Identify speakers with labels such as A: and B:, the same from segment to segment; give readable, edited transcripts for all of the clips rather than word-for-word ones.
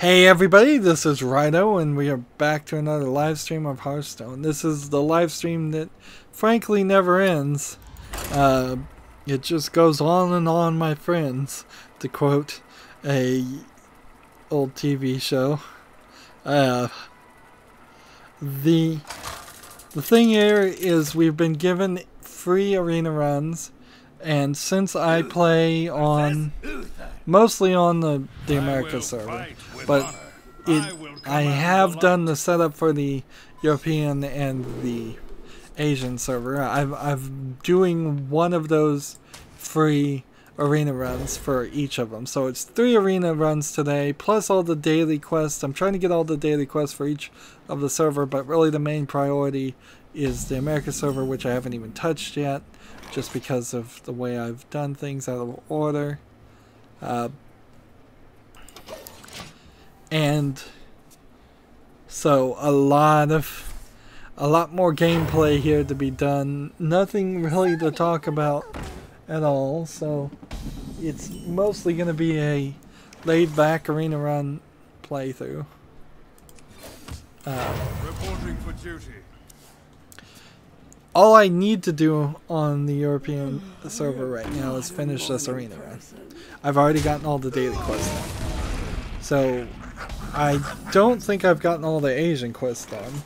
A: Hey everybody, this is Rydo and we are back to another live stream of Hearthstone. This is the live stream that frankly never ends. It just goes on and on, my friends, to quote a old TV show. The thing here is we've been given free arena runs, and since I play on mostly on the America server, but I have done the setup for the European and the Asian server. I'm doing one of those free arena runs for each of them. So it's 3 arena runs today, plus all the daily quests. I'm trying to get all the daily quests for each of the server, but really the main priority is the America server, which I haven't even touched yet, just because of the way I've done things out of order. And so a lot more gameplay here to be done. Nothing really to talk about at all, so it's mostly going to be a laid-back arena run playthrough.
B: Reporting for duty.
A: All I need to do on the European server right now is finish this arena run. I've already gotten all the daily quests done. So I don't think I've gotten all the Asian quests done.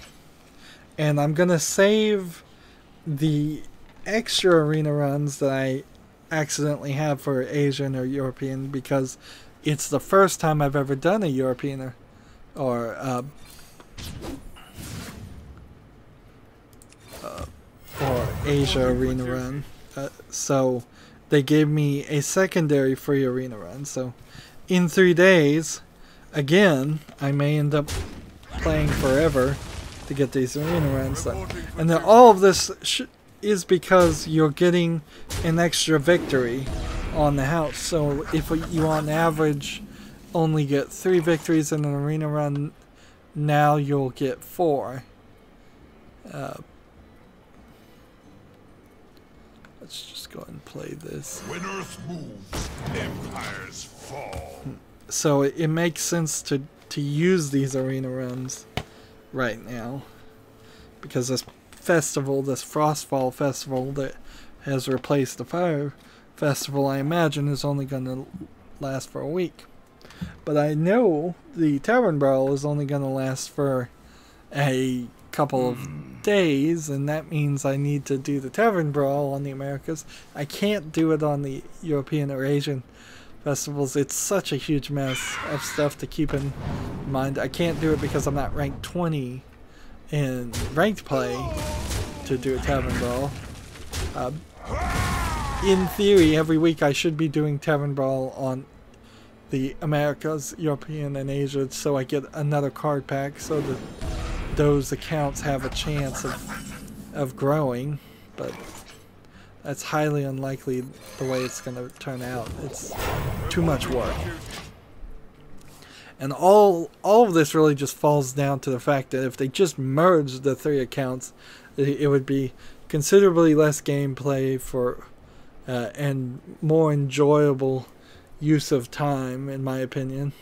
A: And I'm going to save the extra arena runs that I accidentally have for Asian or European, because it's the first time I've ever done a European or Asia arena run. So they gave me a secondary free arena run. So in 3 days, again, I may end up playing forever to get these arena runs done. And then all of this is because you're getting an extra victory on the house. So if you on average only get 3 victories in an arena run, now you'll get 4. Let's just go ahead and play this.
B: When Earth moves, empires fall.
A: So it makes sense to use these arena runs right now, because this festival, this Frostfall festival that has replaced the Fire Festival, I imagine is only going to last for a week. But I know the Tavern Brawl is only going to last for a couple of days, and that means I need to do the Tavern Brawl on the Americas. I can't do it on the European or Asian festivals. It's such a huge mess of stuff to keep in mind. I can't do it because I'm not ranked 20 in ranked play to do a Tavern Brawl. In theory, every week I should be doing Tavern Brawl on the Americas, European, and Asia, so I get another card pack, so that those accounts have a chance of growing, but that's highly unlikely the way it's going to turn out. It's too much work. And all of this really just falls down to the fact that if they just merged the 3 accounts, it would be considerably less gameplay for and more enjoyable use of time, in my opinion.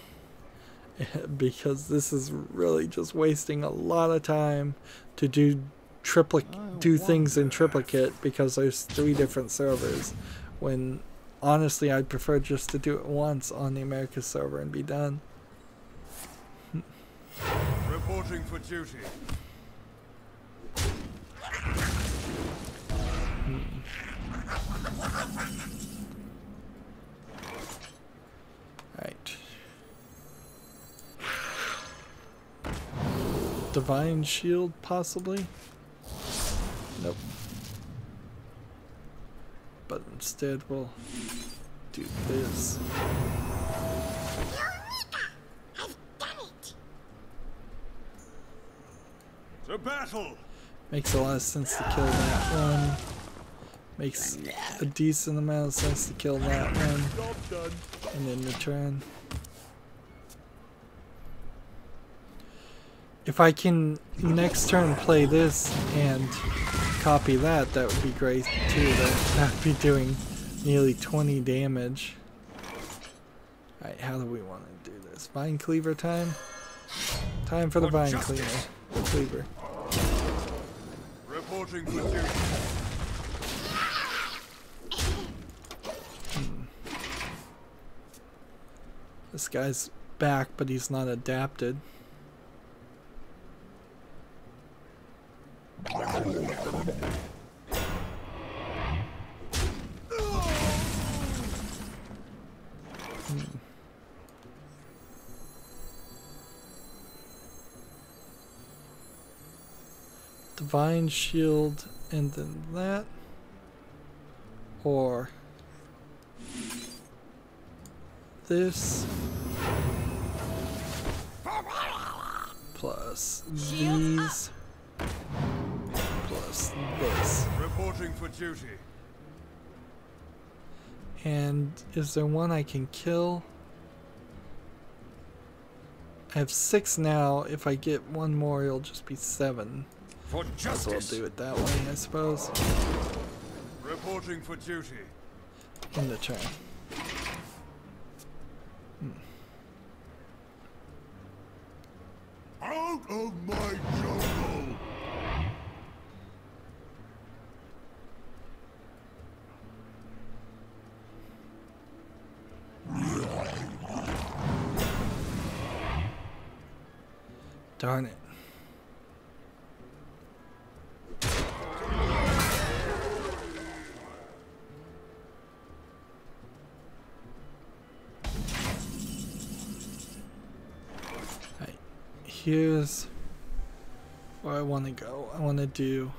A: Because this is really just wasting a lot of time to do things in triplicate, because there's 3 different servers, when honestly I'd prefer just to do it once on the America server and be done.
B: Reporting for duty.
A: Right. Divine Shield, possibly? Nope. But instead we'll do this.
C: I've done it.
B: To battle.
A: Makes a lot of sense to kill that one. Makes a decent amount of sense to kill that one. And then return. If I can next turn play this and copy that, that would be great too. That would be doing nearly 20 damage. Alright, how do we want to do this? Vine cleaver time? Time for the vine cleaver.
B: Reporting for duty.
A: This guy's back, but he's not adapted. Divine shield and then that, or this plus these plus this.
B: Reporting for duty.
A: And is there one I can kill? I have 6 now. If I get one more, it'll just be 7.
B: For
A: So I'll
B: justice.
A: do it that way, I suppose.
B: Reporting for duty.
A: In the turn.
B: Out of my jungle.
A: Darn it. Alright, here's where I want to go. I want to do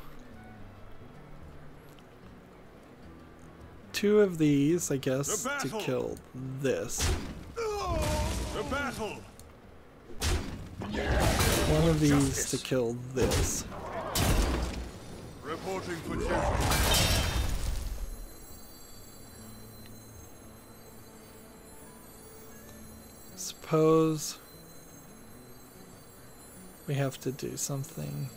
A: 2 of these, I guess,
B: The
A: to
B: battle!
A: kill this.
B: The battle.
A: 1 of these to kill this.
B: Reporting for duty.
A: Suppose we have to do something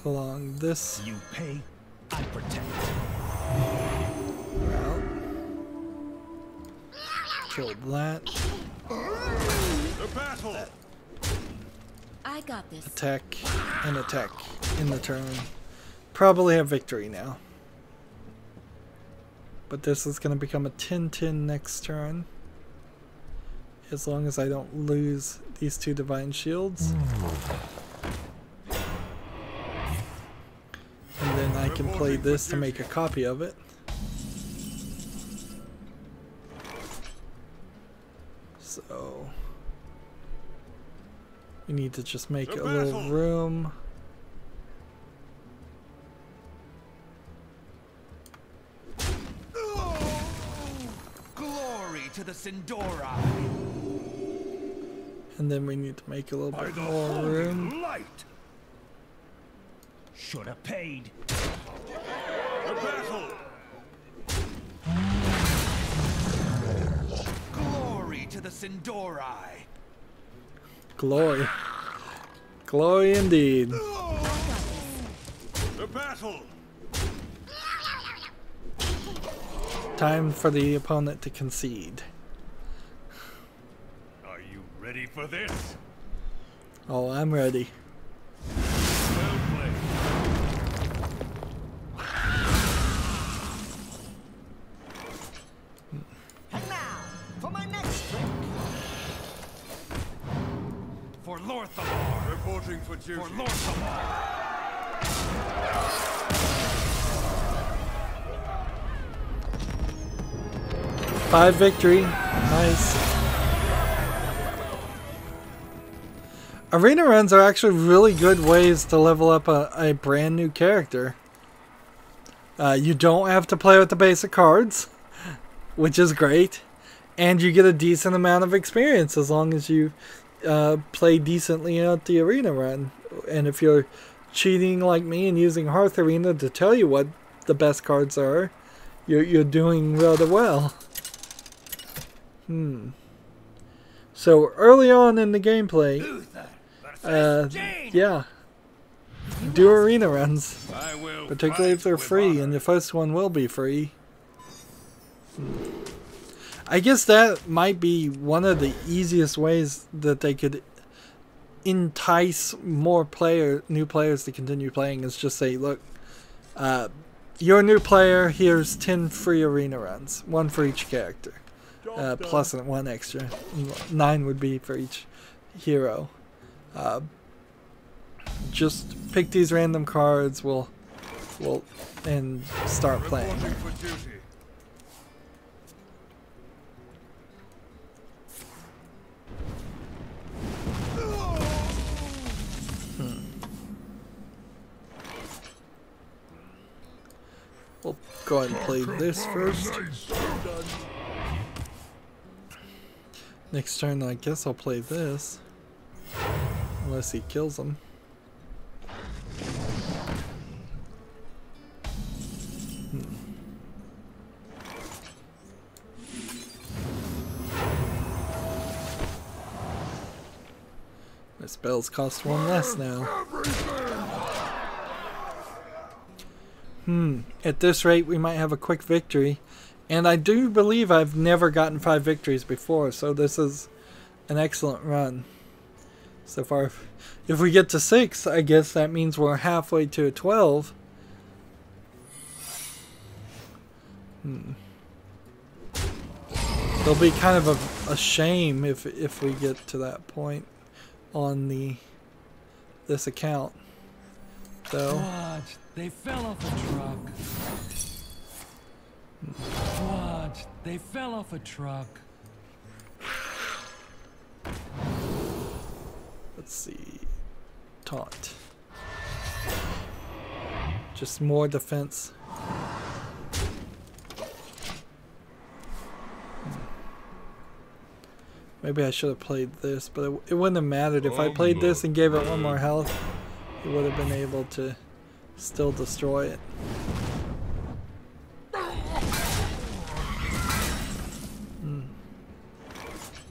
A: along this
D: You pay, I protect.
A: route. Kill that.
B: The battle.
C: I got this.
A: Attack and attack in the turn. Probably have victory now. But this is going to become a 10-10 next turn. As long as I don't lose these 2 divine shields. And then I can play this to make a copy of it. So we need to just make a little room.
D: Glory to the Sindora.
A: And then we need to make a little
B: By
A: bit
B: the
A: more
B: holy
A: room.
B: light.
D: Should have paid.
B: The battle.
D: Glory to the Sindorai.
A: Glory. Glory indeed.
B: The battle.
A: Time for the opponent to concede.
B: Are you ready for this?
A: Oh, I'm ready.
B: Well played.
D: And now, for my next trick. For Lorthamar.
B: Reporting for duty.
D: For Lorthamar.
A: 5 victory. Nice. Arena runs are actually really good ways to level up a brand new character. You don't have to play with the basic cards, which is great. And you get a decent amount of experience as long as you play decently at the arena run. And if you're cheating like me and using Hearth Arena to tell you what the best cards are, you're doing rather well. So early on in the gameplay, yeah, do arena runs,
B: I will
A: particularly if
B: fight
A: they're
B: with
A: free,
B: honor.
A: and the first one will be free. I guess that might be one of the easiest ways that they could entice more new players to continue playing, is just say, look, you're a new player, here's 10 free arena runs, 1 for each character, plus 1 extra. 9 would be for each hero. Just pick these random cards, and start playing. We'll go ahead and play this first. Next turn, I guess I'll play this. Unless he kills him. My spells cost 1 less now. At this rate, we might have a quick victory. And I do believe I've never gotten 5 victories before, so this is an excellent run. So far, if we get to 6, I guess that means we're halfway to a 12. It'll be kind of a shame if we get to that point on this account. So
D: Watch, they fell off a truck. Watch, they fell off a truck.
A: Let's see. Taunt. Just more defense. Maybe I should have played this, but it wouldn't have mattered. If I played this and gave it 1 more health, it would have been able to still destroy it.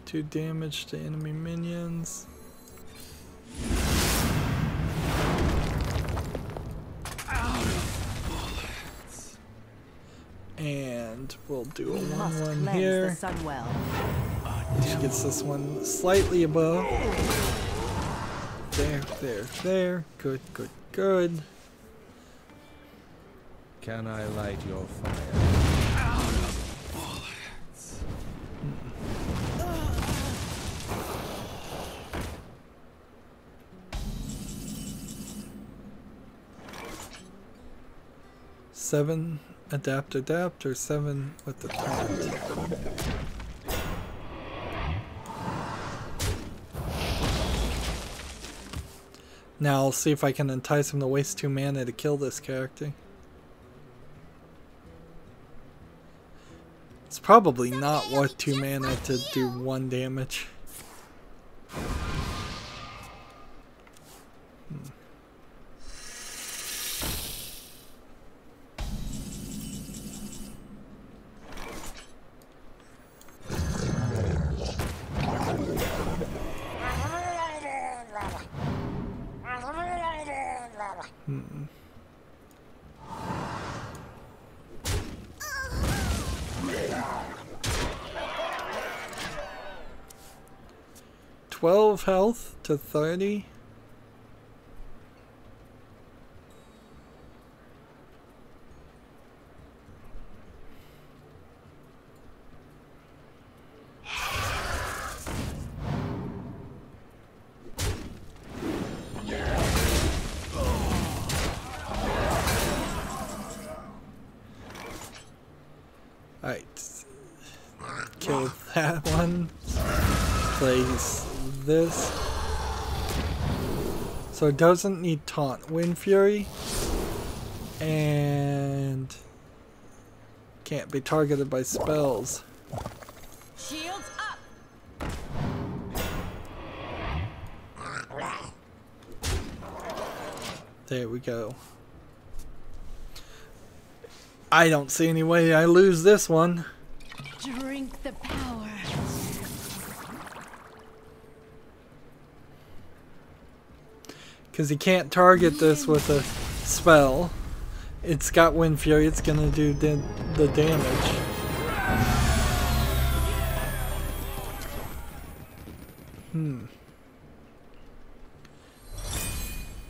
A: 2 damage to enemy minions. And we'll do a 1/1 here. She gets this one slightly above. There. Good.
E: Can I light your fire?
D: Out of bullets.
A: 7 adapt, or 7 with the taunt. Now I'll see if I can entice him to waste 2 mana to kill this character. It's probably not worth 2 mana to do 1 damage. Hmm. 12 health to 30. Alright, kill that one, place this, so it doesn't need taunt, Wind Fury, and can't be targeted by spells.
C: Shields up.
A: There we go. I don't see any way I lose this one.
C: Drink the power.
A: Because he can't target this with a spell. It's got Wind Fury, it's gonna do the damage.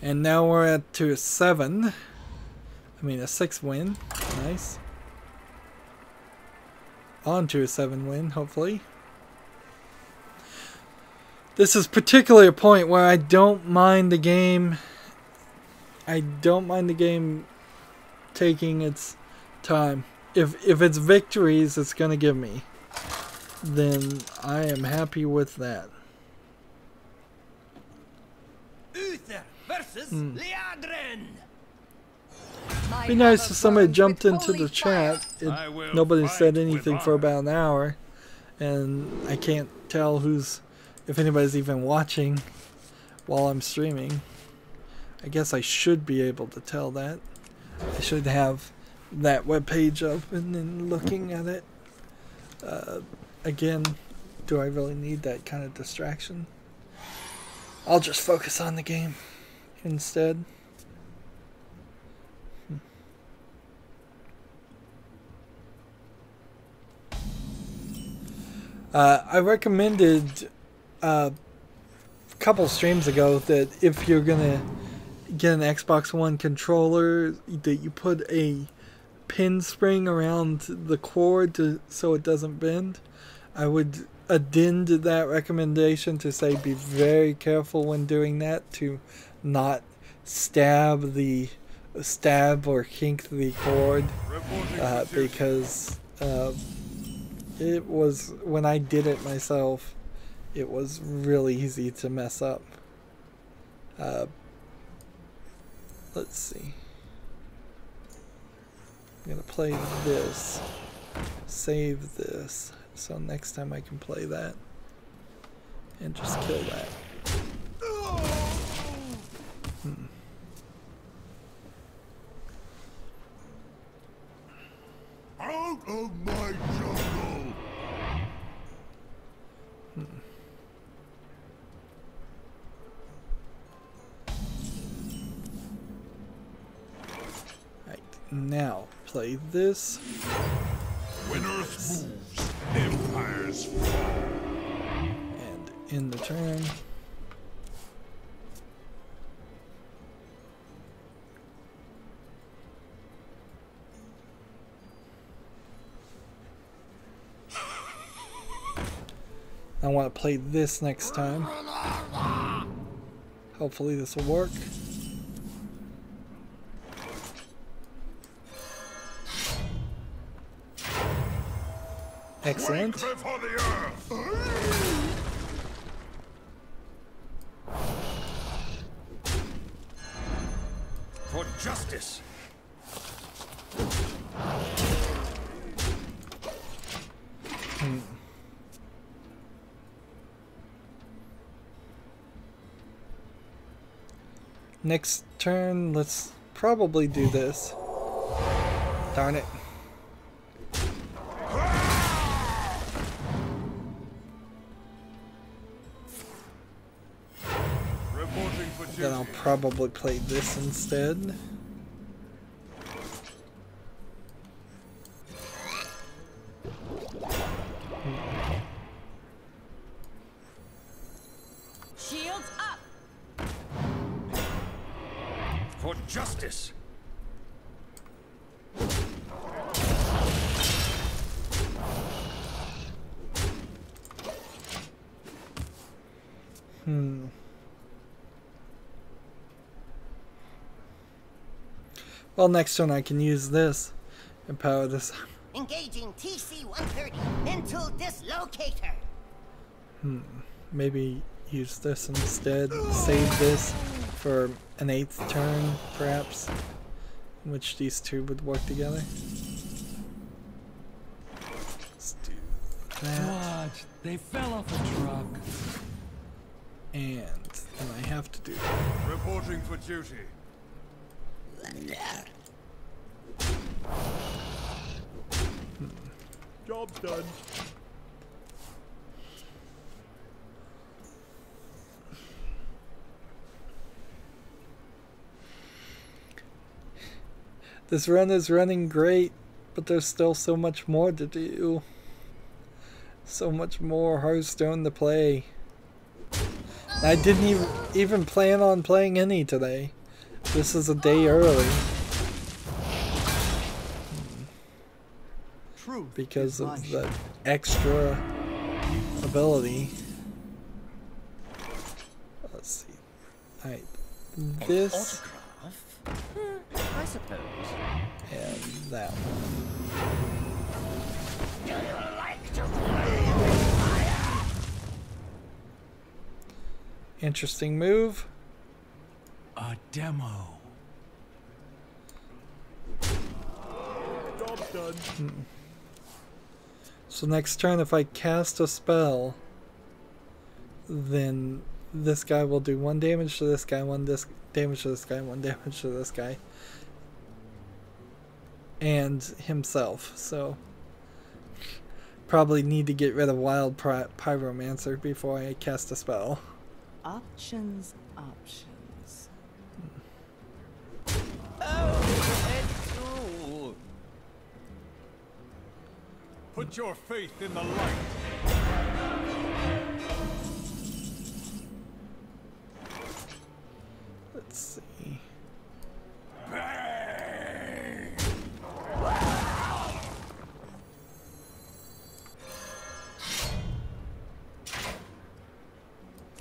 A: And now we're at to a 7. I mean a 6 win. Nice. On to a 7 win, hopefully. This is particularly a point where I don't mind the game. I don't mind the game taking its time. If it's victories it's gonna give me, then I am happy with that.
F: Uther versus Liadrin.
A: Be nice if somebody jumped into the chat. Nobody said anything for about an hour, and I can't tell if anybody's even watching while I'm streaming. I guess I should be able to tell that. I should have that webpage open and looking at it. Again, do I really need that kind of distraction? I'll just focus on the game instead. I recommended a couple streams ago that if you're gonna get an Xbox One controller, that you put a pin spring around the cord so it doesn't bend. I would addend that recommendation to say be very careful when doing that to not stab or kink the cord, because it was, when I did it myself, it was really easy to mess up. Let's see. I'm gonna play this, save this, so next time I can play that and just kill that.
B: Out of my jungle!
A: Right, now play this.
B: When Earth moves, empires fall.
A: And end the turn. I want to play this next time. Hopefully this will work. Excellent.
B: Wake before the earth!
F: For justice.
A: Next turn, let's probably do this. Darn it.
B: Reporting for duty.
A: Then I'll probably play this instead.
C: Shields up.
F: For justice.
A: Well, next turn I can use this and power this.
G: Engaging TC-130 into dislocator.
A: Maybe use this instead. Save this for an 8th turn, perhaps, in which these two would work together. Let's do that.
D: Watch, they fell off a truck.
A: And then I have to do that.
B: Reporting for duty. Job's done.
A: This run is running great, but there's still so much more to do. So much more Hearthstone to play. I didn't even plan on playing any today. This is a day early. Because of the extra ability. Let's see. Alright. This.
F: I suppose.
A: And that one.
G: Do you like to play with fire?
A: Interesting move.
D: A demo.
E: Job's done.
A: So next turn, if I cast a spell, then this guy will do 1 damage to this guy, 1 damage to this guy, 1 damage to this guy, and himself. So probably need to get rid of Wild Pyromancer before I cast a spell.
C: Options, options.
B: Put your faith in the light.
A: Let's see.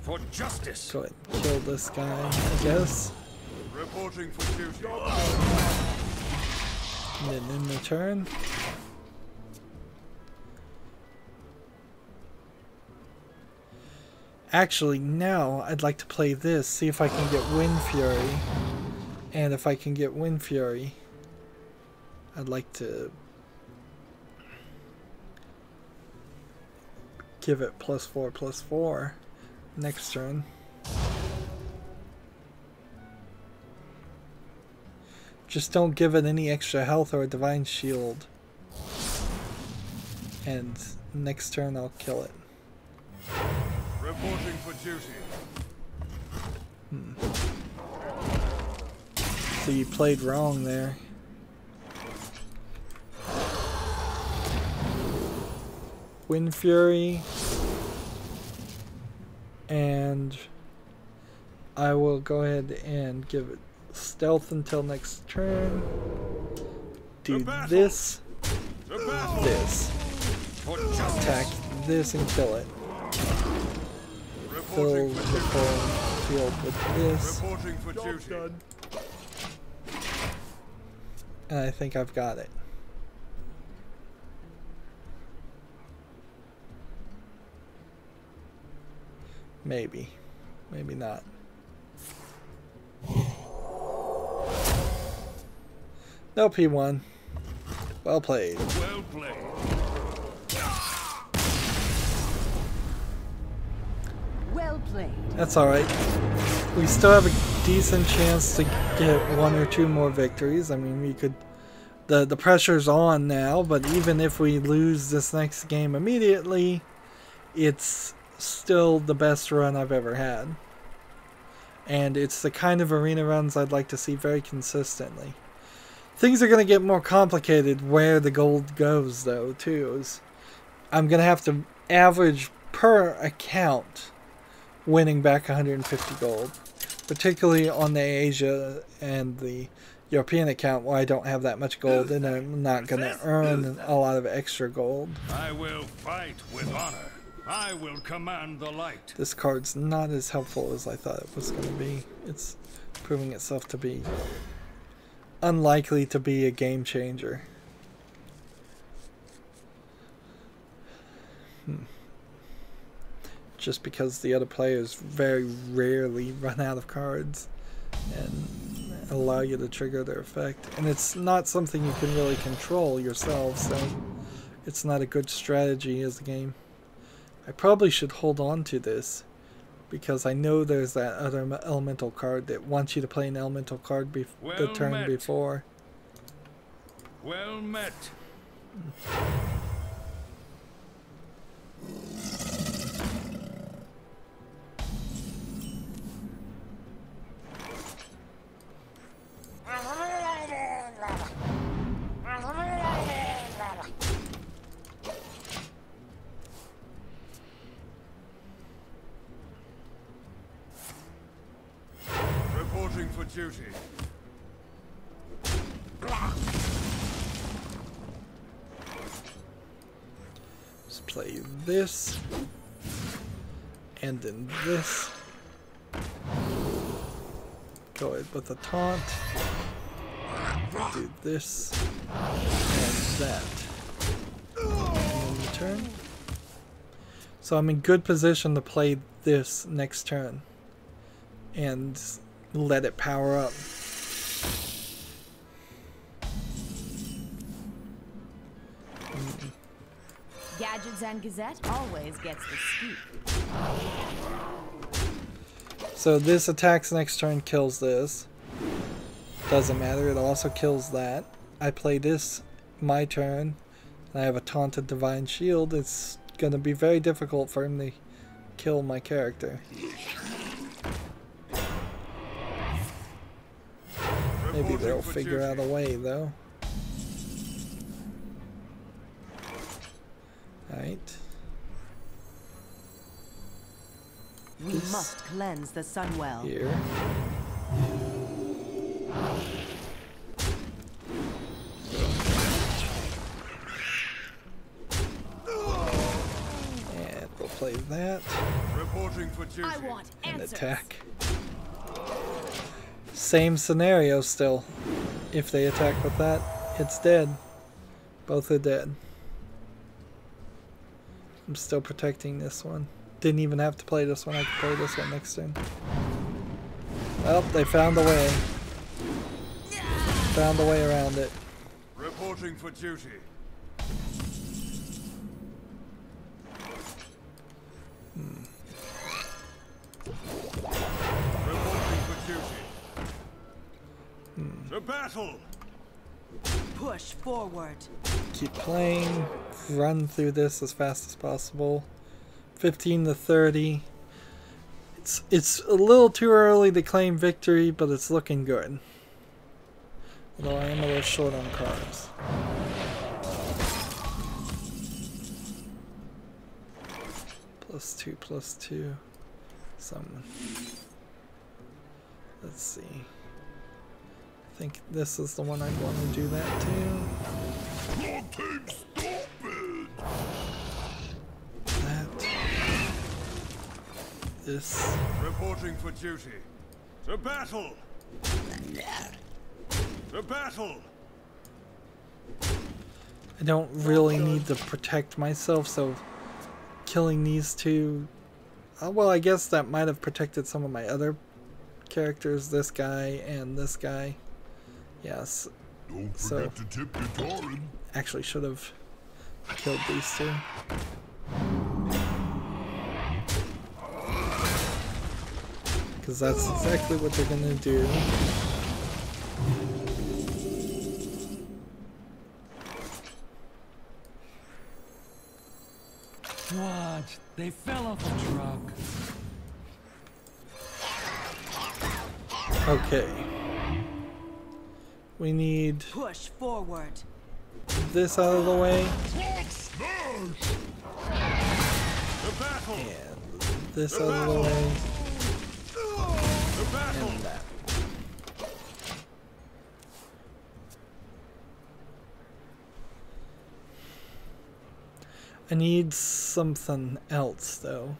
F: For justice.
A: Go ahead and kill this guy, I guess.
B: Reporting for duty.
A: And then in return. Actually, now I'd like to play this, see if I can get Wind Fury. And if I can get Wind Fury, I'd like to give it +4/+4 next turn. Just don't give it any extra health or a Divine Shield. And next turn I'll kill it.
B: Reporting for duty.
A: So you played wrong there. Wind Fury. And I will go ahead and give it stealth until next turn. Do this. This. Attack this and kill it. Fill the full field with this.
B: Reporting for duty.
A: And I think I've got it. Maybe. Maybe not. Nope, he won. Well played.
B: Well played.
C: Well played.
A: That's alright. We still have a decent chance to get 1 or 2 more victories. I mean, we could... The pressure's on now, but even if we lose this next game immediately, it's still the best run I've ever had. And it's the kind of arena runs I'd like to see very consistently. Things are going to get more complicated where the gold goes, though, too. I'm going to have to average per account winning back 150 gold. Particularly on the Asia and the European account where I don't have that much gold and I'm not going to earn a lot of extra gold.
B: I will fight with honor. I will command the light.
A: This card's not as helpful as I thought it was going to be. It's proving itself to be unlikely to be a game changer. Just because the other players very rarely run out of cards and allow you to trigger their effect. And it's not something you can really control yourself, so it's not a good strategy as a game. I probably should hold on to this because I know there's that other elemental card that wants you to play an elemental card the turn before.
B: Well met. Reporting for duty.
A: Just play this. And then this. Go ahead with a taunt. Do this. And that. And then the turn. So I'm in good position to play this next turn. And let it power up.
C: Gadgets and Gazette always gets the scoop.
A: So this attacks next turn, kills this. Doesn't matter, it also kills that. I play this my turn, and I have a taunted divine shield. It's gonna be very difficult for him to kill my character. Maybe they'll figure out a way though. Alright.
C: We must cleanse the Sunwell.
A: Here. And we'll play that.
B: Reporting for duty.
C: I want
A: And
C: answers.
A: attack. Same scenario still. If they attack with that, it's dead. Both are dead. I'm still protecting this one. Didn't even have to play this one. I could play this one next turn. Well, they found a way. Found a way around it.
B: Reporting for duty. Reporting for duty. To battle.
C: Push forward.
A: Keep playing. Run through this as fast as possible. 15 to 30. It's a little too early to claim victory, but it's looking good. Although I am a little short on cards. +2/+2. Some. Let's see. I think this is the one I'd want to do that to. That. This.
B: Reporting for duty. To battle. To battle.
A: I don't really need to protect myself, so killing these two... well, I guess that might have protected some of my other characters, this guy and this guy. Yes. So, actually should have killed these two. Because that's exactly what they're gonna do.
D: What? They fell off a truck.
A: Okay. We need
C: Push forward.
A: this out of the way.
B: To battle.
A: And this out of the way.
B: To battle.
A: And that. I need something else though.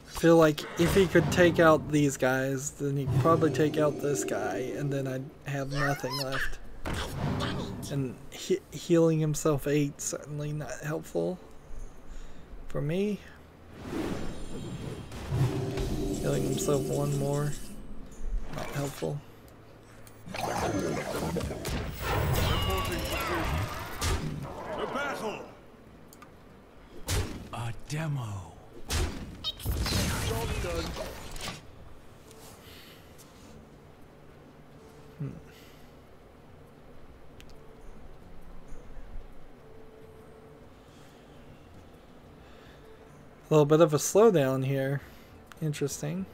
A: I feel like if he could take out these guys, then he'd probably take out this guy, and then I'd have nothing left. And healing himself 8 certainly not helpful for me. Healing himself 1 more, not helpful.
B: Reporting for duty. To battle.
D: A demo.
A: A little bit of a slowdown here. Interesting.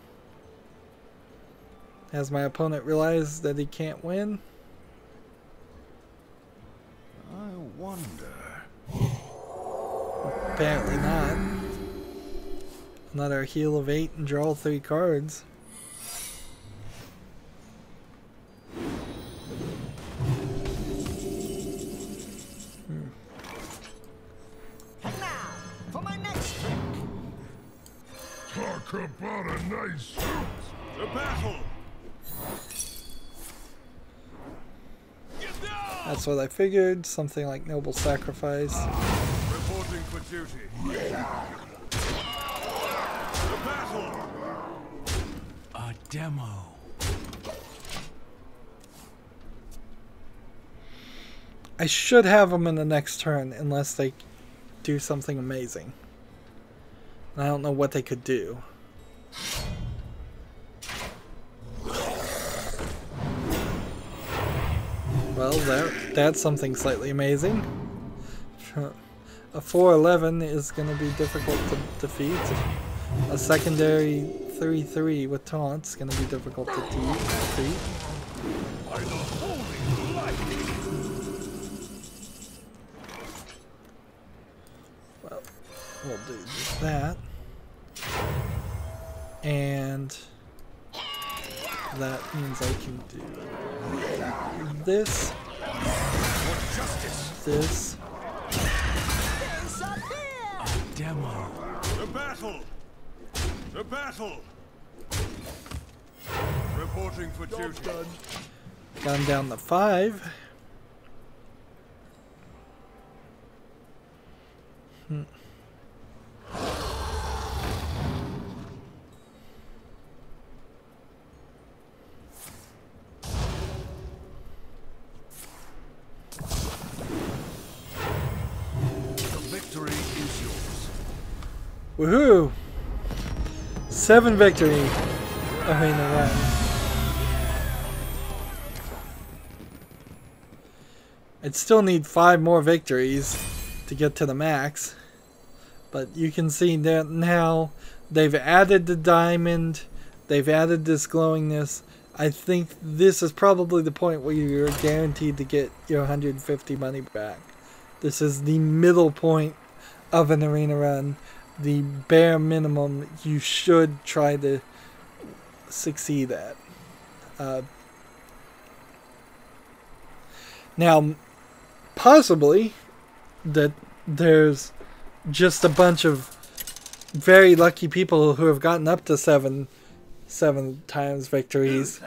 A: Has my opponent realized that he can't win?
B: I wonder.
A: Apparently not. Another heal of 8 and draw 3 cards.
G: Now, for my next trick.
H: Talk about a nice suit.
B: To battle!
A: That's what I figured. Something like Noble Sacrifice.
B: Reporting for duty. To battle!
D: A demo.
A: I should have them in the next turn unless they do something amazing. I don't know what they could do. Well, that's something slightly amazing. A 4/11 is going to be difficult to defeat. A secondary 3/3 with taunts is going to be difficult to defeat.
B: By the holy light!
A: Well, we'll do that. And that means I can do this, this,
D: A demo.
B: To battle! To battle! Reporting for duty.
A: got him down to 5. Woohoo! 7 victory arena run. I'd still need 5 more victories to get to the max. But you can see that now they've added the diamond, they've added this glowingness. I think this is probably the point where you're guaranteed to get your 150 money back. This is the middle point of an arena run. The bare minimum you should try to succeed at. Now, possibly that there's just a bunch of very lucky people who have gotten up to seven times victories,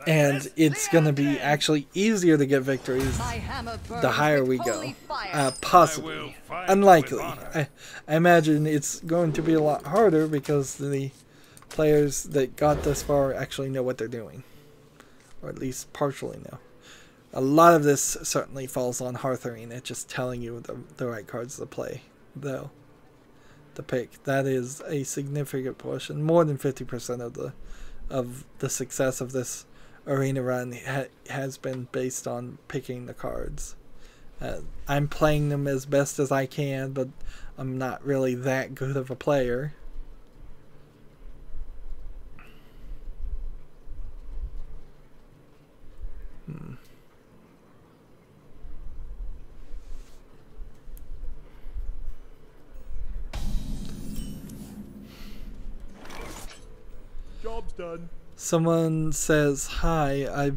A: and it's going to be actually easier to get victories the higher we go. Possibly. Unlikely. I imagine it's going to be a lot harder because the players that got this far actually know what they're doing. Or at least partially know. A lot of this certainly falls on Hearth Arena, just telling you the right cards to play, though. To pick. That is a significant portion. More than 50% of the success of this arena run has been based on picking the cards. I'm playing them as best as I can, but I'm not really that good of a player.
H: Job's done.
A: Someone says hi.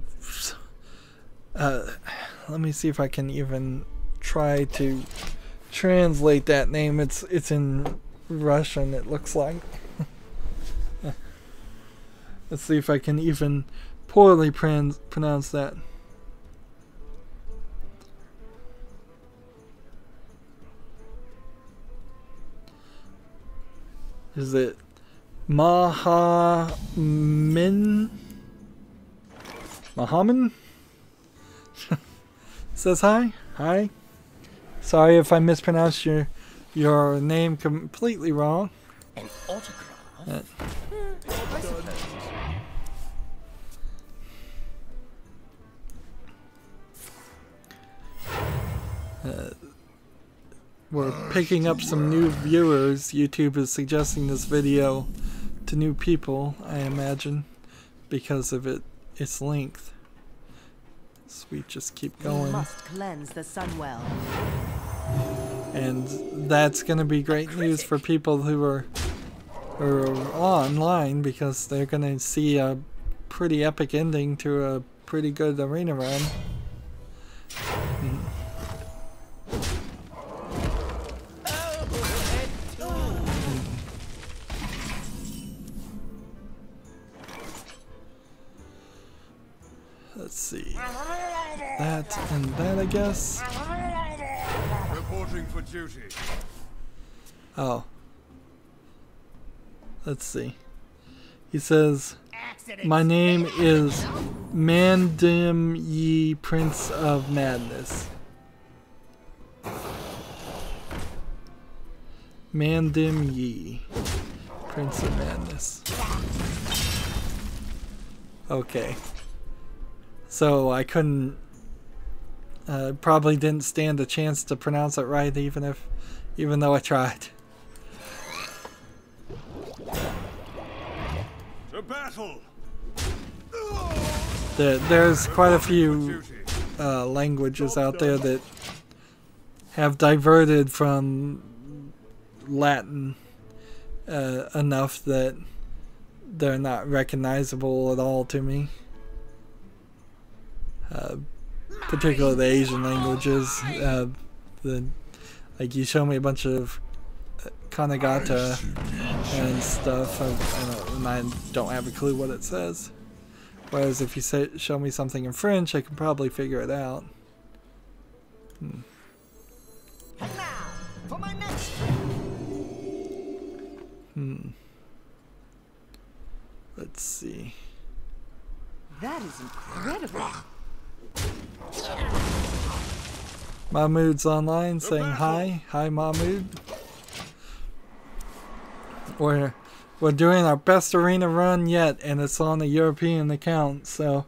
A: Let me see if I can even try to translate that name. It's in Russian, it looks like. Let's see if I can even poorly pronounce that. Is it Mohammed says hi. Hi. Sorry if I mispronounced your name completely wrong.
F: An autograph? I suppose.
A: We're picking up some new viewers. YouTube is suggesting this video to new people, I imagine, because of its length. So we just keep going.
C: You must cleanse the sun well.
A: And that's going to be great news for people who are or online because they're gonna see a pretty epic ending to a pretty good arena run. Let's see. That and that, I guess.
B: Reporting for duty.
A: Oh. Let's see. He says, my name is Mandim Yi, Prince of Madness. Mandim Yi, Prince of Madness. Okay. So I couldn't, probably didn't stand a chance to pronounce it right, even though I tried.
B: To battle.
A: There's quite a few languages out there that have diverted from Latin enough that they're not recognizable at all to me. Particularly the Asian languages. Like you show me a bunch of Kanagata and stuff, and I don't have a clue what it says. Whereas if you show me something in French, I can probably figure it out.
G: And now, for my next
A: Let's see.
C: That is incredible.
A: Mahmood's online saying hi. Hi, Mahmood. We're doing our best arena run yet, and it's on a European account, so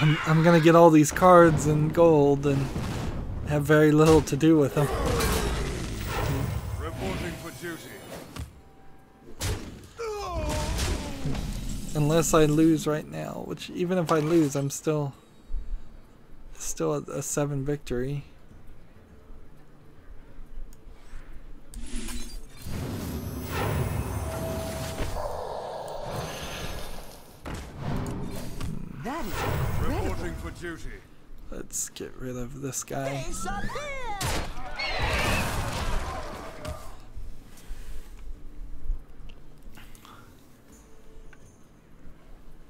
A: I'm gonna get all these cards and gold and have very little to do with them.
B: Reporting for duty.
A: Unless I lose right now, which even if I lose, I'm still at a 7 victory.
C: That is incredible.
B: Reporting for duty.
A: Let's get rid of this guy.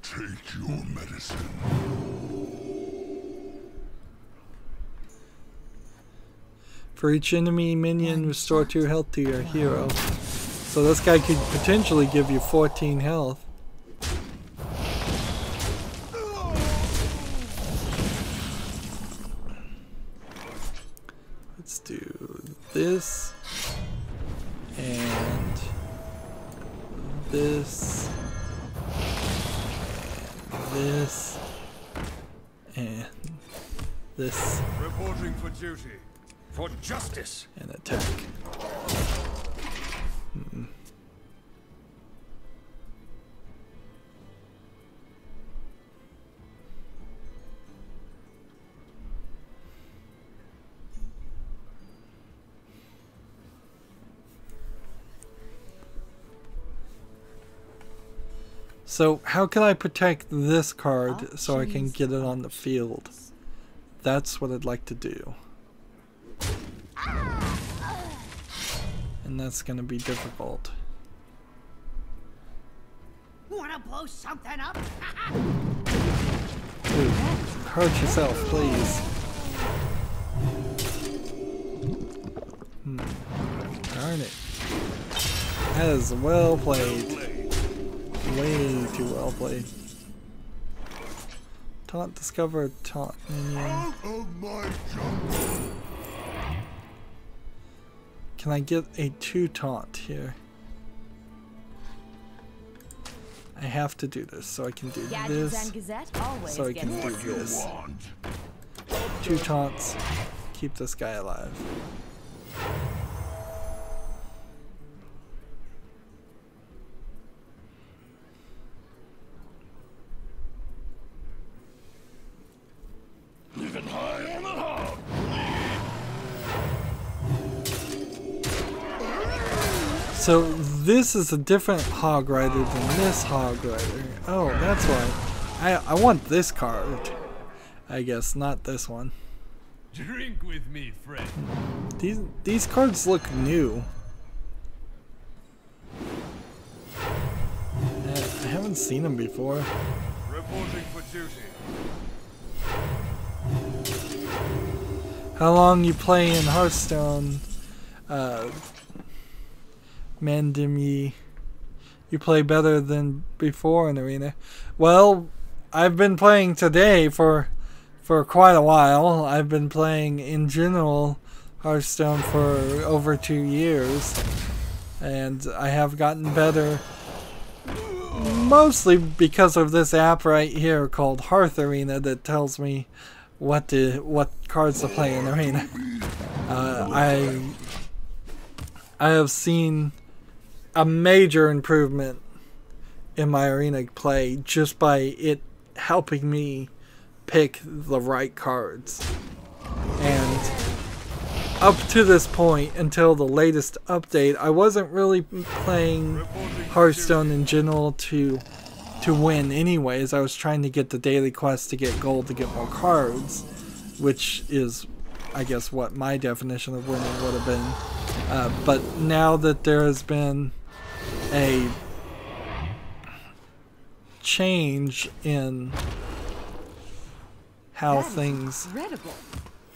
H: Take your medicine.
A: For each enemy minion, restore 2 health to your hero. So this guy could potentially give you 14 health. Let's do this and this and this and this.
B: Reporting for duty. For justice.
A: And attack. So how can I protect this card so I can get it on the field? That's what I'd like to do. And that's gonna be difficult.
G: Wanna blow something up?
A: Dude, hurt yourself, please. Darn it. That is well played. Way too well played. Taunt, discover a taunt minion.
H: Out of my jungle.
A: Can I get a 2 taunt here? I have to do this so I can do
C: Gadgets
A: this.
C: and Gazette always
A: So I
C: gets
A: can do
C: the
A: this.
H: Want.
A: 2 taunts. Keep this guy alive.
H: Living high on the hog.
A: So this is a different Hog Rider than this Hog Rider. Oh, that's why. I want this card. I guess, not this one.
D: Drink with me, friend.
A: These cards look new. I haven't seen them before.
B: Reporting for duty.
A: How long you play in Hearthstone, Mandimi? You play better than before in Arena. Well, I've been playing today for quite a while. I've been playing in general Hearthstone for over 2 years, and I have gotten better. Mostly because of this app right here called Hearth Arena that tells me what cards to play in Arena. I have seen a major improvement in my Arena play just by it helping me pick the right cards. And up to this point, until the latest update, I wasn't really playing Hearthstone in general to win anyways. I was trying to get the daily quest to get gold to get more cards, which is, I guess, what my definition of winning would have been. But now that there has been a change in how things...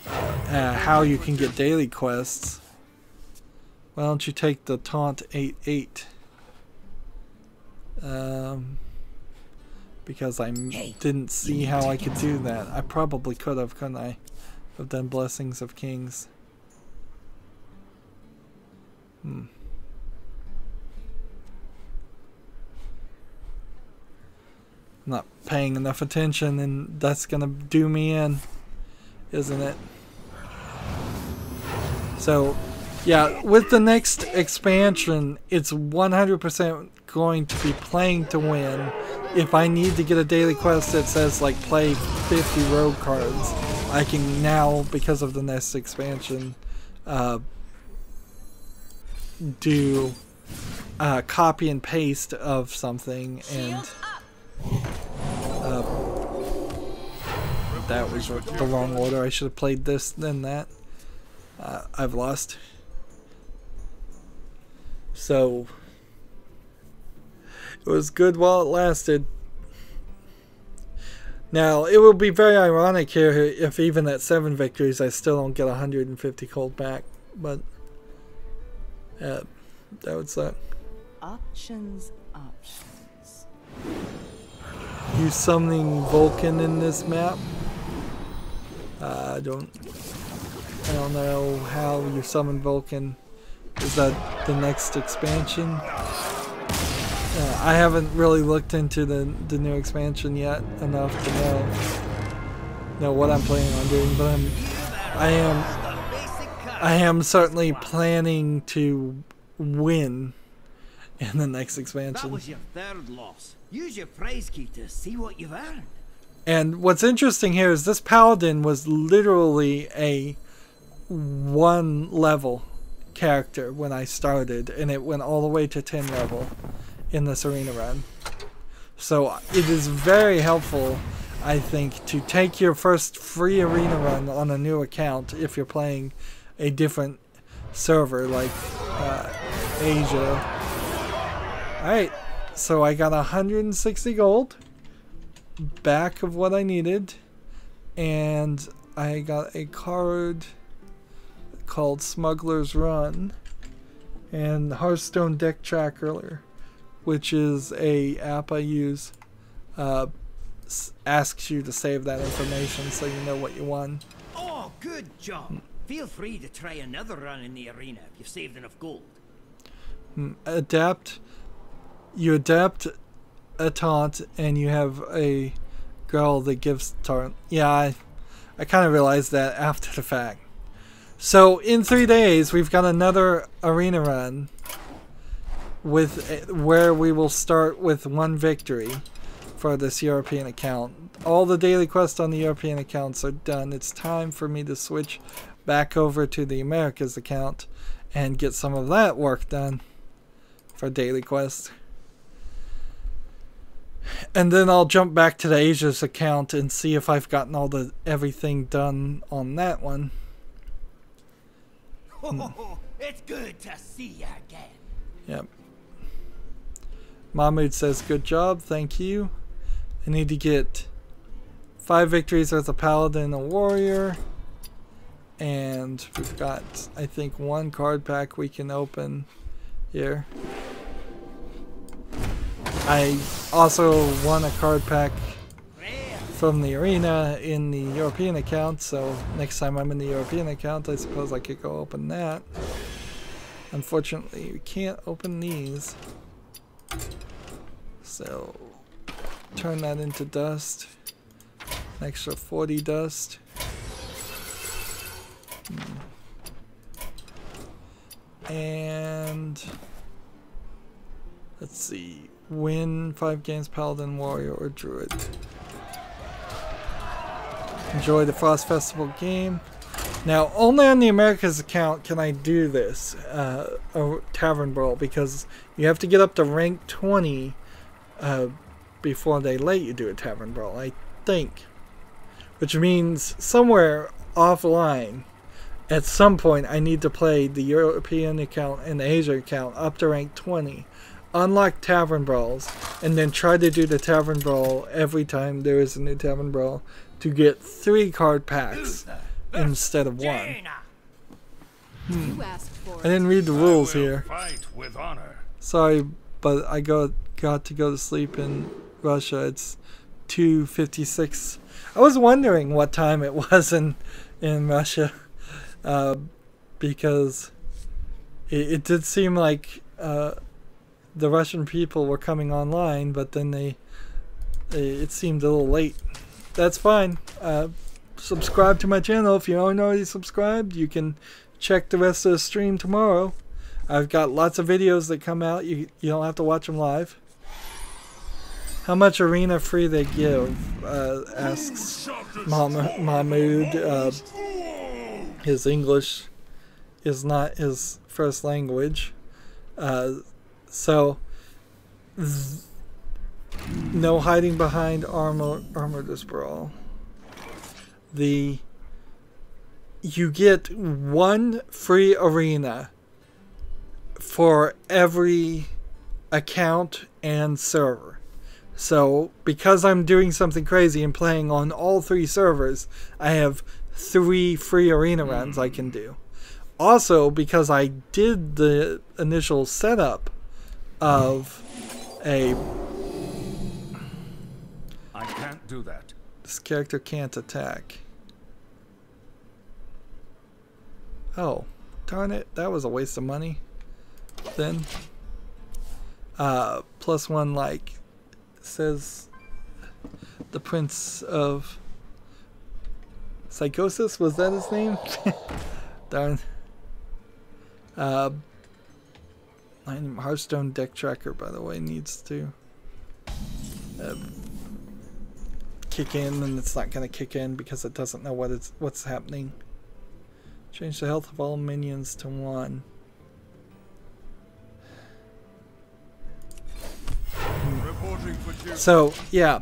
A: how you can get daily quests. Why don't you take the taunt 8-8? Because I didn't see how I could do that. I probably could have, couldn't I? Have done Blessings of Kings. Not paying enough attention, and that's gonna do me in, isn't it? So, yeah, with the next expansion, it's 100% going to be playing to win. If I need to get a daily quest that says, like, play 50 rogue cards, I can now, because of the next expansion, do copy and paste of something, and that was the wrong order. I should have played this, then that. I've lost. So it was good while it lasted. Now it will be very ironic here if even at 7 victories I still don't get 150 gold back, but that would suck.
C: Options.
A: You summoning Vulcan in this map? I don't know how you summon Vulcan. Is that the next expansion? I haven't really looked into the new expansion yet enough to know what I'm planning on doing, but I am certainly planning to win in the next expansion.
F: That was your third loss. Use your prize key to see what you've earned.
A: And what's interesting here is this paladin was literally a 1 level character when I started, and it went all the way to 10 level in this arena run. So it is very helpful, I think, to take your first free arena run on a new account if you're playing a different server like Asia. Alright, so I got 160 gold, back of what I needed, and I got a card called Smuggler's Run and Hearthstone Deck Tracker, which is a app I use. Asks you to save that information so you know what you won.
F: Oh, good job. Feel free to try another run in the arena if you've saved enough gold.
A: Adapt. You adapt a taunt, and you have a girl that gives taunt. Yeah, I kind of realized that after the fact. So in 3 days, we've got another arena run where we will start with 1 victory for this European account. All the daily quests on the European accounts are done. It's time for me to switch back over to the Americas account and get some of that work done. for daily quest. And then I'll jump back to the Asia's account and see if I've gotten everything done on that one.
F: Oh, it's good to see you again.
A: Yep. Mahmood says, good job, thank you. I need to get 5 victories as a paladin and a warrior. And we've got, I think, 1 card pack we can open here. I also won a card pack from the arena in the European account, so next time I'm in the European account, I suppose I could go open that. Unfortunately, we can't open these. So, turn that into dust. An extra 40 dust. And let's see. Win 5 games, Paladin, Warrior, or Druid. Enjoy the Frost Festival game. Now, only on the Americas account can I do this, a Tavern Brawl, because you have to get up to rank 20 before they let you do a Tavern Brawl, I think. Which means somewhere offline, at some point, I need to play the European account and the Asia account up to rank 20. Unlock Tavern Brawls, and then try to do the Tavern Brawl every time there is a new Tavern Brawl to get 3 card packs instead of 1.
C: You asked for
A: I didn't read the rules here.
B: Fight with honor.
A: Sorry, but I got to go to sleep in Russia. It's 2:56. I was wondering what time it was in Russia, because it did seem like the Russian people were coming online, but then it seemed a little late. That's fine. Subscribe to my channel if you aren't already subscribed. You can check the rest of the stream tomorrow. I've got lots of videos that come out. You don't have to watch them live. How much arena free they give? Asks Mahmood. His English is not his first language. So no hiding behind armor brawl. You get 1 free arena for every account and server. So because I'm doing something crazy and playing on all 3 servers, I have 3 free arena runs I can do. Also, because I did the initial setup of I
B: can't do that.
A: This character can't attack. Oh, darn it. That was a waste of money. Then. +1, like, says the Prince of Psychosis. Was that his name? Darn. Hearthstone deck tracker, by the way, needs to kick in, and it's not going to kick in because it doesn't know what's happening. Change the health of all minions to 1. So, yeah.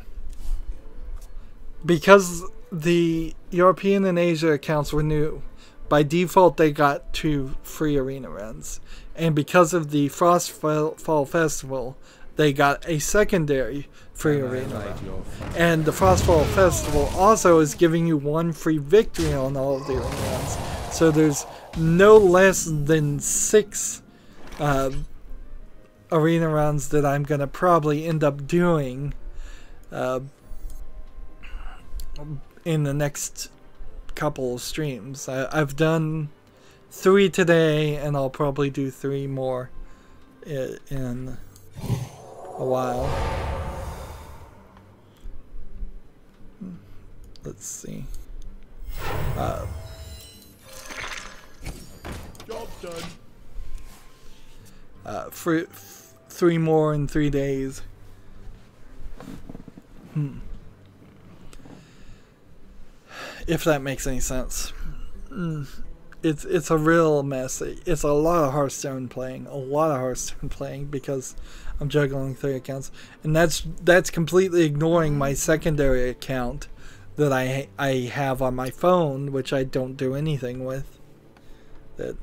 A: Because the European and Asia accounts were new, by default they got 2 free arena runs. And because of the Frostfall Festival, they got a secondary free arena run. And the Frostfall Festival also is giving you 1 free victory on all of the arena runs. So there's no less than 6 arena runs that I'm going to probably end up doing in the next couple of streams. I've done 3 today, and I'll probably do 3 more in a while. Let's see.
H: Job done.
A: 3 more in 3 days. If that makes any sense. it's a real mess. It's a lot of Hearthstone playing, because I'm juggling 3 accounts, and that's completely ignoring my secondary account that I have on my phone, which I don't do anything with. That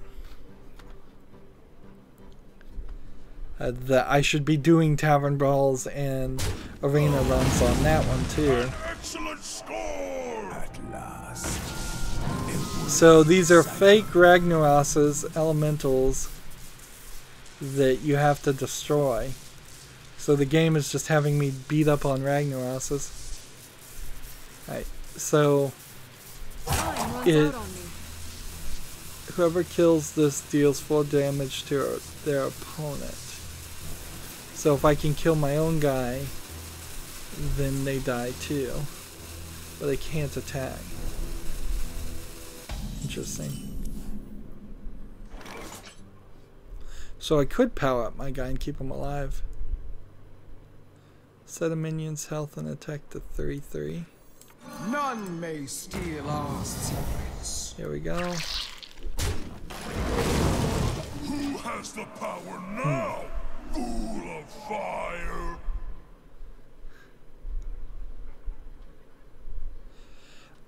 A: I should be doing tavern brawls and arena runs on that one too.
H: An excellent score! At last.
A: So these are fake Ragnaros's elementals that you have to destroy. So the game is just having me beat up on Ragnaros's. Right. So whoever kills this deals 4 damage to their opponent. So if I can kill my own guy, then they die too. But they can't attack. Interesting. So I could power up my guy and keep him alive. Set a minion's health and attack to 3/3.
G: None may steal our secrets.
A: Here we go.
H: Who has the power now? Fool of fire!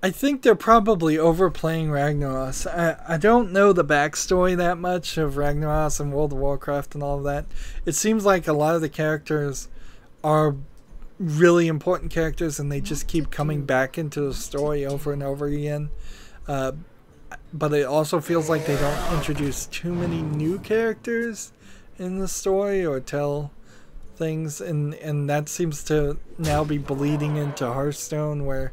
A: I think they're probably overplaying Ragnaros. I don't know the backstory that much of Ragnaros and World of Warcraft and all of that. It seems like a lot of the characters are really important characters and they just keep coming back into the story over and over again. But it also feels like they don't introduce too many new characters in the story or tell things, and that seems to now be bleeding into Hearthstone, where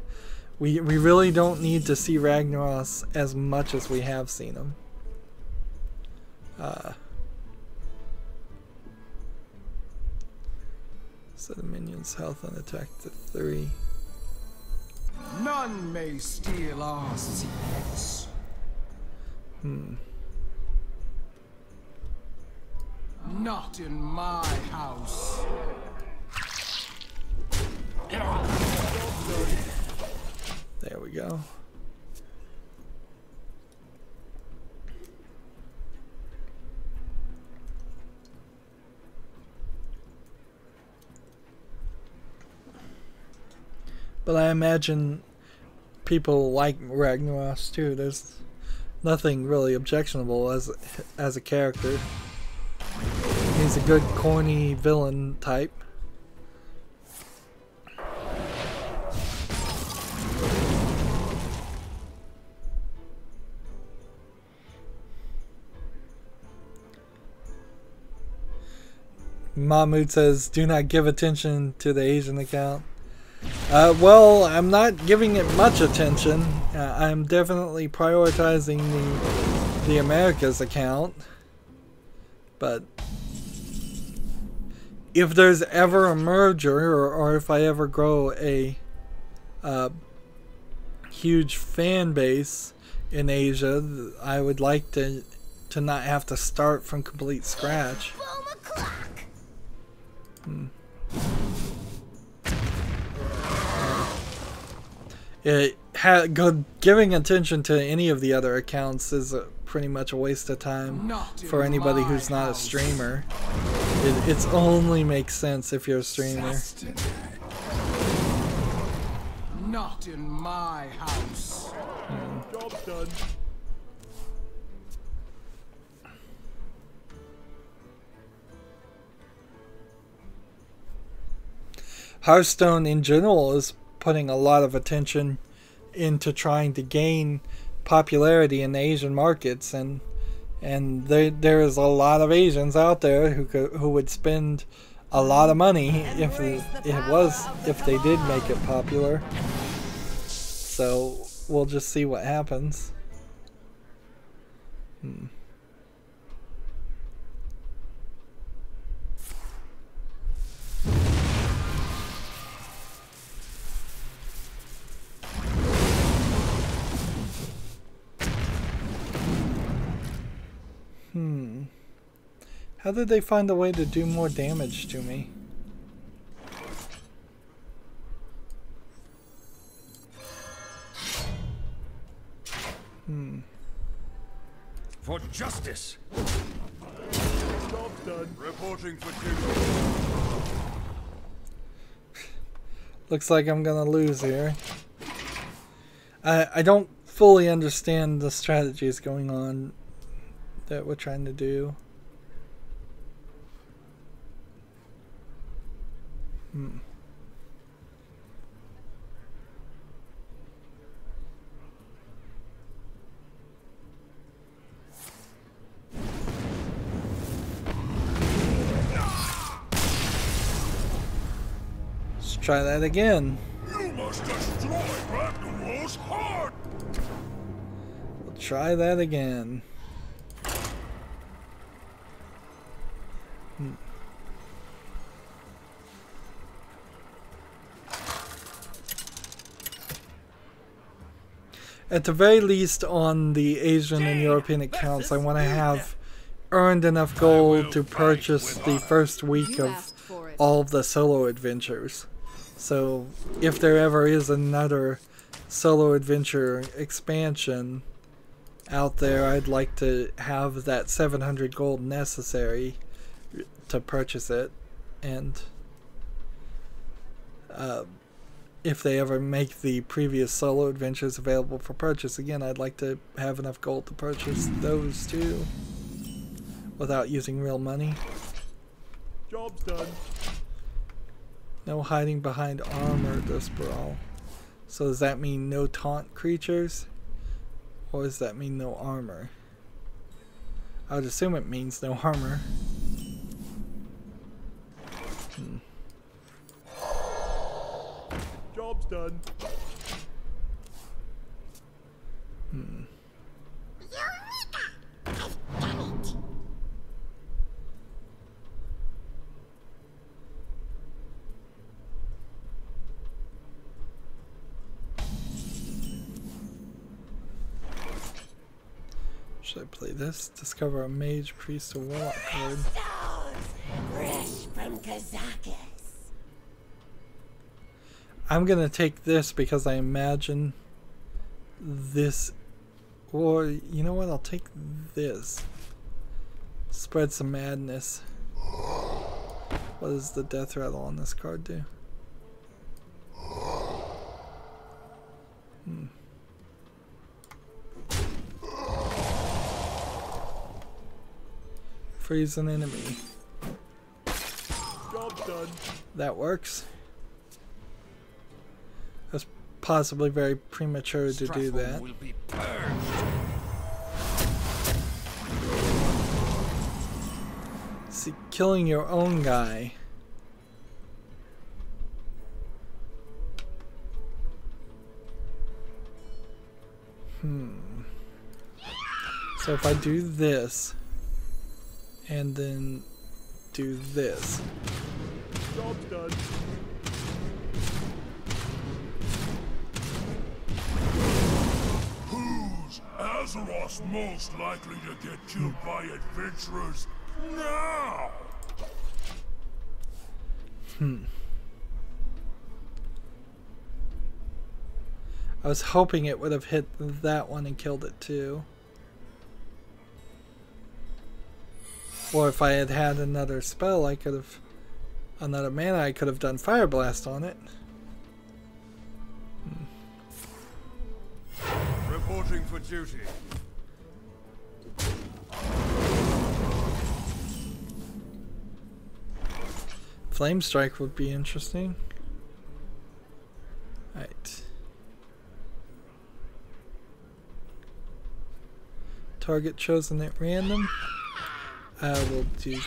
A: we really don't need to see Ragnaros as much as we have seen him. So the minion's health and attack to 3.
G: None may steal our secrets. Not in my house.
A: There we go. But I imagine people like Ragnaros too. There's nothing really objectionable as a character. He's a good corny villain type. Mahmoud says, do not give attention to the Asian account. Well, I'm not giving it much attention. I'm definitely prioritizing the Americas account. But if there's ever a merger, or if I ever grow a huge fan base in Asia, I would like to not have to start from complete scratch. Giving attention to any of the other accounts is pretty much a waste of time for anybody who's not a streamer. It only makes sense if you're a streamer.
G: Not in my house.
D: Job done.
A: Hearthstone in general is putting a lot of attention into trying to gain popularity in the Asian markets, and there is a lot of Asians out there who would spend a lot of money if they did make it popular. So we'll just see what happens. How did they find a way to do more damage to me?
B: For justice.
D: Job done.
B: Reporting for duty.
A: Looks like I'm gonna lose here. I don't fully understand the strategies going on that we're trying to do. Let's try that again.
H: You must destroy Ragnarok's heart!
A: We'll try that again. At the very least, on the Asian and European accounts, I want to have earned enough gold to purchase the first week of all of the solo adventures. So, if there ever is another solo adventure expansion out there, I'd like to have that 700 gold necessary to purchase it. And if they ever make the previous solo adventures available for purchase again, I'd like to have enough gold to purchase those too without using real money.
D: Job's done.
A: No hiding behind armor this brawl. So does that mean no taunt creatures? Or does that mean no armor? I would assume it means no armor.
D: Job's done.
G: Eureka! I've done it!
A: Should I play this? Discover a mage, priest, or warlock card.
G: Fresh from Kazakhstan.
A: I'm gonna take this because I imagine this, or you know what? I'll take this. Spread some madness. What does the death rattle on this card do? Freeze an enemy.
D: Job's done.
A: That works. That's possibly very premature to do that.
B: Will be purged.
A: See, killing your own guy. So if I do this, and then do this.
D: Job's done.
H: Who's Azeroth most likely to get killed by adventurers now?
A: I was hoping it would have hit that one and killed it too. Or if I had had another spell, I could have... another mana, I could have done Fire Blast on it.
B: Reporting for duty.
A: Flame Strike would be interesting. Right. Target chosen at random. I will do that.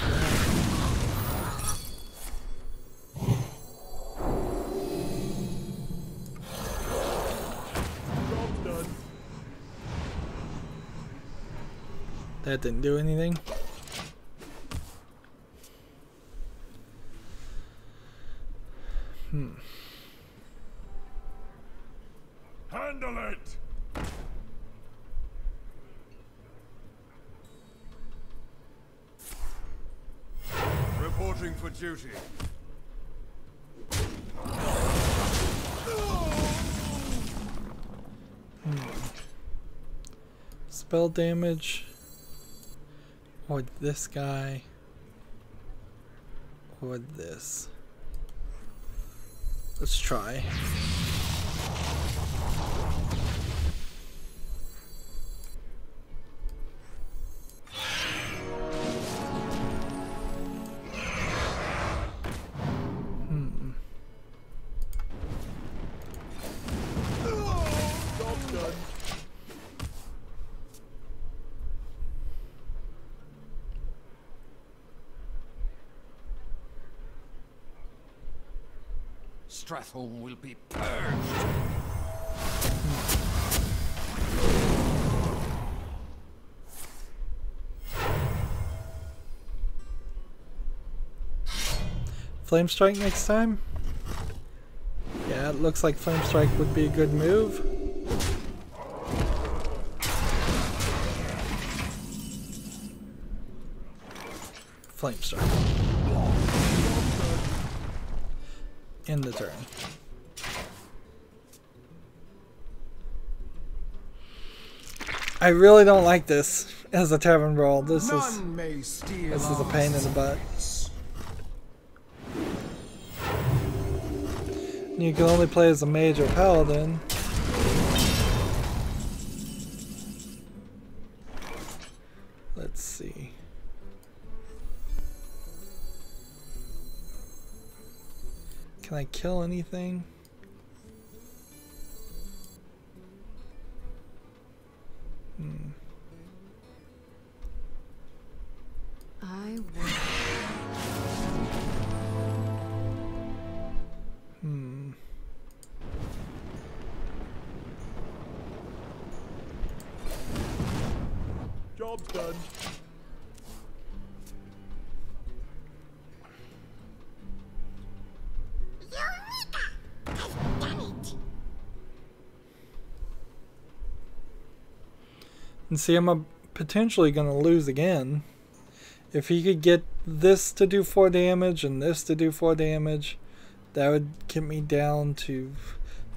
D: Job's done.
A: That didn't do anything.
H: Handle it!
B: Reporting for duty.
A: Spell damage. Or this guy. Or this. Let's try.
D: Job's done.
G: Stratholme will be purged.
A: Flame Strike next time? Yeah, it looks like Flame Strike would be a good move. Flame Strike. End the turn. I really don't like this as a tavern brawl. This is a pain in the butt. You can only play as a mage or paladin. Let's see. Can I kill anything?
C: I will.
D: Job's done.
A: And see, I'm potentially going to lose again. If he could get this to do 4 damage and this to do 4 damage, that would get me down to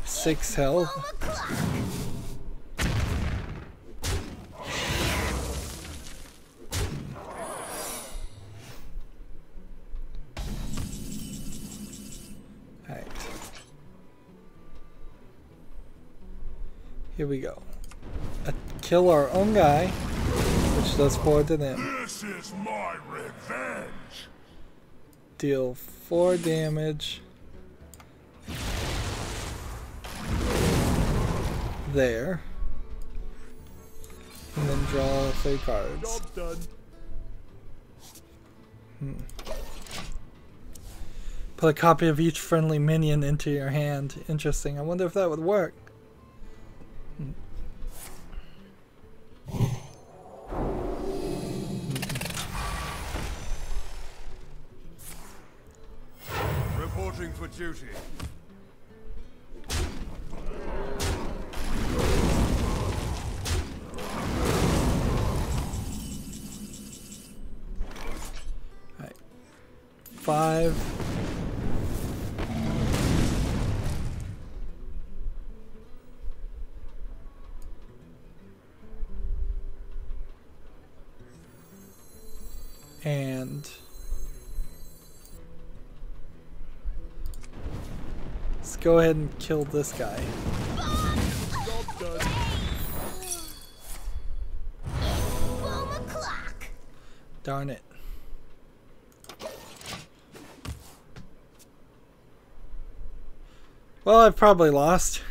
A: 6 health. Alright. Here we go. Kill our own guy, which does 4 to them.
H: This is my revenge.
A: Deal 4 damage. There. And then draw 3 cards.
D: Job's done.
A: Put a copy of each friendly minion into your hand. Interesting. I wonder if that would work.
B: Reporting for duty.
A: Alright. 5. And let's go ahead and kill this guy.
D: Job's done.
A: Darn it. Well, I've probably lost.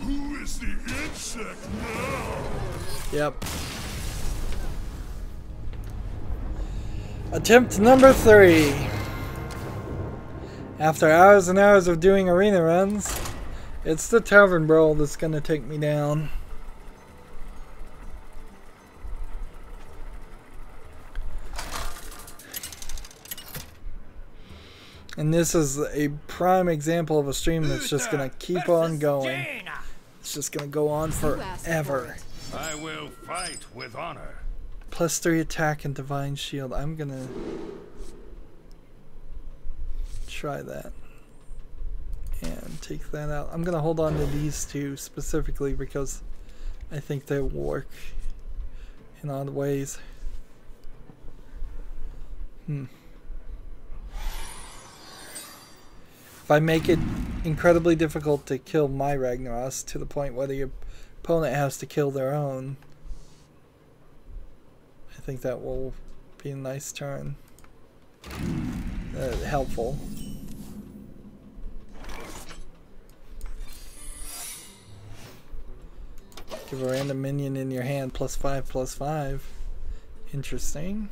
H: Who is the insect now?
A: Yep. Attempt number 3. After hours and hours of doing arena runs, it's the tavern brawl that's gonna take me down. And this is a prime example of a stream that's just gonna keep on going. It's just gonna go on forever.
B: I will fight with honor.
A: +3 attack and divine shield. I'm gonna try that and take that out. I'm gonna hold on to these two specifically because I think they will work in odd ways. If I make it incredibly difficult to kill my Ragnaros to the point where the opponent has to kill their own, I think that will be a nice turn. Helpful. Give a random minion in your hand +5/+5. Interesting.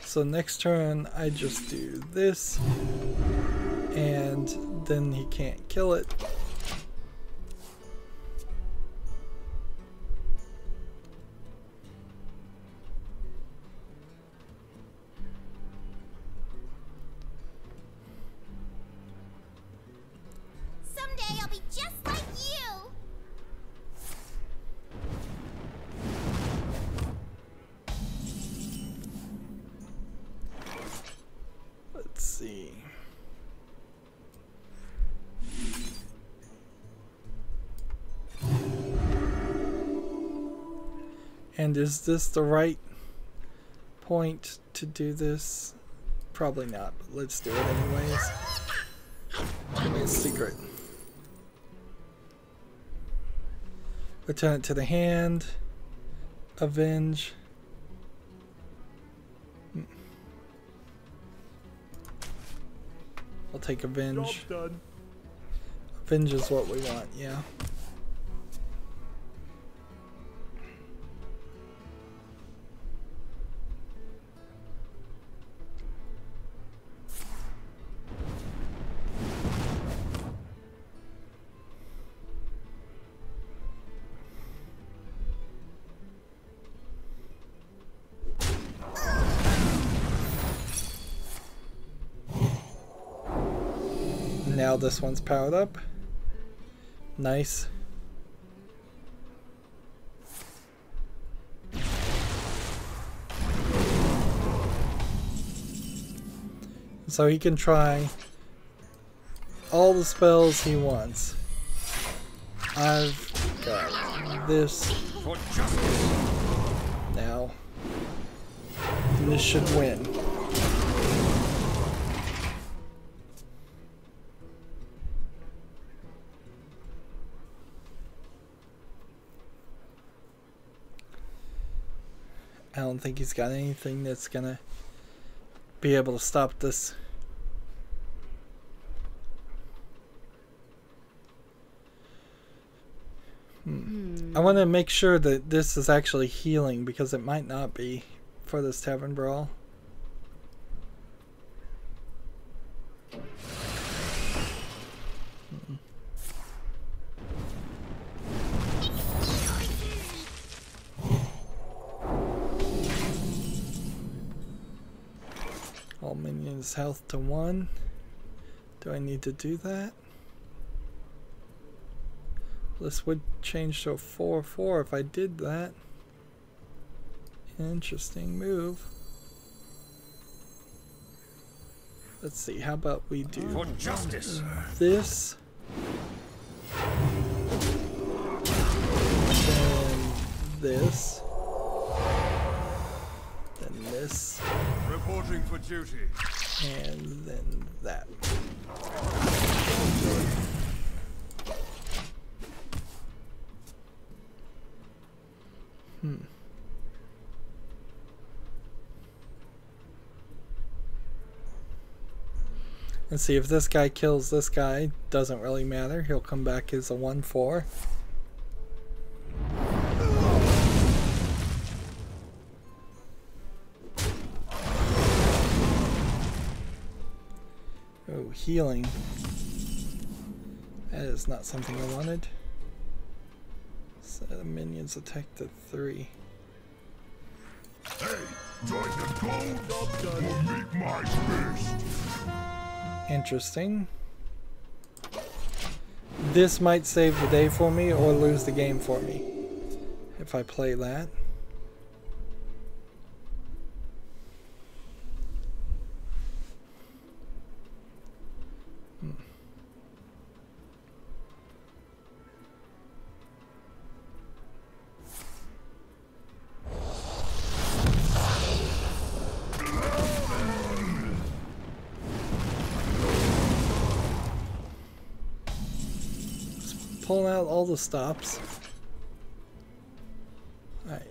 A: So next turn I just do this, and then he can't kill it.
G: Someday I'll be just like you.
A: Let's see. And is this the right point to do this? Probably not, but let's do it anyways. Give me a secret. Return it to the hand. Avenge. I'll take Avenge.
D: Job done.
A: Avenge is what we want, yeah. Now this one's powered up. Nice. So he can try all the spells he wants. I've got this now. And this should win. I don't think he's got anything that's gonna be able to stop this. I want to make sure that this is actually healing, because it might not be for this Tavern Brawl. All minions health to 1. Do I need to do that? This would change to a 4/4 if I did that. Interesting move. Let's see, how about we do
B: For justice.
A: this, then this, then this,
B: Reporting for duty.
A: and then that. And see, if this guy kills this guy, doesn't really matter. He'll come back as a 1/4. Oh, healing. That is not something I wanted. Set the minions attack to 3.
H: Hey, join the gold or meet my fist.
A: Interesting. This might save the day for me or lose the game for me if I play that. Pulling out all the stops. Alright.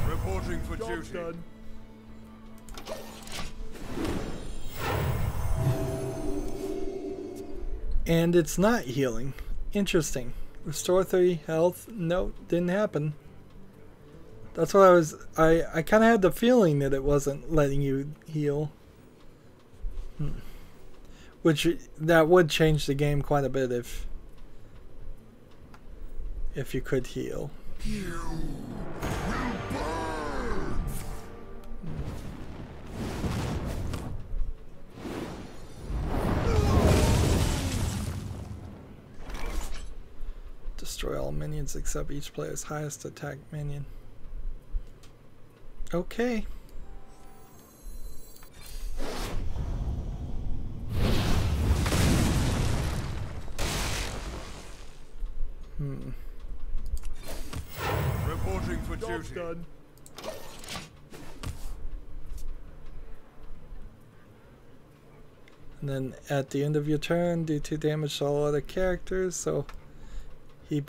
B: Reporting for
D: Job
B: duty.
D: done.
A: And it's not healing. Interesting. Restore 3 health. No, didn't happen. That's what I kind of had the feeling that it wasn't letting you heal. Which, that would change the game quite a bit if you could heal.
H: You will burn.
A: Destroy all minions except each player's highest attack minion. Okay.
B: Reporting for
D: Job
B: duty.
D: done.
A: And then at the end of your turn, do 2 damage to all other characters. So he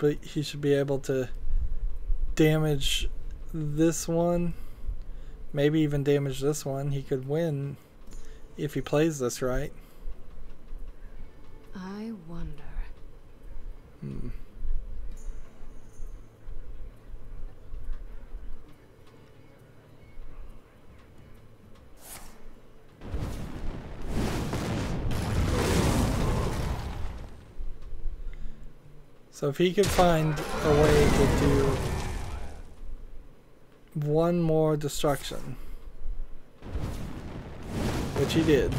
A: should be able to damage this one. Maybe even damage this one. He could win if he plays this right.
C: I wonder.
A: So if he could find a way to do one more destruction, which he did.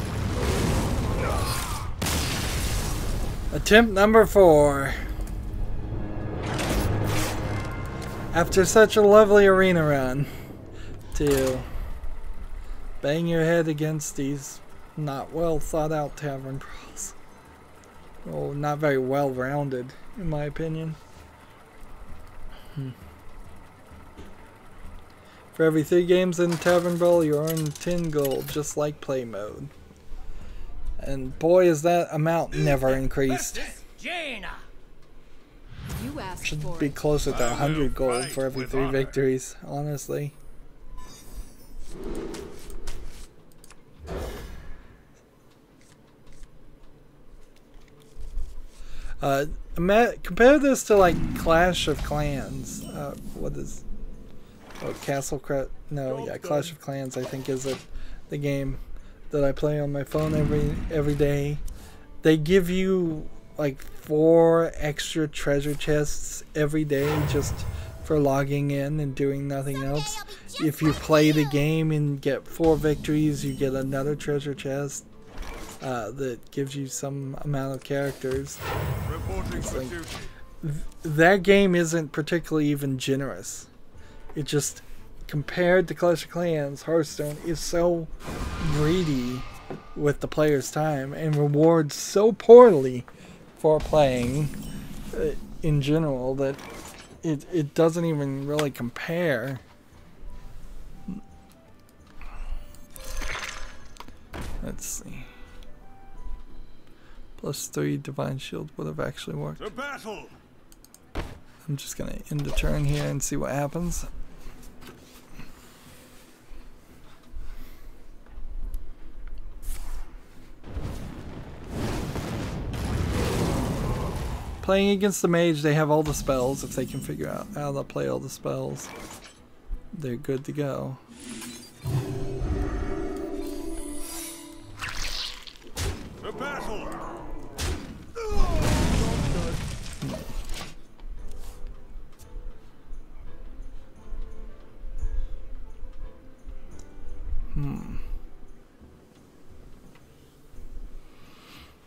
A: Attempt number 4. After such a lovely arena run, to bang your head against these not well thought out tavern brawls. Well, not very well rounded, in my opinion. For every 3 games in Tavern Brawl, you earn 10 gold, just like play mode. And boy, is that amount never increased.
F: Jaina!
C: You asked
A: Should
C: for
A: be
C: it.
A: closer to 100 gold
B: fight
A: for every
B: with
A: 3
B: honor.
A: victories, honestly. Compare this to like Clash of Clans. What is? Oh, Clash of Clans. I think is the game that I play on my phone every day. They give you like 4 extra treasure chests every day just for logging in and doing nothing else. If you play the game and get 4 victories, you get another treasure chest that gives you some amount of characters.
B: Reporting for
A: like-
B: duty.
A: That game isn't particularly even generous. It just, compared to Clash of Clans, Hearthstone is so greedy with the player's time and rewards so poorly for playing in general that it doesn't even really compare. Let's see. +3 Divine Shield would have actually worked.
B: To battle!
A: I'm just gonna end the turn here and see what happens. Playing against the mage, they have all the spells. If they can figure out how to play all the spells, they're good to go.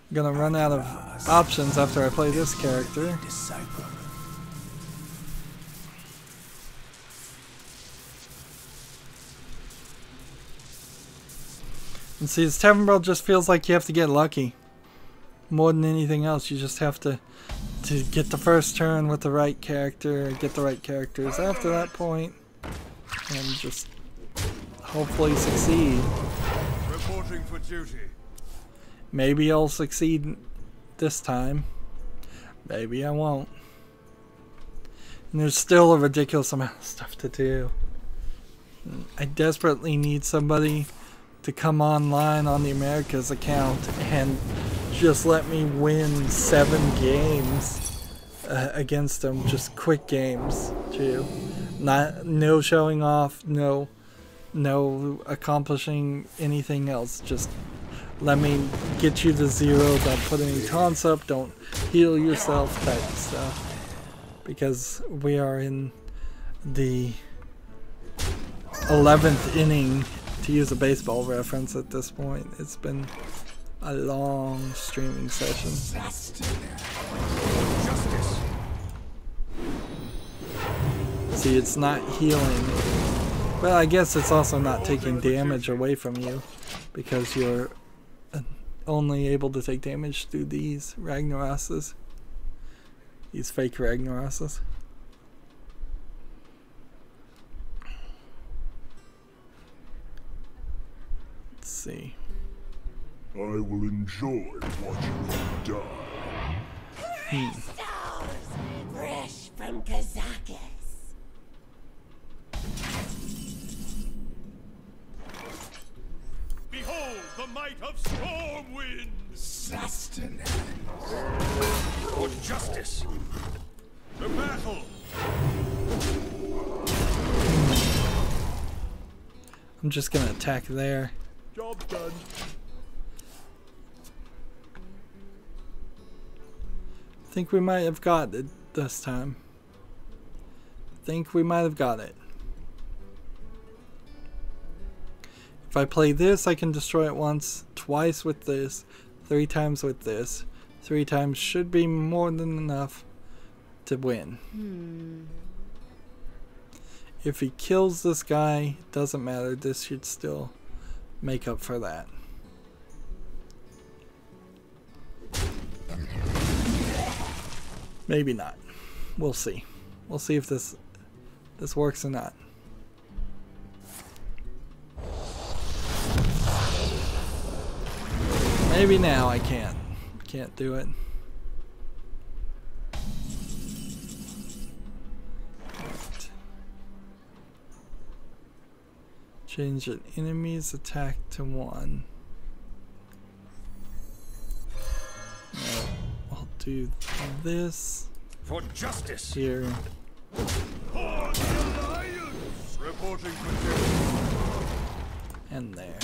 A: I'm gonna run out of options after I play this character. And see, this Tavern Brawl just feels like you have to get lucky. More than anything else, you just have to get the first turn with the right character, get the right characters after that point, and just hopefully succeed.
B: Reporting for duty.
A: Maybe I'll succeed this time. Maybe I won't. And there's still a ridiculous amount of stuff to do. I desperately need somebody to come online on the Americas account and just let me win 7 games against them. Just quick games too. No showing off, no accomplishing anything else. Just let me get you to 0. Don't put any taunts up. Don't heal yourself type stuff. Because we are in the 11th inning, to use a baseball reference at this point. It's been a long streaming session.
B: Justice.
A: See, it's not healing. Well, I guess it's also not taking damage away from you, because you're only able to take damage through these Ragnaroses. These fake Ragnaroses. Let's see.
H: I will enjoy watching you die.
G: Crystals! Fresh from Kazakis.
B: Behold the might of Stormwind!
H: Sustenance.
B: For justice! The battle!
A: I'm just gonna attack there.
D: Job done.
A: I think we might have got it this time. I think we might have got it. If I play this, I can destroy it once, twice with this, 3 times with this. 3 times should be more than enough to win. If he kills this guy, doesn't matter. This should still make up for that. Maybe not. We'll see. We'll see if this works or not. Maybe now I can't do it. Right. Change an enemy's attack to 1. No, I'll do this
B: For justice!
A: here.
B: For the Alliance! Reporting for duty.
A: And there.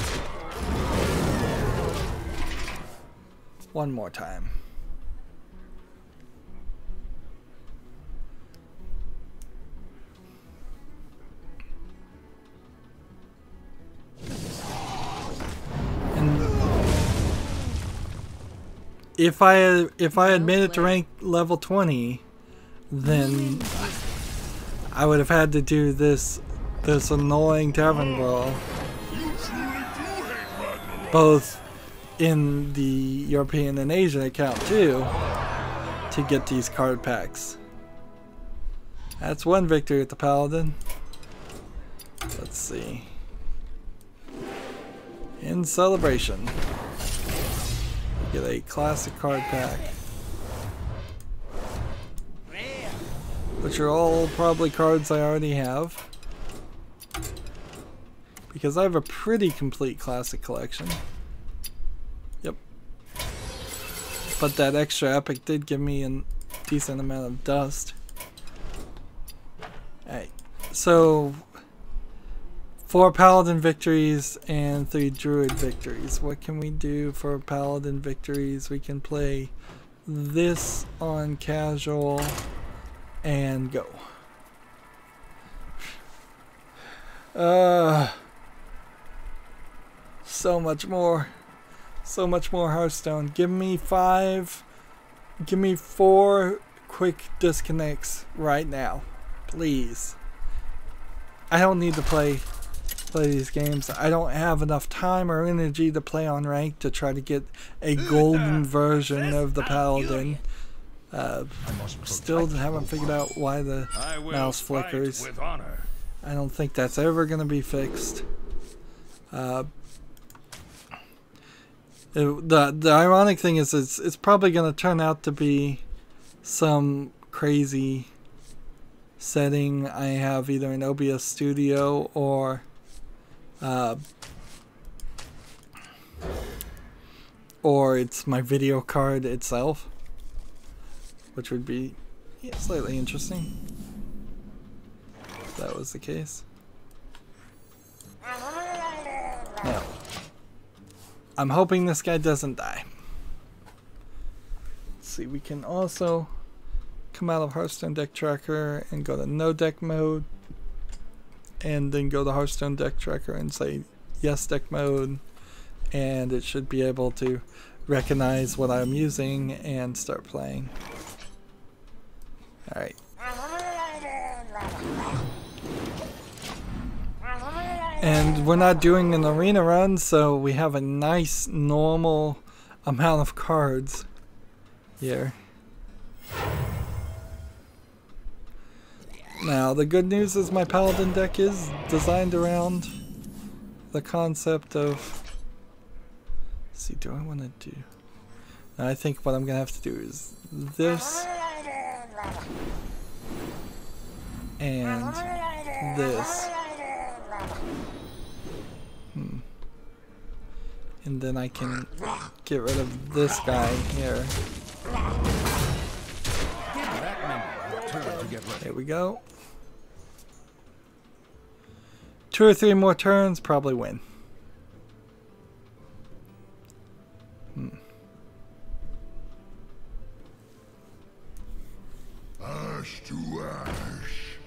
A: One more time. And if I had made it to rank level 20, then I would have had to do this annoying Tavern Brawl. Both in the European and Asian account too, to get these card packs. That's one victory at the Paladin. Let's see. In celebration, we get a classic card pack, which are all probably cards I already have, because I have a pretty complete classic collection. Yep. But that extra epic did give me a decent amount of dust. Alright, so 4 Paladin victories and 3 Druid victories. What can we do for Paladin victories? We can play this on casual and go. So much more So much more Hearthstone. Give me 4 quick disconnects right now. Please. I don't need to play these games. I don't have enough time or energy to play on rank to try to get a golden version of the Paladin. Still haven't figured out why the mouse flickers. I don't think that's ever going to be fixed. The ironic thing is it's probably going to turn out to be some crazy setting I have either in OBS Studio or it's my video card itself, which would be slightly interesting if that was the case. Now, I'm hoping this guy doesn't die. Let's see, we can also come out of Hearthstone Deck Tracker and go to no deck mode, and then go to Hearthstone Deck Tracker and say yes deck mode, and it should be able to recognize what I'm using and start playing. Alright. And we're not doing an arena run, so we have a nice normal amount of cards here. Now, the good news is my Paladin deck is designed around the concept of... Let's see, do I want to do... I think what I'm going to have to do is this and this. And then I can get rid of this guy here. There we go. 2 or 3 more turns, probably win.
H: Ash to ash.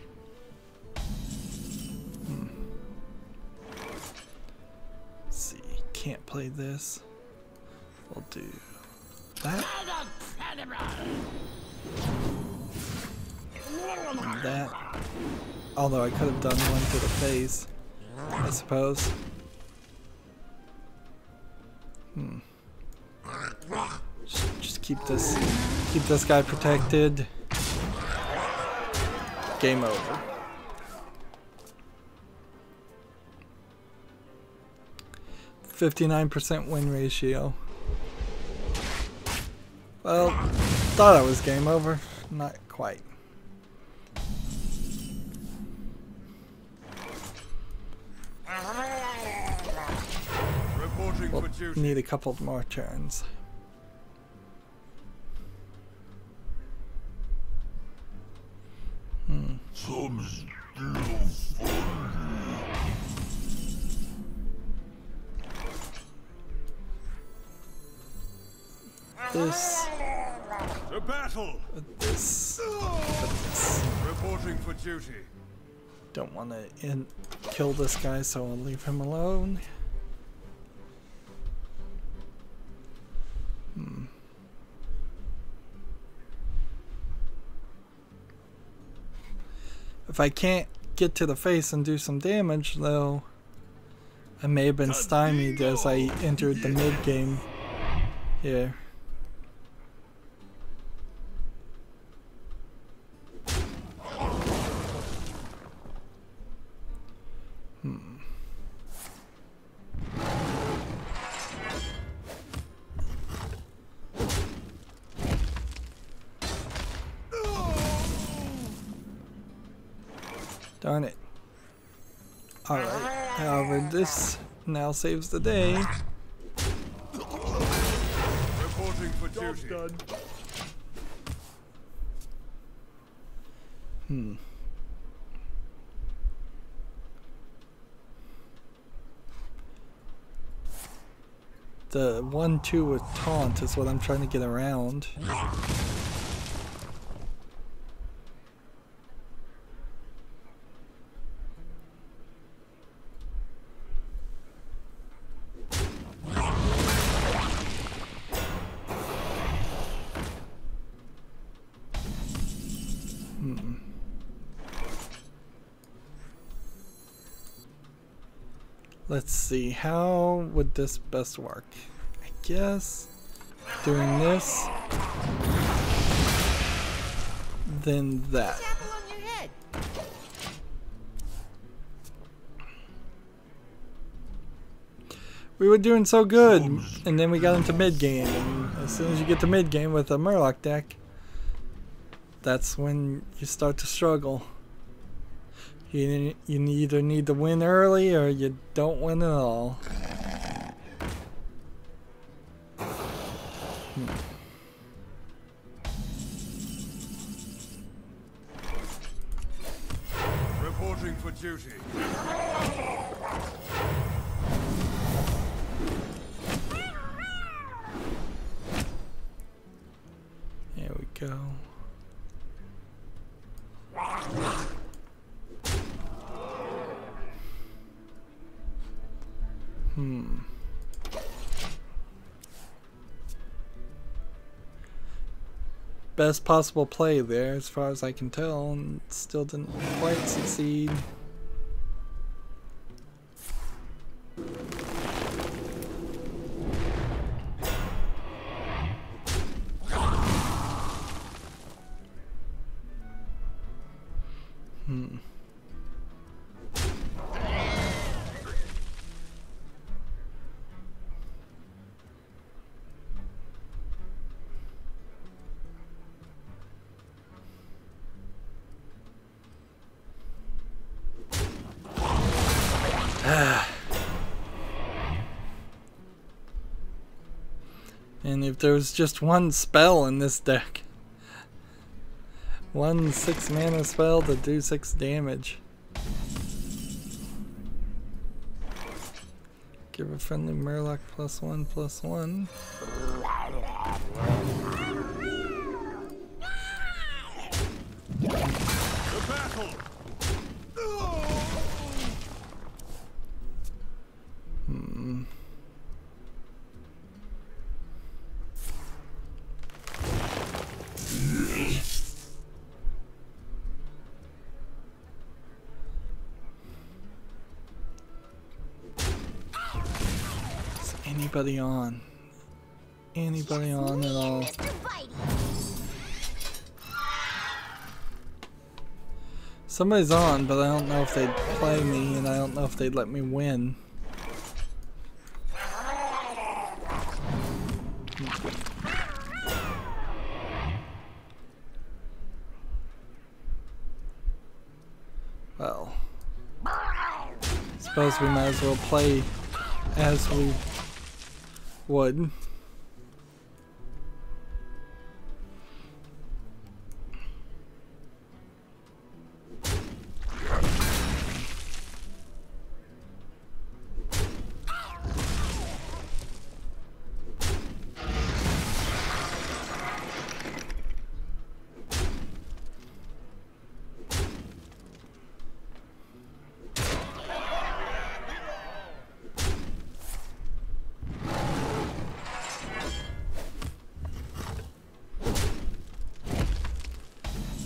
A: Let's see, can't play this. We'll do that. And that. Although I could have done one to the face, I suppose. Just keep this guy protected. Game over. .59% win ratio. Well, thought I was game over. Not quite. We'll need a couple more turns. This.
B: To battle.
A: This.
B: Reporting for duty.
A: Don't want to kill this guy, so I'll leave him alone. If I can't get to the face and do some damage, though, I may have been stymied as I entered the mid game here. Darn it. Alright, however, this now saves the day.
B: Reporting for duty.
D: Done.
A: The 1-2 with taunt is what I'm trying to get around. Let's see, how would this best work? I guess doing this, then that.
G: Apple on your head.
A: We were doing so good, and then we got into mid game, and as soon as you get to mid game with a Murloc deck, that's when you start to struggle. You either need to win early or you don't win at all.
B: Reporting for duty.
A: There we go. Best possible play there as far as I can tell, and still didn't quite succeed. And if there was just one spell in this deck, one 6 mana spell to do 6 damage. Give a friendly Murloc +1/+1.
B: The battle.
A: Is anybody on? Anybody on at all? Somebody's on, but I don't know if they'd play me, and I don't know if they'd let me win. Well, suppose we might as well play as we would.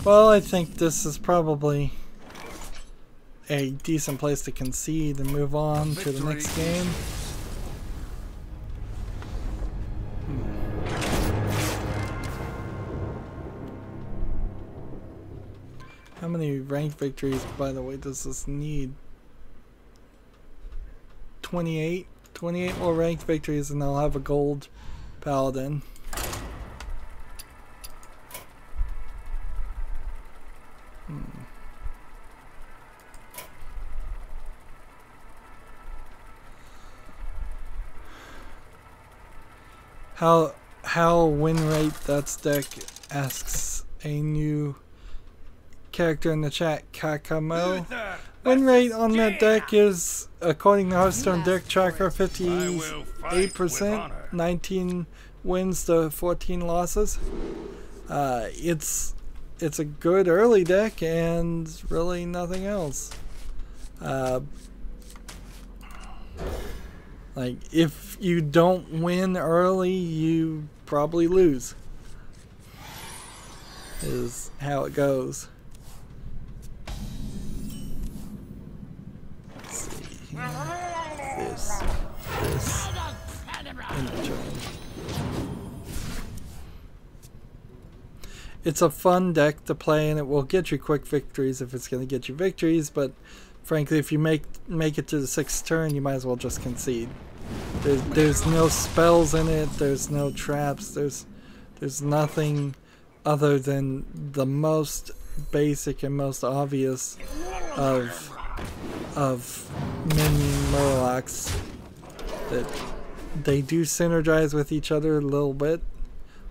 A: Well, I think this is probably a decent place to concede and move on to the next game. How many ranked victories, by the way, does this need? 28? 28 more ranked victories and I'll have a gold paladin. How win rate that's deck, asks a new character in the chat, Kakamo. Win rate on that deck is, according to Hearthstone Deck Tracker, 58%, 19 wins to 14 losses. It's a good early deck and really nothing else. Like, if you don't win early, you probably lose. Is how it goes. Let's see. this in return. It's a fun deck to play, and it will get you quick victories if it's going to get you victories, but frankly, if you make it to the 6th turn, you might as well just concede. There's no spells in it, there's no traps, there's nothing other than the most basic and most obvious of minion Murlocs. That they do synergize with each other a little bit,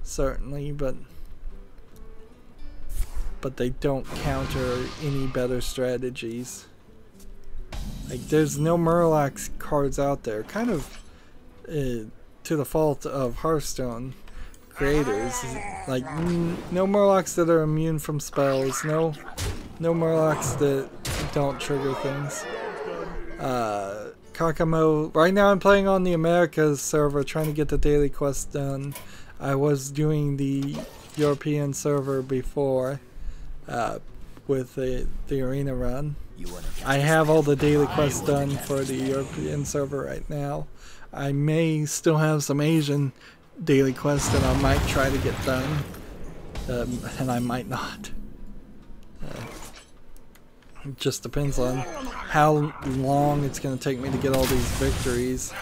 A: certainly, but they don't counter any better strategies. Like, there's no Murlocs cards out there, kind of to the fault of Hearthstone creators. Like, no Murlocs that are immune from spells, no Murlocs that don't trigger things. Kakamo, right now I'm playing on the Americas server, trying to get the daily quest done. I was doing the European server before, with the arena run. I have all the daily quests done for the European server right now. I may still have some Asian daily quests that I might try to get done, and I might not. It just depends on how long it's going to take me to get all these victories.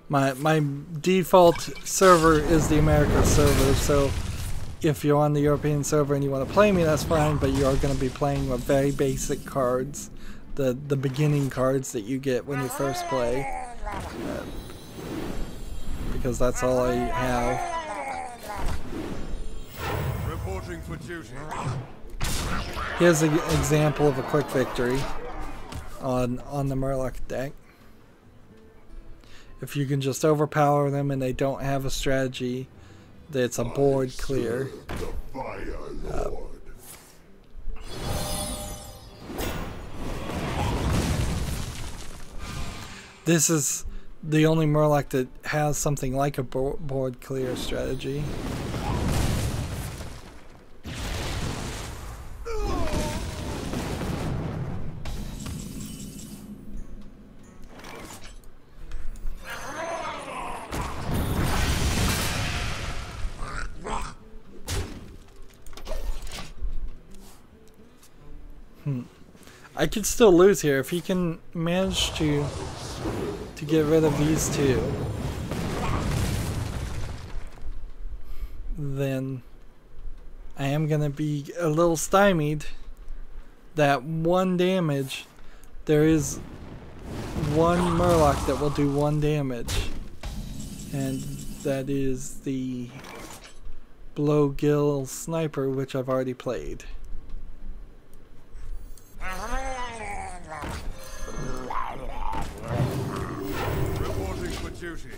A: My default server is the America server, so if you're on the European server and you want to play me, that's fine, but you are going to be playing with very basic cards, the beginning cards that you get when you first play, because that's all I have.
B: Reporting for duty.
A: Here's an example of a quick victory on the Murloc deck. If you can just overpower them and they don't have a strategy, it's a board clear. This is the only Murloc that has something like a board clear strategy. I could still lose here if he can manage to get rid of these two. Then I am gonna be a little stymied. That 1 damage, there is one Murloc that will do 1 damage, and that is the Blowgill Sniper, which I've already played.
B: Reporting for duty.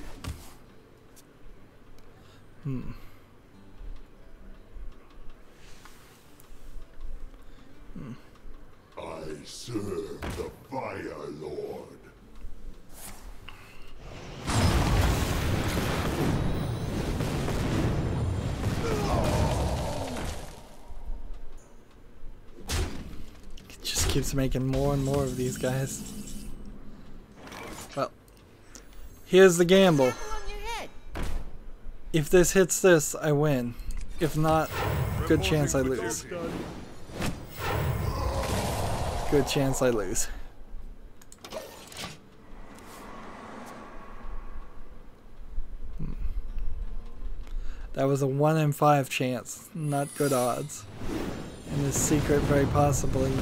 H: I serve the Fire Lord.
A: It just keeps making more and more of these guys. Well, here's the gamble. If this hits this, I win. If not, good chance I lose. Good chance I lose. That was a 1 in 5 chance. Not good odds. And this secret very possibly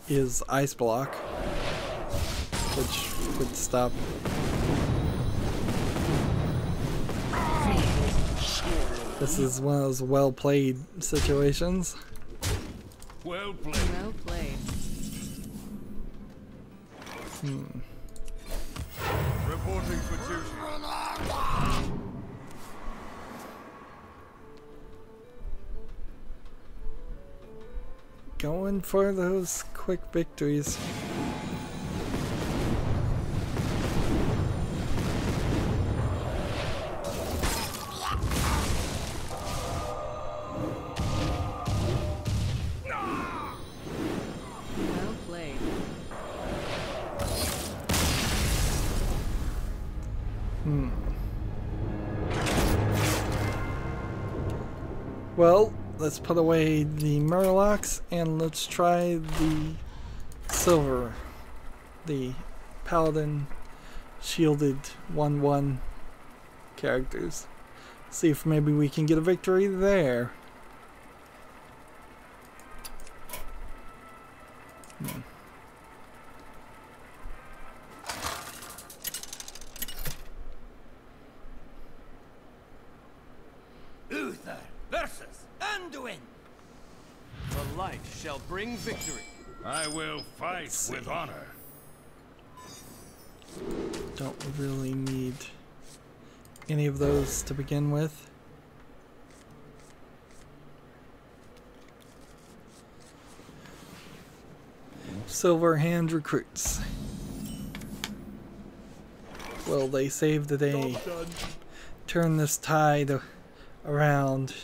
A: is Ice Block, which would stop. This is one of those well-played situations.
B: Well played.
C: Well played.
B: Reporting for duty.
A: Going for those quick victories. Well, let's put away the Murlocs and let's try the silver, the paladin shielded 1/1 characters. See if maybe we can get a victory there.
F: Uther versus Anduin.
I: The light shall bring victory.
B: I will fight with honor.
A: Don't really need any of those to begin with. Silver hand recruits. Will they save the day?
D: Job done.
A: Turn this tide around.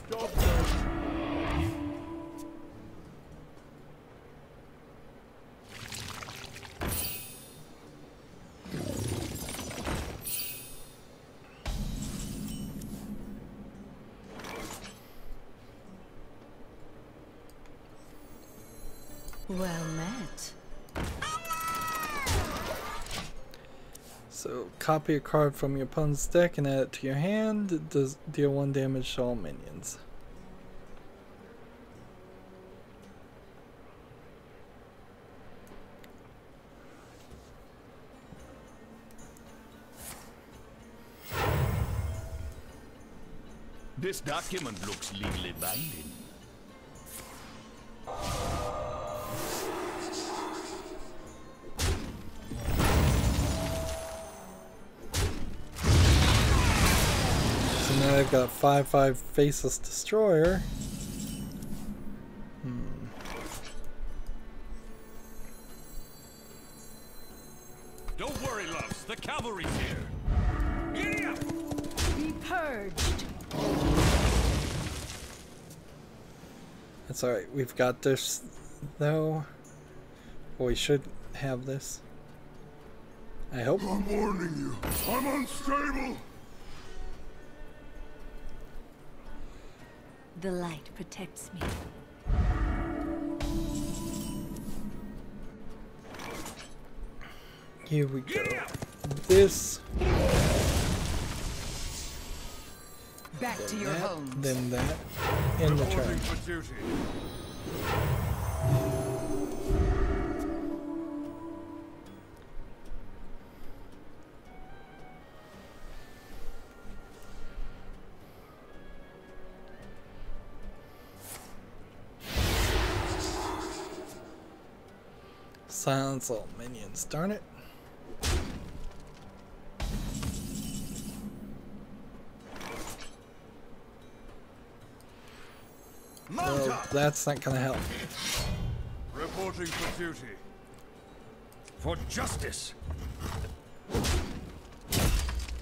D: Job done.
C: Well met.
A: So copy a card from your opponent's deck and add it to your hand. It does deal 1 damage to all minions.
H: This document looks legally binding.
A: So now I've got 5/5 Faceless Destroyer.
B: Don't worry, loves. The cavalry's here. Giddy up!
C: Be purged.
A: That's alright, we've got this though. Well, we should have this. I hope.
H: I'm warning you. I'm unstable.
C: The light protects me.
A: Here we go. This,
C: Back to your
A: that,
C: homes.
A: then that, in the turn.
B: Reporting for duty.
A: Silence all minions, darn it. Well, that's not gonna help.
B: Reporting for duty. For justice.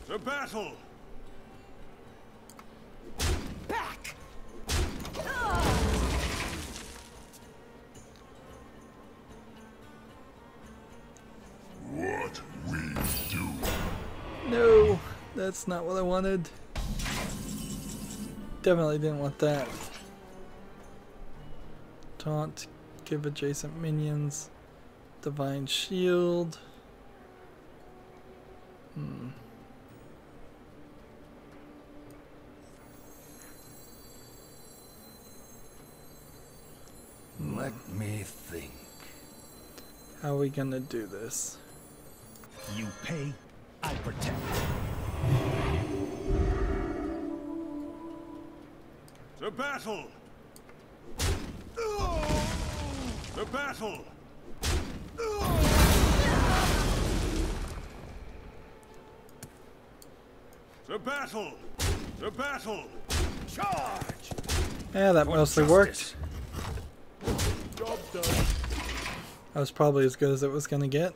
B: To battle.
C: Back.
H: What we do.
A: No, that's not what I wanted. Definitely didn't want that. Taunt, give adjacent minions, divine shield.
H: Let me think.
A: How are we gonna do this?
H: You pay, I protect.
B: To battle. To battle. To battle. To battle. Charge.
A: Yeah, that mostly worked.
D: Job done.
A: That was probably as good as it was gonna get.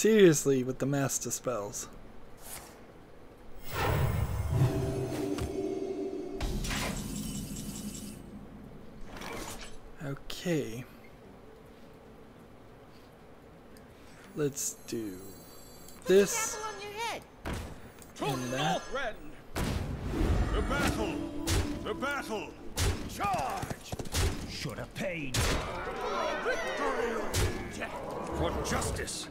A: seriously with the master spells. Okay. Let's do this and that.
B: The battle! The battle!
F: Charge! Should have paid.
B: For justice!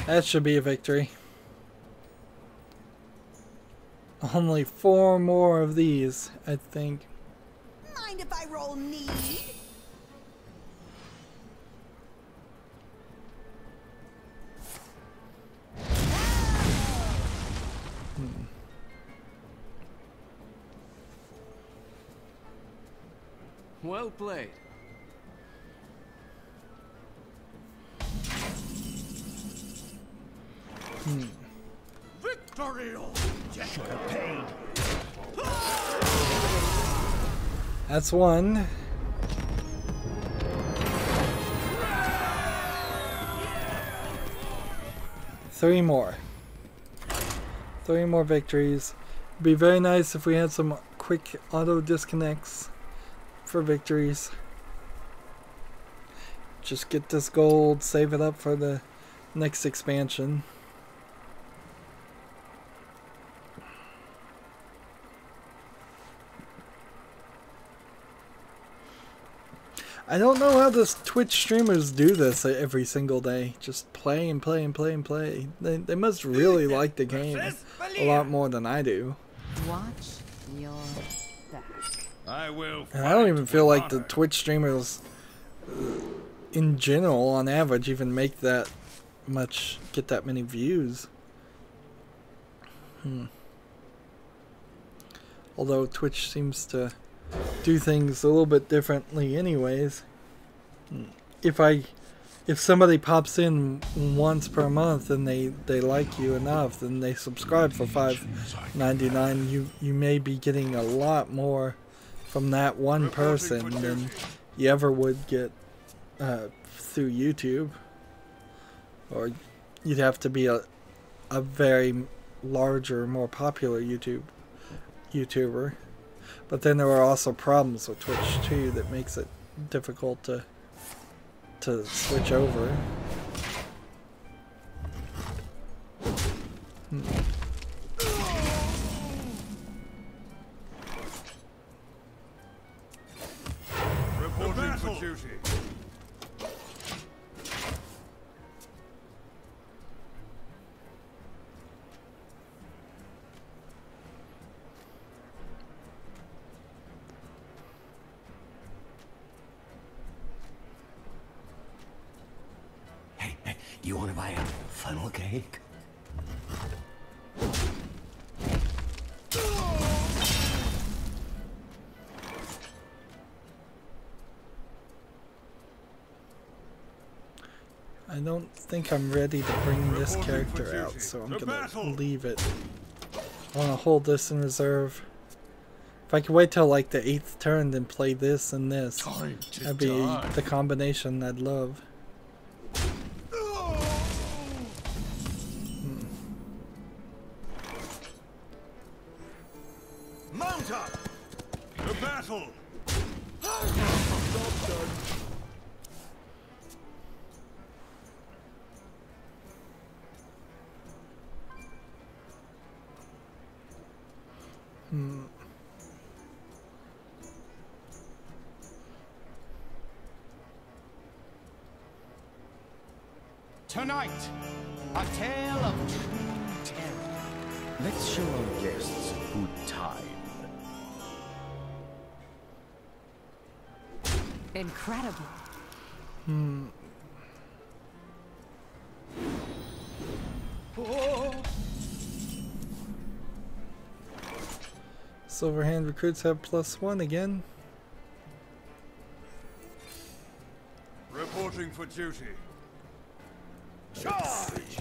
A: That should be a victory. Only 4 more of these, I think.
C: Mind if I roll need?
I: Well played.
F: Victory! Should have paid.
A: That's 1. Three more. 3 more victories. It'd be very nice if we had some quick auto disconnects for victories. Just get this gold, save it up for the next expansion. I don't know how the Twitch streamers do this every single day. Just play and play and play and play. They must really like the game a lot more than I do.
C: Watch your back.
B: I will.
A: And I don't even feel like the Twitch streamers in general on average even make that much, get that many views. Although Twitch seems to do things a little bit differently anyways. If somebody pops in once per month and they like you enough, then they subscribe for $5.99, you may be getting a lot more from that one person than you ever would get through YouTube. Or you'd have to be a very larger, more popular YouTuber. But then there are also problems with Twitch too that makes it difficult to switch over.
B: Reporting for duty.
G: Do you want to buy a funnel cake?
A: I don't think I'm ready to bring this character out, so I'm gonna leave it. I want to hold this in reserve. If I could wait till like the 8th turn, then play this and this, that'd be the combination I'd love.
B: Mount up! The battle!
I: Tonight, a tale of true terror.
G: Let's show our guests a good time.
C: Incredible.
A: Silverhand recruits have +1 again.
B: Reporting for duty.
F: Charge!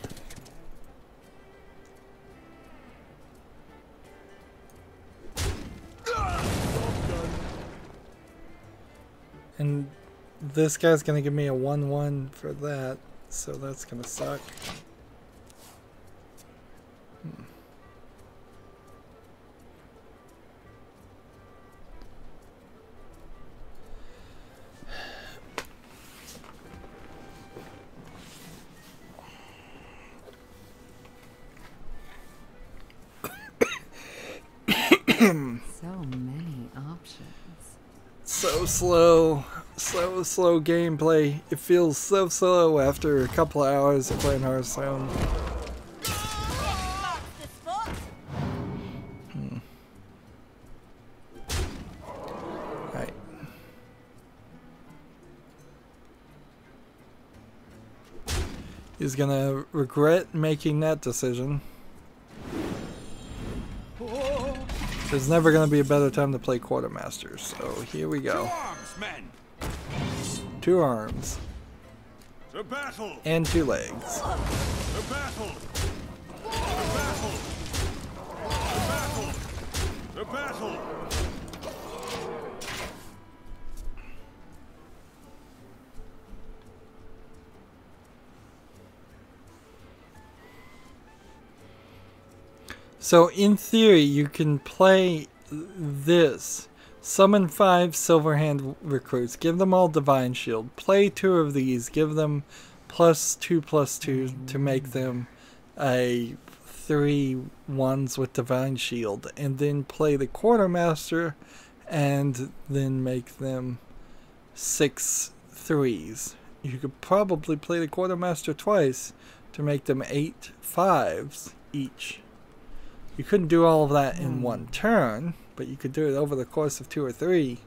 A: And this guy's gonna give me a 1/1 for that, so that's gonna suck.
C: So many options.
A: So slow gameplay. It feels so slow after a couple of hours of playing Hearthstone. Right. He's gonna regret making that decision. There's never going to be a better time to play Quartermaster, so here we go.
B: 2 arms, men.
A: 2 arms.
B: To battle.
A: And 2 legs.
B: To battle. To battle. To battle. To battle.
A: So in theory, you can play this. Summon 5 Silverhand recruits. Give them all Divine Shield. Play 2 of these. Give them +2/+2 to make them a 3 ones with Divine Shield. And then play the Quartermaster and then make them 6 3s. You could probably play the Quartermaster twice to make them 8 5s each. You couldn't do all of that in one turn, but you could do it over the course of 2 or 3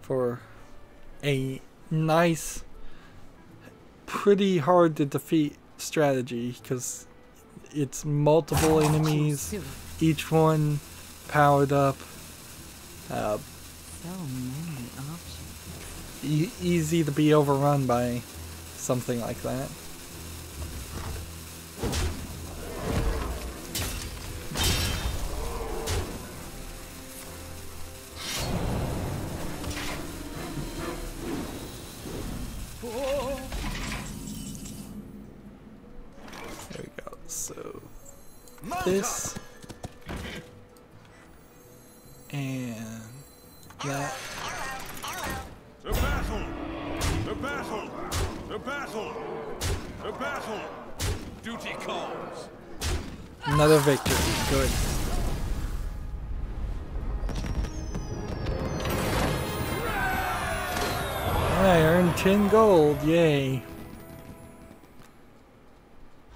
A: for a nice, pretty hard to defeat strategy because it's multiple enemies, each one powered up.
C: So many options.
A: Easy to be overrun by something like that. There we go. So this and that.
B: To battle. To battle. To battle. To battle. Duty calls.
A: Another victory. Good. I earned 10 gold. Yay.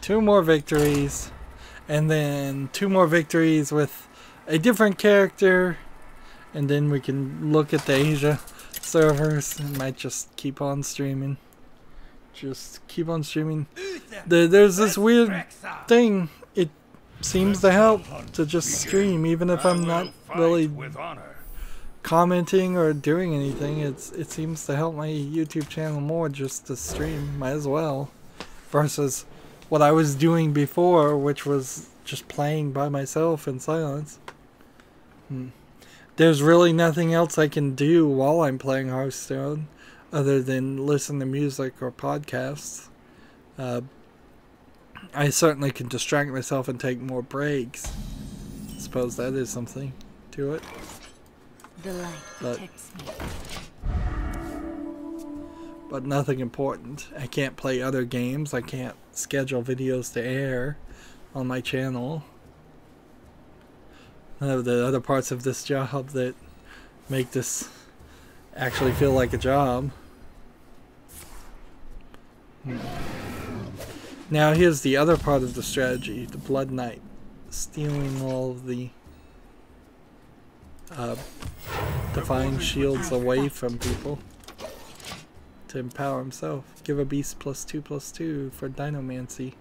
A: 2 more victories. And then 2 more victories with a different character. And then we can look at the Asia servers and might just keep on streaming. Just keep on streaming. There's this weird thing. It seems to help to just stream, even if I'm not really commenting or doing anything. It seems to help my YouTube channel more just to stream. Might as well. Versus what I was doing before, which was just playing by myself in silence. There's really nothing else I can do while I'm playing Hearthstone other than listen to music or podcasts. I certainly can distract myself and take more breaks. I suppose that is something to it.
C: The light protects me.
A: But nothing important. I can't play other games. I can't schedule videos to air on my channel. None of the other parts of this job that make this actually feel like a job. Now here's the other part of the strategy, the Blood Knight. Stealing all of the divine shields away from people to empower himself. Give a beast +2/+2 for Dinomancy.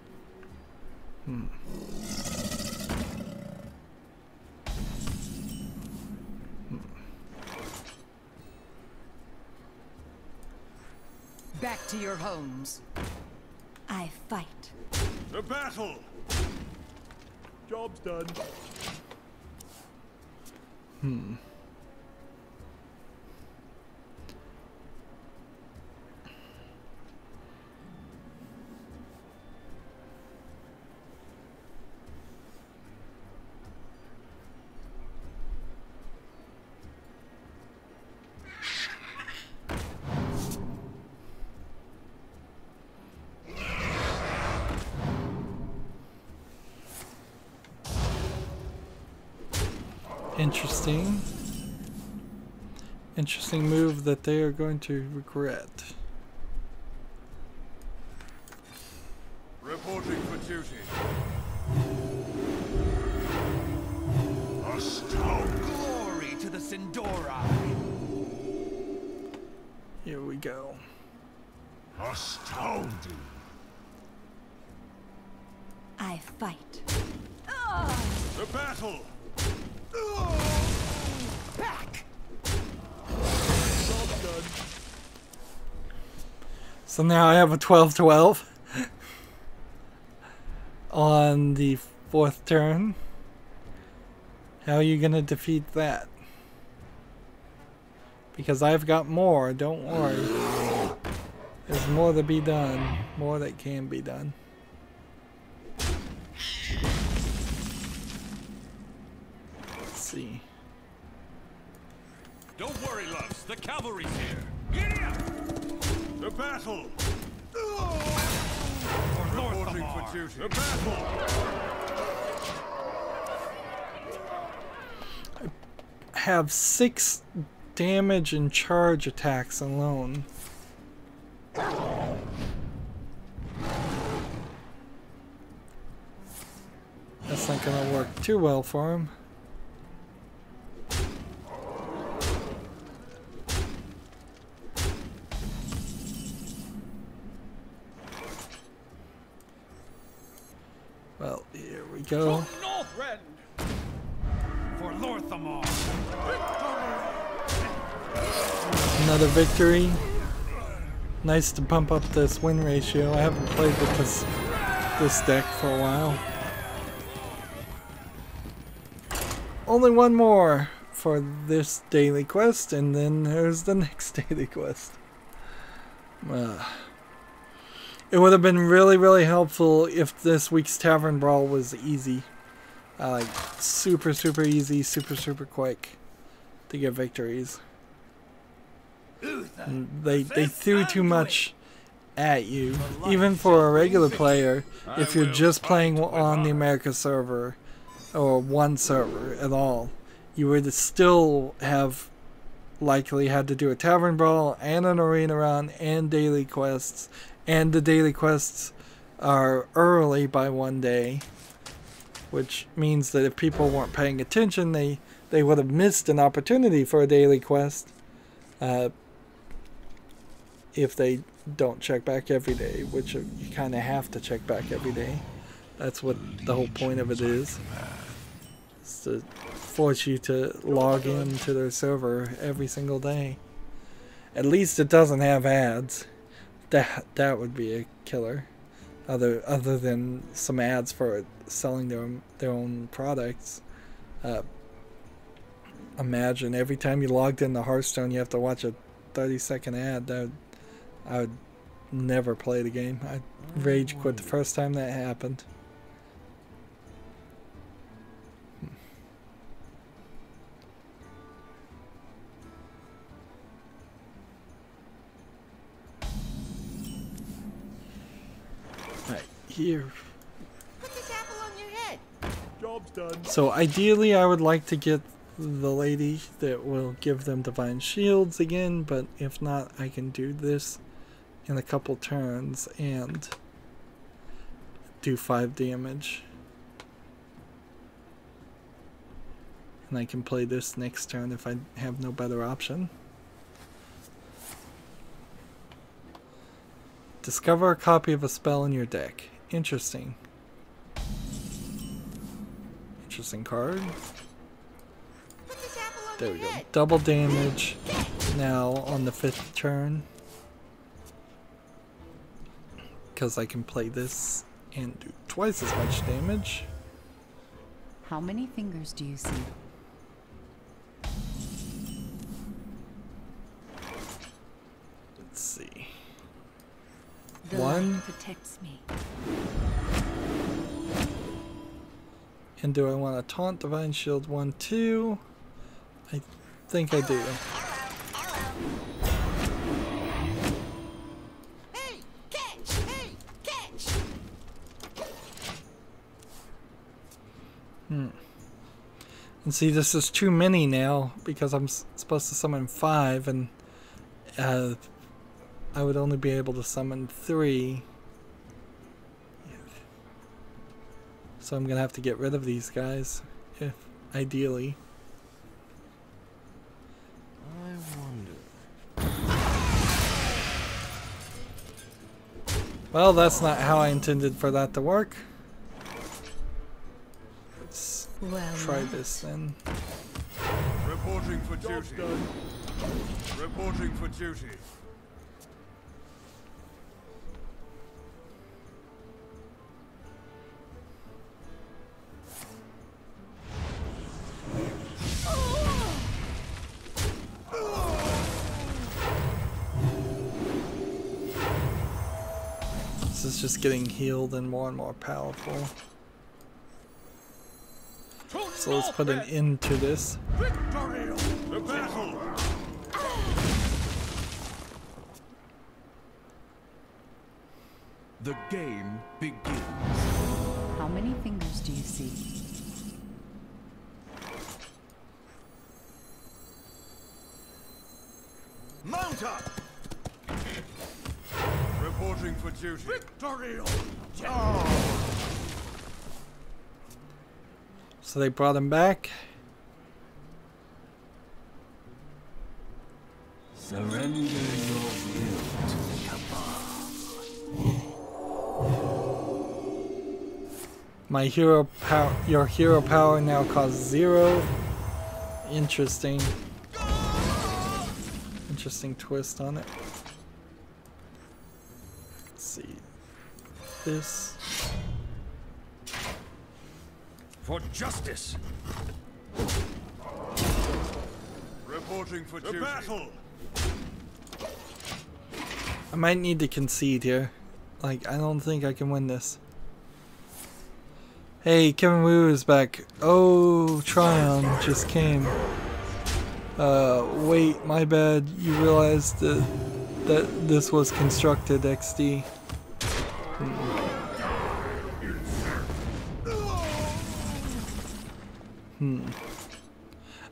C: Back to your homes. I fight.
B: To battle.
D: Job's done.
A: Interesting. Interesting move that they are going to regret.
B: Reporting for duty.
I: Glory to the Sindora.
A: Here we go.
H: Astounding.
C: I fight.
B: The battle.
I: Back.
D: Job's done.
A: So now I have a 12-12 on the 4th turn. How are you gonna defeat that? Because I've got more, don't worry. There's more to be done. More that can be done. Let's see.
B: Don't worry, loves. The cavalry's here. Giddy up! The battle. Reporting for duty. The battle.
A: Have 6 damage and charge attacks alone. That's not gonna work too well for him. Well, here we go.
I: Northrend. For Lorthamar.
A: Another victory. Nice to pump up this win ratio. I haven't played with this deck for a while. Only one more for this daily quest, and then there's the next daily quest. It would have been really, really helpful if this week's Tavern Brawl was easy. Like, super, super easy, super, super quick to get victories. They threw too much at you. Even for a regular player, if you're just playing on the America server, or one server at all, you would still have likely had to do a Tavern Brawl and an Arena Run and daily quests, and the daily quests are early by 1 day, which means that if people weren't paying attention, they would have missed an opportunity for a daily quest if they don't check back every day, which you kind of have to check back every day. That's what the whole point of it is. It's to force you to log in to their server every single day. At least it doesn't have ads. That would be a killer. Other than some ads for selling their own products. Imagine every time you logged into Hearthstone you have to watch a 30-second ad. I would never play the game. I rage quit the first time that happened. Right, here.
G: Put this apple on your head.
D: Job's done.
A: So ideally I would like to get the lady that will give them divine shields again, but if not, I can do this in a couple turns and do 5 damage. And I can play this next turn if I have no better option. Discover a copy of a spell in your deck. Interesting. Interesting card.
G: Put this apple on
A: There
G: your
A: we go.
G: head.
A: Double damage now on the 5th turn. Because I can play this and do twice as much damage.
C: How many fingers do you see?
A: Let's see.
C: The
A: 1.
C: light protects me.
A: And do I want to taunt Divine Shield 1, 2? I think I do.
G: Hey, catch! Hey, catch!
A: And see, this is too many now because I'm supposed to summon 5, and I would only be able to summon 3. So I'm gonna have to get rid of these guys, ideally.
E: I wonder.
A: Well, that's not how I intended for that to work. Let's try this then.
B: Reporting for duty. Reporting for duty.
A: This is just getting healed and more powerful. So let's put an end to this.
B: Victory! The battle!
I: The game begins.
C: How many fingers do you see?
B: Mount up! Reporting for duty. Victory!
A: So they brought him back.
E: Surrender your will to the cabal.
A: My hero power, your hero power now costs 0. Interesting. Interesting twist on it. Let's see. This.
B: For justice. Reporting for duty. Battle.
A: I might need to concede here. Like, I don't think I can win this. Hey, Kevin Wu is back. Oh, Tryon just came. Wait, my bad. You realized that this was constructed, XD.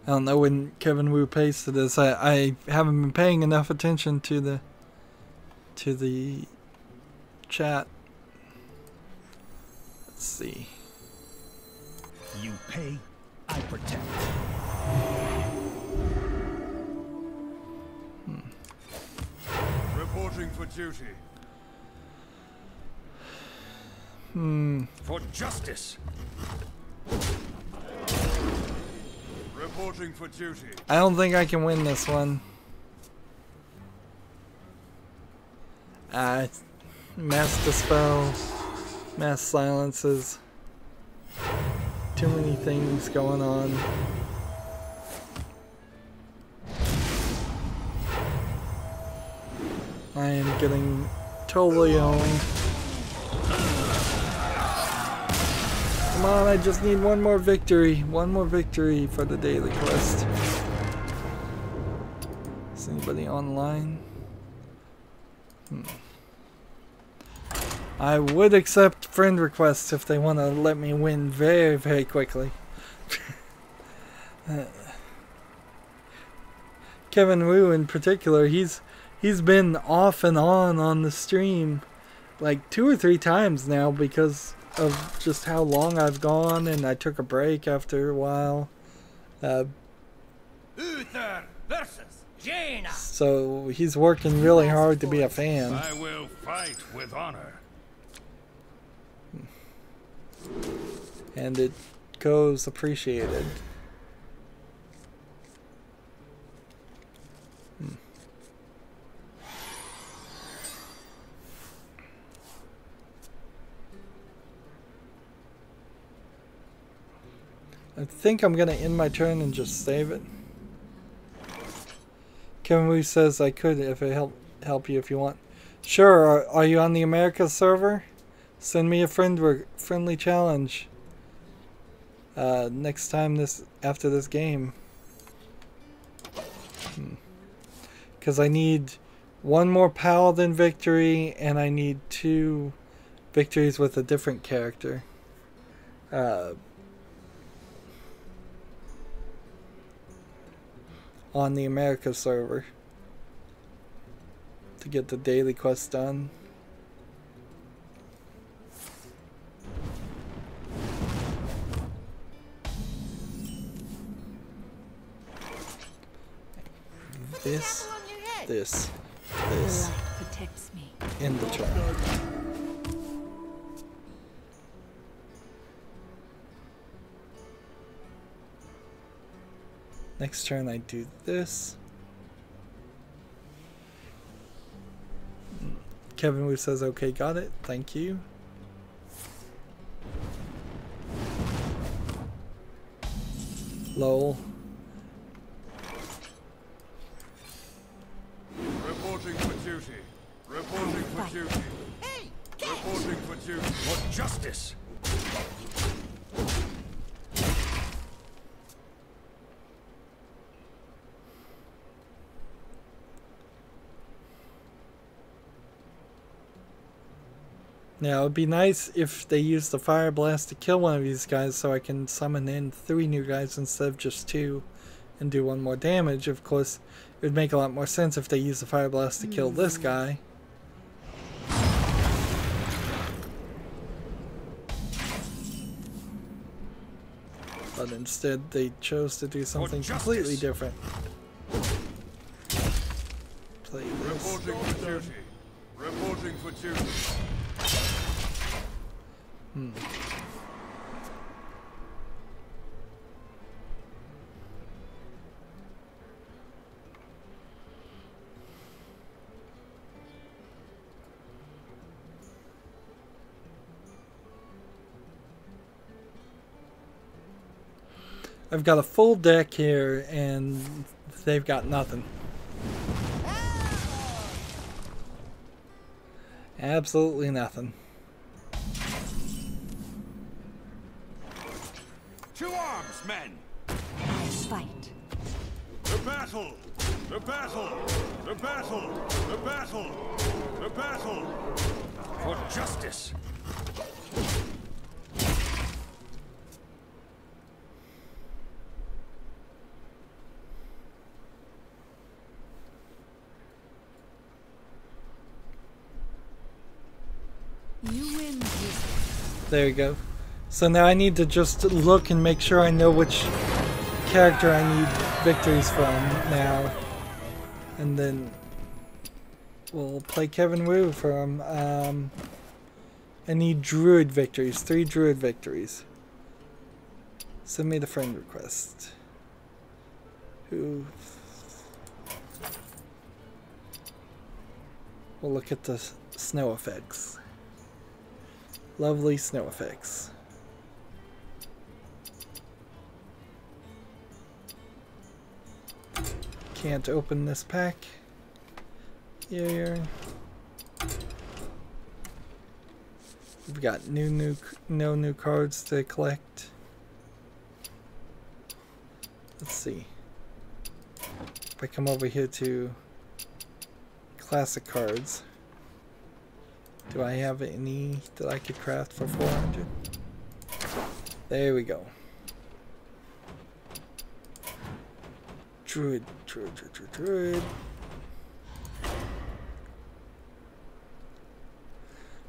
A: I don't know when Kevin Wu pasted this. I haven't been paying enough attention to the chat. Let's see.
D: You pay, I protect.
B: Reporting for duty. For justice. Reporting for duty.
A: I don't think I can win this one. Mass dispel, mass silences. Too many things going on. I am getting totally owned. Come on, I just need one more victory. One more victory for the daily quest. Is anybody online? I would accept friend requests if they want to let me win very, very quickly. Kevin Wu in particular, he's been off and on the stream like 2 or 3 times now because of just how long I've gone, and I took a break after a while.
F: Uther versus Jaina.
A: So he's working really hard to be a fan.
B: I will fight with honor.
A: And it goes appreciated. I think I'm gonna end my turn and just save it. Kevin Wu says I could if it help you if you want. Sure. Are you on the America server? Send me a friendly challenge. Next time after this game. Because I need 1 more paladin victory and I need 2 victories with a different character. on the America server to get the daily quest done. This, this, this,
C: protects me.
A: in the turn. Next turn I do this. Kevin Wu says, okay, got it, thank you. Lol.
B: Reporting for duty. Reporting for duty.
F: Hey,
B: Reporting for duty. For justice.
A: Now, it'd be nice if they used the Fire Blast to kill one of these guys so I can summon in 3 new guys instead of just 2 and do 1 more damage. Of course, it would make a lot more sense if they used the Fire Blast to kill this guy. But instead, they chose to do something completely different. Play this.
B: Reporting for duty. Reporting for duty.
A: I've got a full deck here, and they've got nothing. Absolutely nothing.
B: To arms, men!
C: Fight.
B: The battle! The battle! The battle! The battle! The battle! For justice!
C: You win.
A: There you go. So now I need to just look and make sure I know which character I need victories from now. And then we'll play Kevin Wu from, I need Druid victories, 3 Druid victories. Send me the friend request. Who? We'll look at the snow effects. Lovely snow effects. Can't open this pack here. We've got no new cards to collect. Let's see. If I come over here to classic cards, do I have any that I could craft for 400? There we go. Druid.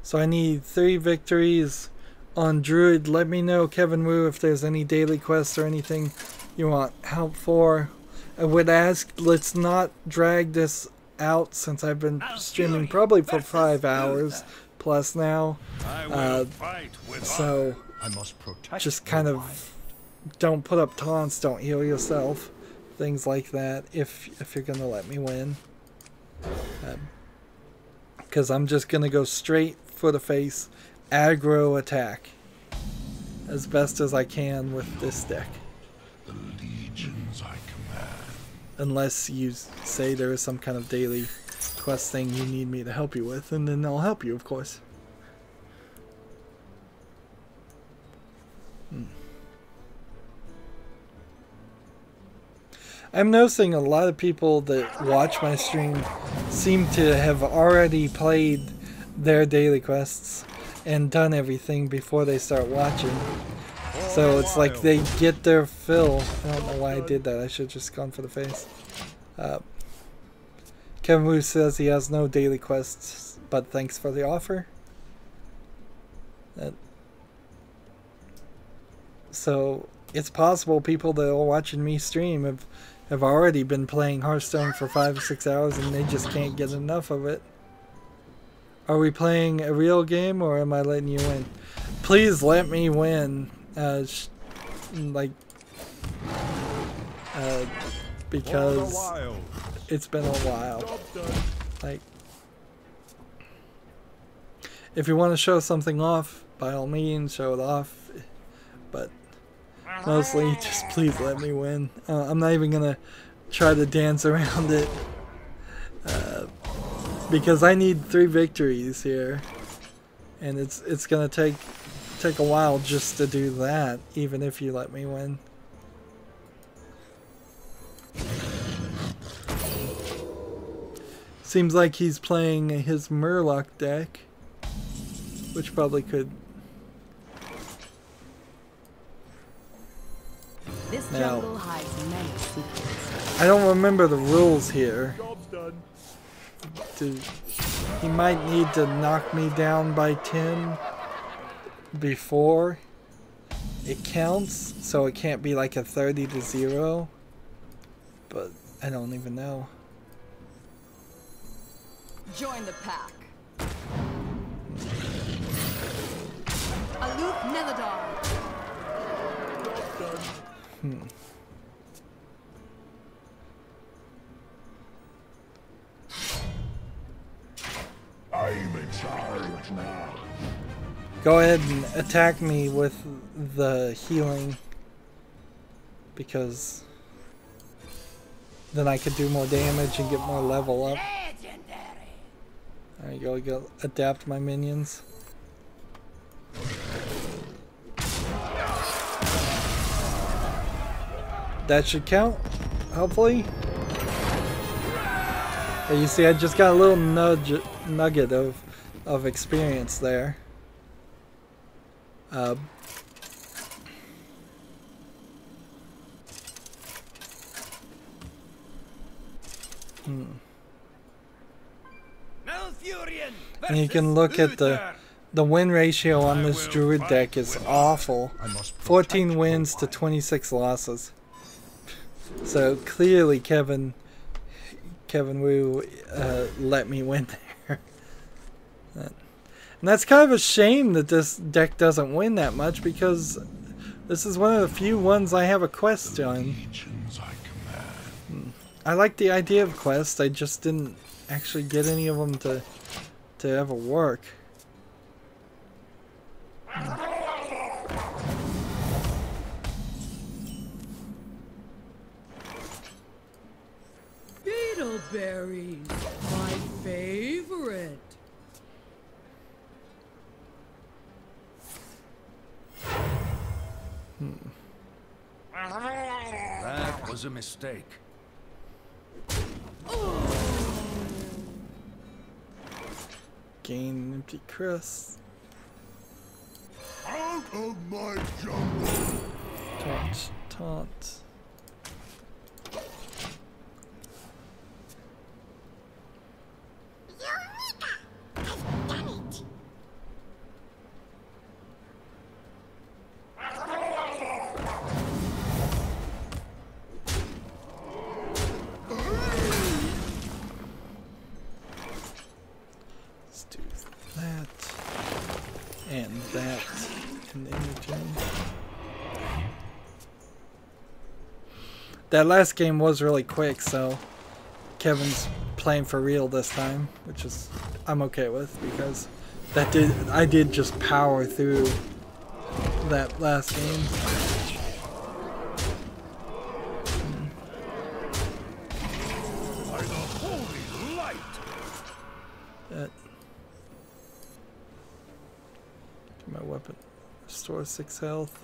A: So I need 3 victories on Druid. Let me know, Kevin Wu, if there's any daily quests or anything you want help for. I would ask, let's not drag this out since I've been streaming probably for 5 hours plus now. So
D: I must protect
A: just kind of don't put up taunts, don't heal yourself, things like that if you're gonna let me win. Because I'm just gonna go straight for the face, aggro attack as best as I can with this deck.
H: The legions I command.
A: Unless you say there is some kind of daily quest thing you need me to help you with, and then I'll help you, of course. I'm noticing a lot of people that watch my stream seem to have already played their daily quests and done everything before they start watching. So it's like they get their fill. I don't know why I did that. I should have just gone for the face. Kevin Wu says he has no daily quests, but thanks for the offer. So it's possible people that are watching me stream have already been playing Hearthstone for 5 or 6 hours and they just can't get enough of it. Are we playing a real game or am I letting you win? Please let me win. Because it's been a while. Like, if you want to show something off, by all means, show it off. But mostly, just please let me win. I'm not even gonna try to dance around it because I need 3 victories here, and it's gonna take a while just to do that, even if you let me win. Seems like he's playing his Murloc deck, which probably could.
C: This jungle hides many secrets.
A: I don't remember the rules here. He might need to knock me down by 10 before it counts, so it can't be like a 30-0. But I don't even know.
C: Join the pack. Aloof Neladar.
H: I'm in charge now.
A: Go ahead and attack me with the healing, because then I could do more damage and get more level up. There you go, adapt my minions. That should count, hopefully. Yeah, you see, I just got a little nugget of experience there. And you can look at the win ratio on this druid deck is awful. 14 wins to 26 losses. So clearly Kevin Wu let me win there. And that's kind of a shame that this deck doesn't win that much, because this is one of the few ones I have a quest on. I like the idea of quests, I just didn't actually get any of them to ever work.
J: Beetleberries, my favorite.
B: That was a mistake.
A: Gain empty crest.
H: Out of my jungle.
A: Taunt. That last game was really quick, so Kevin's playing for real this time, which is I'm okay with, because I did just power through that last game.
B: By the holy light.
A: My weapon. Restore 6 health.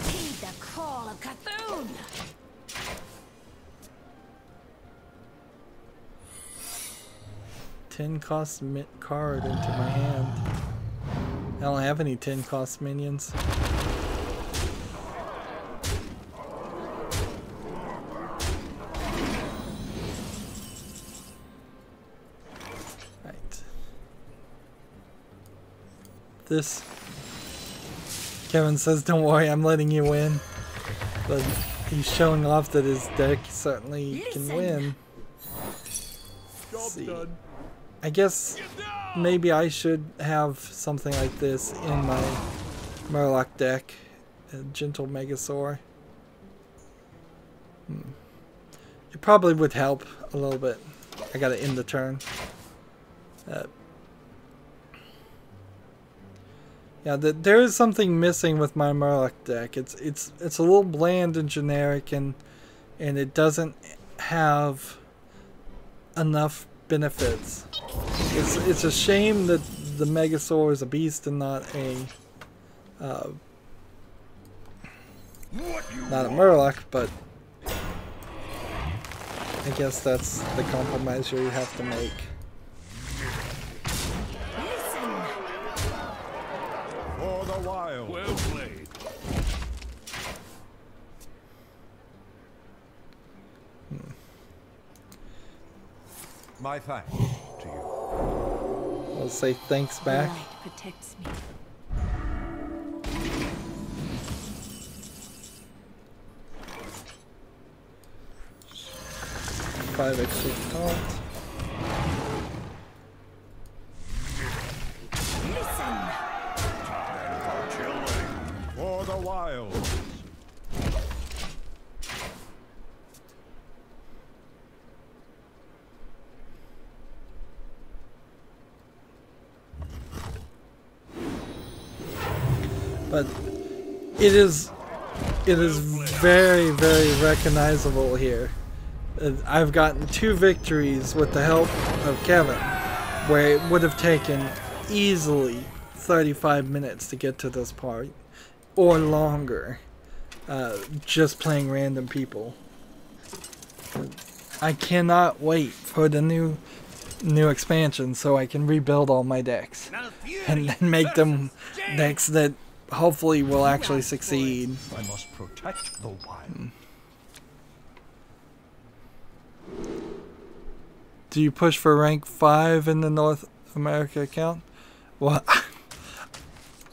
C: Heed the call of Cthulhu. $10 cost card into my hand.
A: don't have any 10 cost minions. Right. This... Kevin says, don't worry, I'm letting you win. But he's showing off that his deck certainly can win. Let's see. I guess maybe I should have something like this in my Murloc deck. A Gentle Megasaur. It probably would help a little bit. I gotta end the turn. Yeah, there is something missing with my Murloc deck. It's a little bland and generic, and it doesn't have enough benefits. It's a shame that the Megasaur is a beast and not a Murloc, but I guess that's the compromise you have to make.
H: For the wild.
B: Well played.
H: My thanks to you.
A: I'll say thanks back.
C: The light protects me.
A: 5 extra taunt.
H: For the wild.
A: But it is very, very recognizable here. I've gotten 2 victories with the help of Kevin, where it would have taken easily 35 minutes to get to this part, or longer, just playing random people. I cannot wait for the new expansion so I can rebuild all my decks and then make them decks that hopefully will actually succeed.
D: I must protect the wild.
A: Do you push for rank 5 in the North America account? Well,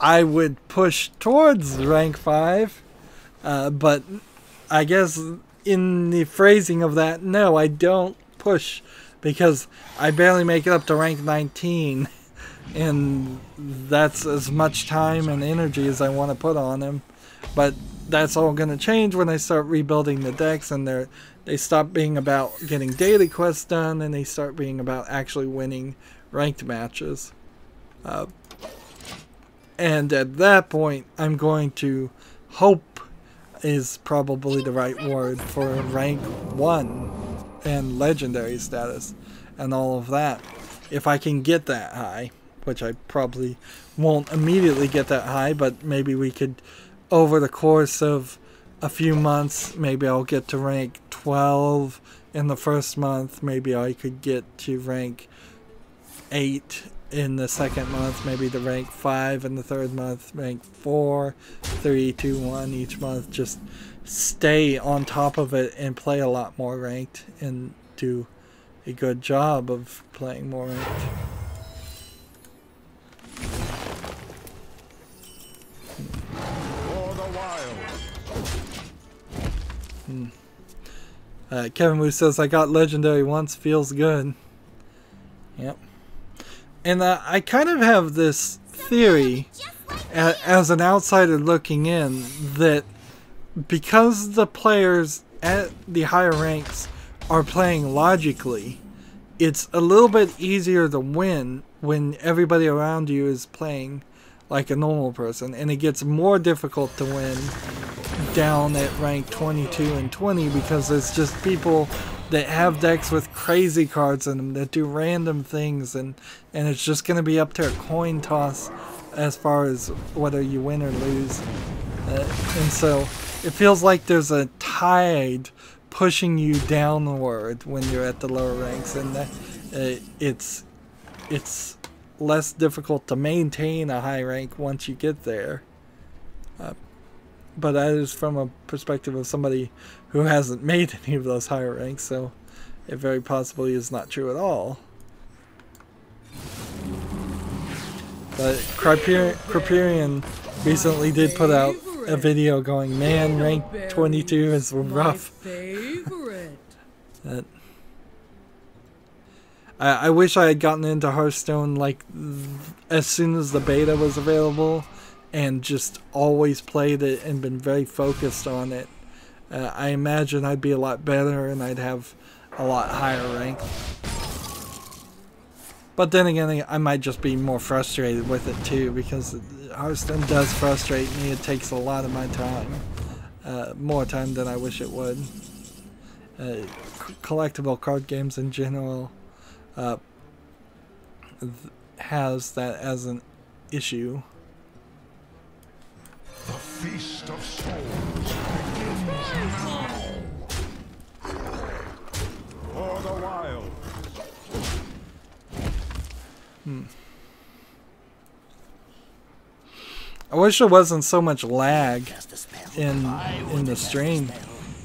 A: I would push towards rank 5, but I guess in the phrasing of that, no, I don't push because I barely make it up to rank 19, and that's as much time and energy as I want to put on him. But that's all going to change when I start rebuilding the decks, and they stop being about getting daily quests done, and they start being about actually winning ranked matches. And at that point, I'm going to hope is probably the right word for rank 1 and legendary status and all of that. If I can get that high, which I probably won't immediately get that high, but maybe we could, over the course of a few months, maybe I'll get to rank 12 in the first month. Maybe I could get to rank 8 in the second month. Maybe to rank 5 in the third month. Rank 4, 3, 2, 1 each month. Just stay on top of it and play a lot more ranked and do a good job of playing more ranked. Kevin Wu says, I got legendary once, feels good. Yep. And I kind of have this theory, as an outsider looking in, that because the players at the higher ranks are playing logically, it's a little bit easier to win when everybody around you is playing like a normal person, and it gets more difficult to win down at rank 22 and 20 because there's just people that have decks with crazy cards in them that do random things, and it's just going to be up to a coin toss as far as whether you win or lose. And so it feels like there's a tide pushing you downward when you're at the lower ranks, and it's less difficult to maintain a high rank once you get there. But that is from a perspective of somebody who hasn't made any of those higher ranks, so it very possibly is not true at all. But Criterion recently did put out a video going, man, rank 22 is rough. I wish I had gotten into Hearthstone like as soon as the beta was available and just always played it and been very focused on it. I imagine I'd be a lot better and I'd have a lot higher rank. But then again, I might just be more frustrated with it too, because Hearthstone does frustrate me. It takes a lot of my time. More time than I wish it would. Collectible card games in general has that as an issue.
H: The Feast of Souls begins now. For the wild.
A: I wish there wasn't so much lag in the stream.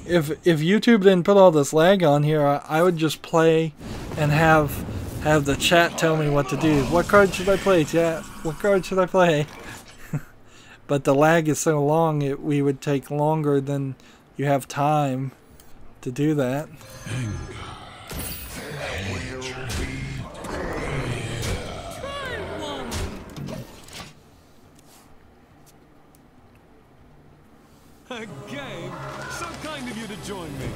A: If YouTube didn't put all this lag on here, I would just play and have the chat tell me what to do. What card should I play, chat? What card should I play? But the lag is so long, we would take longer than you have time to do that.
I: A game? So kind of you to join me.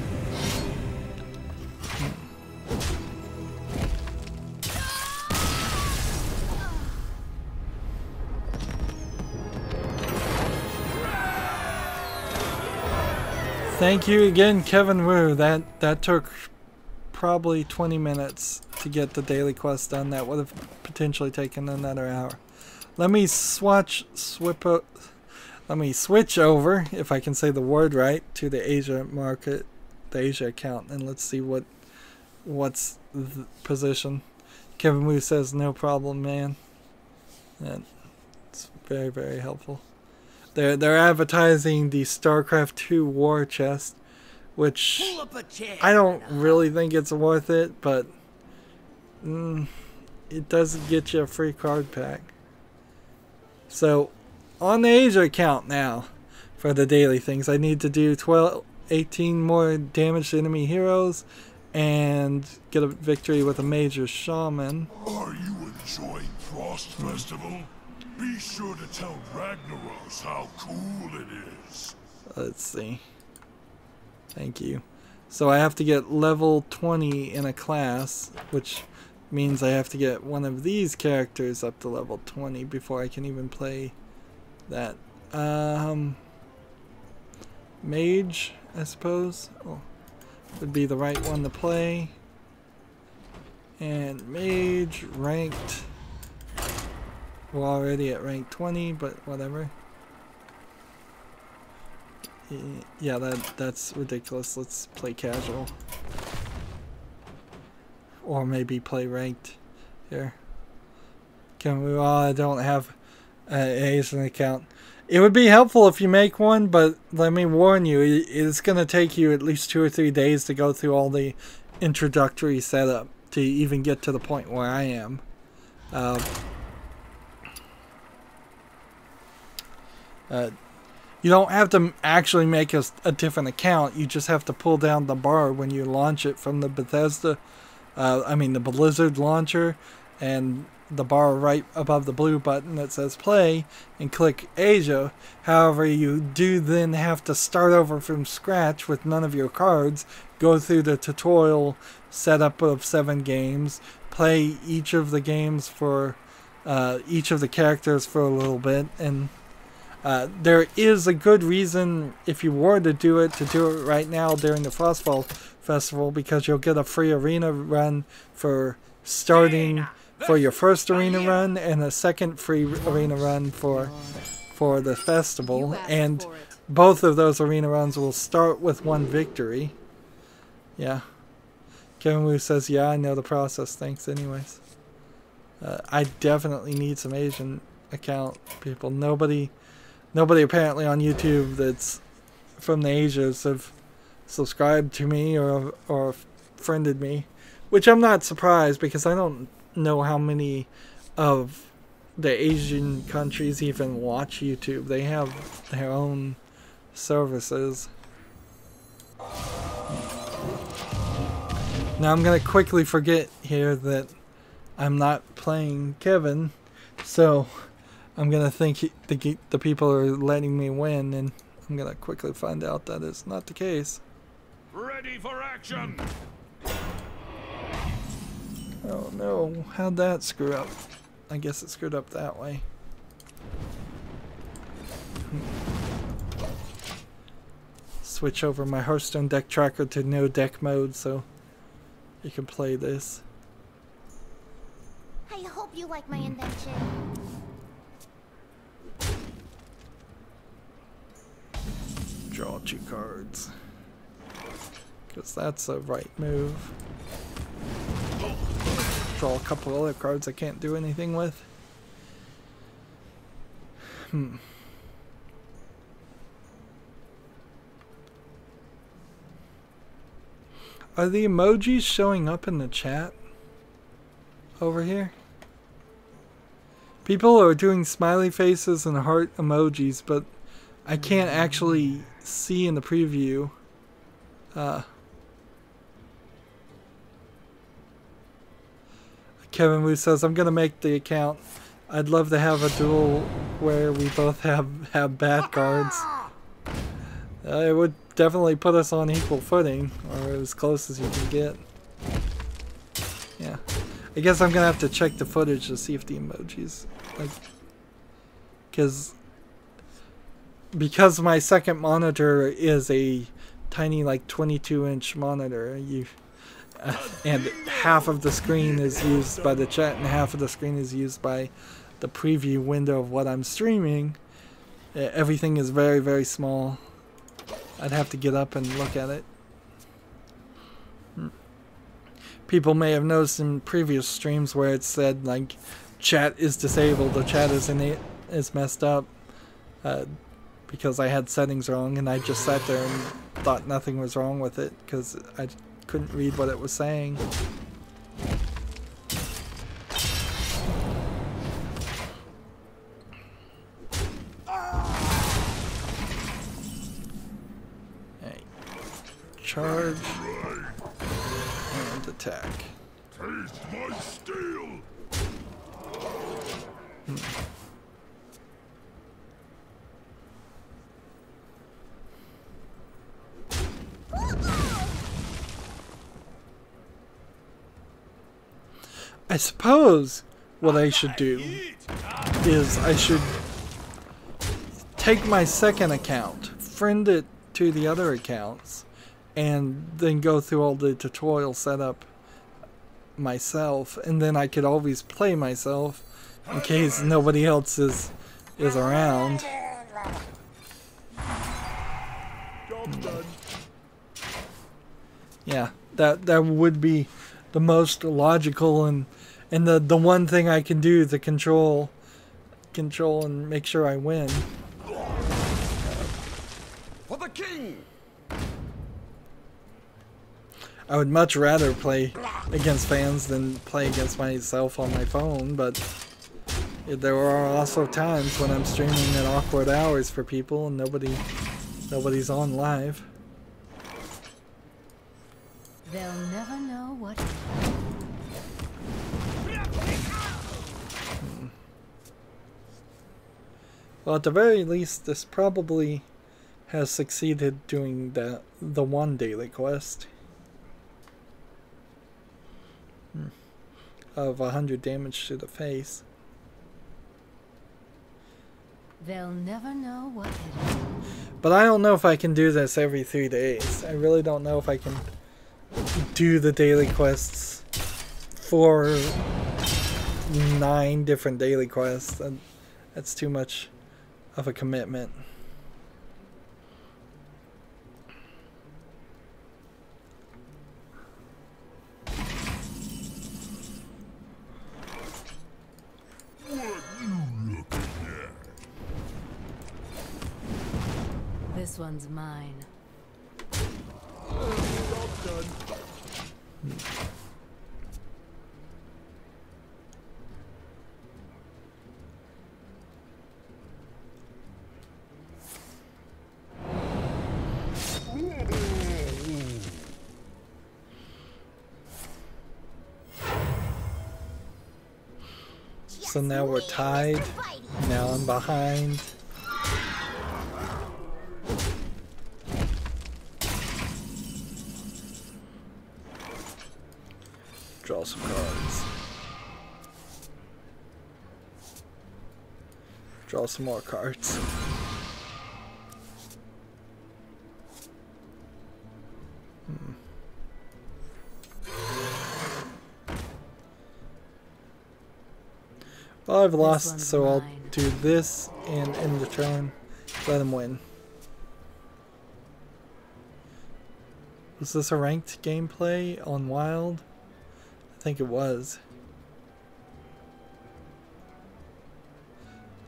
A: Thank you again, Kevin Wu. That took probably 20 minutes to get the daily quest done. That would have potentially taken another hour. Let me switch over, if I can say the word right, to the Asia market, the Asia account, and let's see what's the position. Kevin Wu says no problem, man. And it's very, very helpful. They're advertising the StarCraft 2 war chest, which I don't really think it's worth it, but it does get you a free card pack. So on the Asia account now, for the daily things, I need to do 18 more damaged enemy heroes and get a victory with a major shaman.
H: Are you enjoying Frost Festival? Be sure to tell Ragnaros how cool it is.
A: Let's see. Thank you. So I have to get level 20 in a class, which means I have to get one of these characters up to level 20 before I can even play that. Mage, I suppose, would be the right one to play. And Mage, ranked. We're already at rank 20, but whatever. Yeah, that's ridiculous. Let's play casual. Or maybe play ranked here. Can we? I don't have an Asian account. It would be helpful if you make one, but let me warn you, it's going to take you at least 2 or 3 days to go through all the introductory setup to even get to the point where I am. You don't have to actually make a different account. You just have to pull down the bar when you launch it from the Bethesda, the Blizzard launcher, and the bar right above the blue button that says play, and click Asia. However, you do then have to start over from scratch with none of your cards, go through the tutorial setup of 7 games, play each of the games for each of the characters for a little bit, and there is a good reason, if you were to do it right now during the Frostfall Festival, because you'll get a free arena run for starting for your first arena run, and a second free arena run for the festival, and both of those arena runs will start with 1 victory. Yeah. Kevin Wu says, yeah, I know the process, thanks anyways. I definitely need some Asian account people. Nobody apparently on YouTube that's from the Asias have subscribed to me or friended me, which I'm not surprised because I don't know how many of the Asian countries even watch YouTube. They have their own services. Now I'm gonna quickly forget here that I'm not playing Kevin, so I'm gonna think the people are letting me win, and I'm gonna quickly find out that is not the case.
B: Ready for action!
A: Oh no, how'd that screw up? I guess it screwed up that way. Switch over my Hearthstone deck tracker to no deck mode so you can play this.
G: I hope you like my invention.
A: Draw 2 cards. Because that's a right move. Draw a couple other cards I can't do anything with. Are the emojis showing up in the chat over here? People are doing smiley faces and heart emojis, but I can't actually see in the preview. Kevin Wu says, I'm going to make the account. I'd love to have a duel where we both have bad cards. It would definitely put us on equal footing, or as close as you can get. Yeah. I guess I'm going to have to check the footage to see if the emojis, like, because my second monitor is a tiny, like, 22-inch monitor, and half of the screen is used by the chat and half of the screen is used by the preview window of what I'm streaming. Everything is very, very small. I'd have to get up and look at it. People may have noticed in previous streams where it said, like, chat is disabled, the chat is messed up, because I had settings wrong, and I just sat there and thought nothing was wrong with it because I couldn't read what it was saying. Hey. Charge and attack.
H: Taste my steel.
A: I suppose what I should do is I should take my second account, friend it to the other accounts, and then go through all the tutorial setup myself, and then I could always play myself in case nobody else is around. Yeah, that would be the most logical and the one thing I can do to control and make sure I win.
I: For the king.
A: I would much rather play against fans than play against myself on my phone, but there are also times when I'm streaming at awkward hours for people and nobody's on live.
C: They'll never know what.
A: Well, at the very least, this probably has succeeded doing the one daily quest of 100 damage to the face.
C: They'll never know what it is.
A: But I don't know if I can do this every 3 days. I really don't know if I can do the daily quests for 9 different daily quests. That's too much of a commitment.
C: This one's mine.
A: So now we're tied. Now I'm behind. Draw some cards. Draw some more cards. Well, I've lost, so I'll do this and end the turn. Let him win. Was this a ranked gameplay on Wild? I think it was.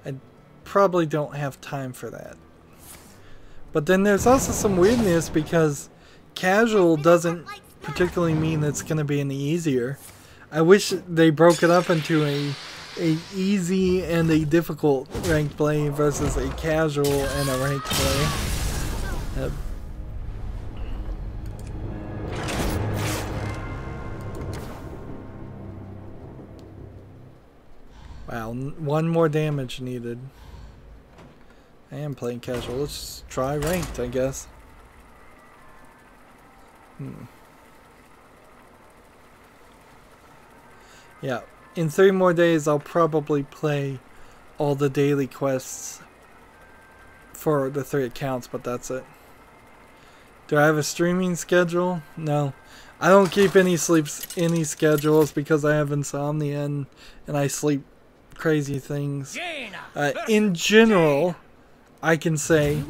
A: I probably don't have time for that. But then there's also some weirdness because casual doesn't particularly mean it's going to be any easier. I wish they broke it up into a easy and a difficult ranked play versus a casual and a ranked play. Wow, one more damage needed. I am playing casual. Let's try ranked, I guess. Yeah. In 3 more days, I'll probably play all the daily quests for the 3 accounts, but that's it. Do I have a streaming schedule? No. I don't keep any schedules because I have insomnia and I sleep crazy things. In general, I can say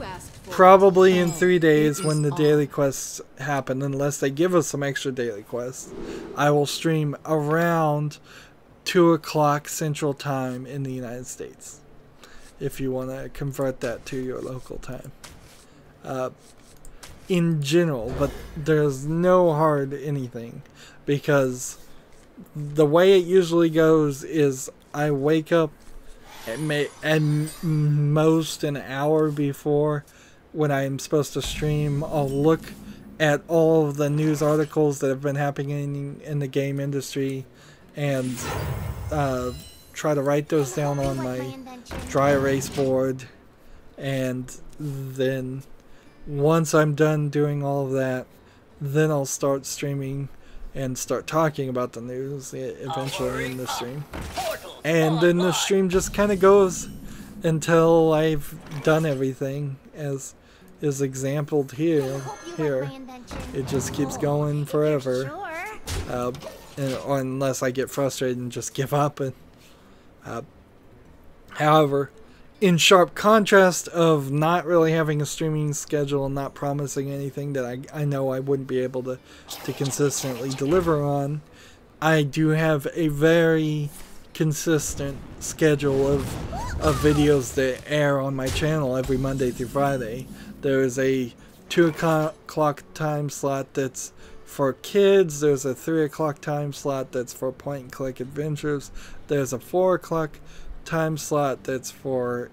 A: probably in 3 days when the daily quests happen, unless they give us some extra daily quests, I will stream around 2 o'clock Central Time in the United States, if you want to convert that to your local time. In general, but there's no hard anything, because the way it usually goes is I wake up at most an hour before when I'm supposed to stream. I'll look at all of the news articles that have been happening in the game industry and try to write those down on my dry erase board, and then once I'm done doing all of that, then I'll start streaming and start talking about the news eventually in the stream. And then the stream just kind of goes until I've done everything, as is exampled here. It just keeps going forever. Or unless I get frustrated and just give up. However, in sharp contrast of not really having a streaming schedule and not promising anything that I know I wouldn't be able to consistently deliver on, I do have a very consistent schedule of videos that air on my channel every Monday through Friday. There is a 2 o'clock time slot that's for kids. There's a 3 o'clock time slot that's for point and click adventures. There's a 4 o'clock time slot that's for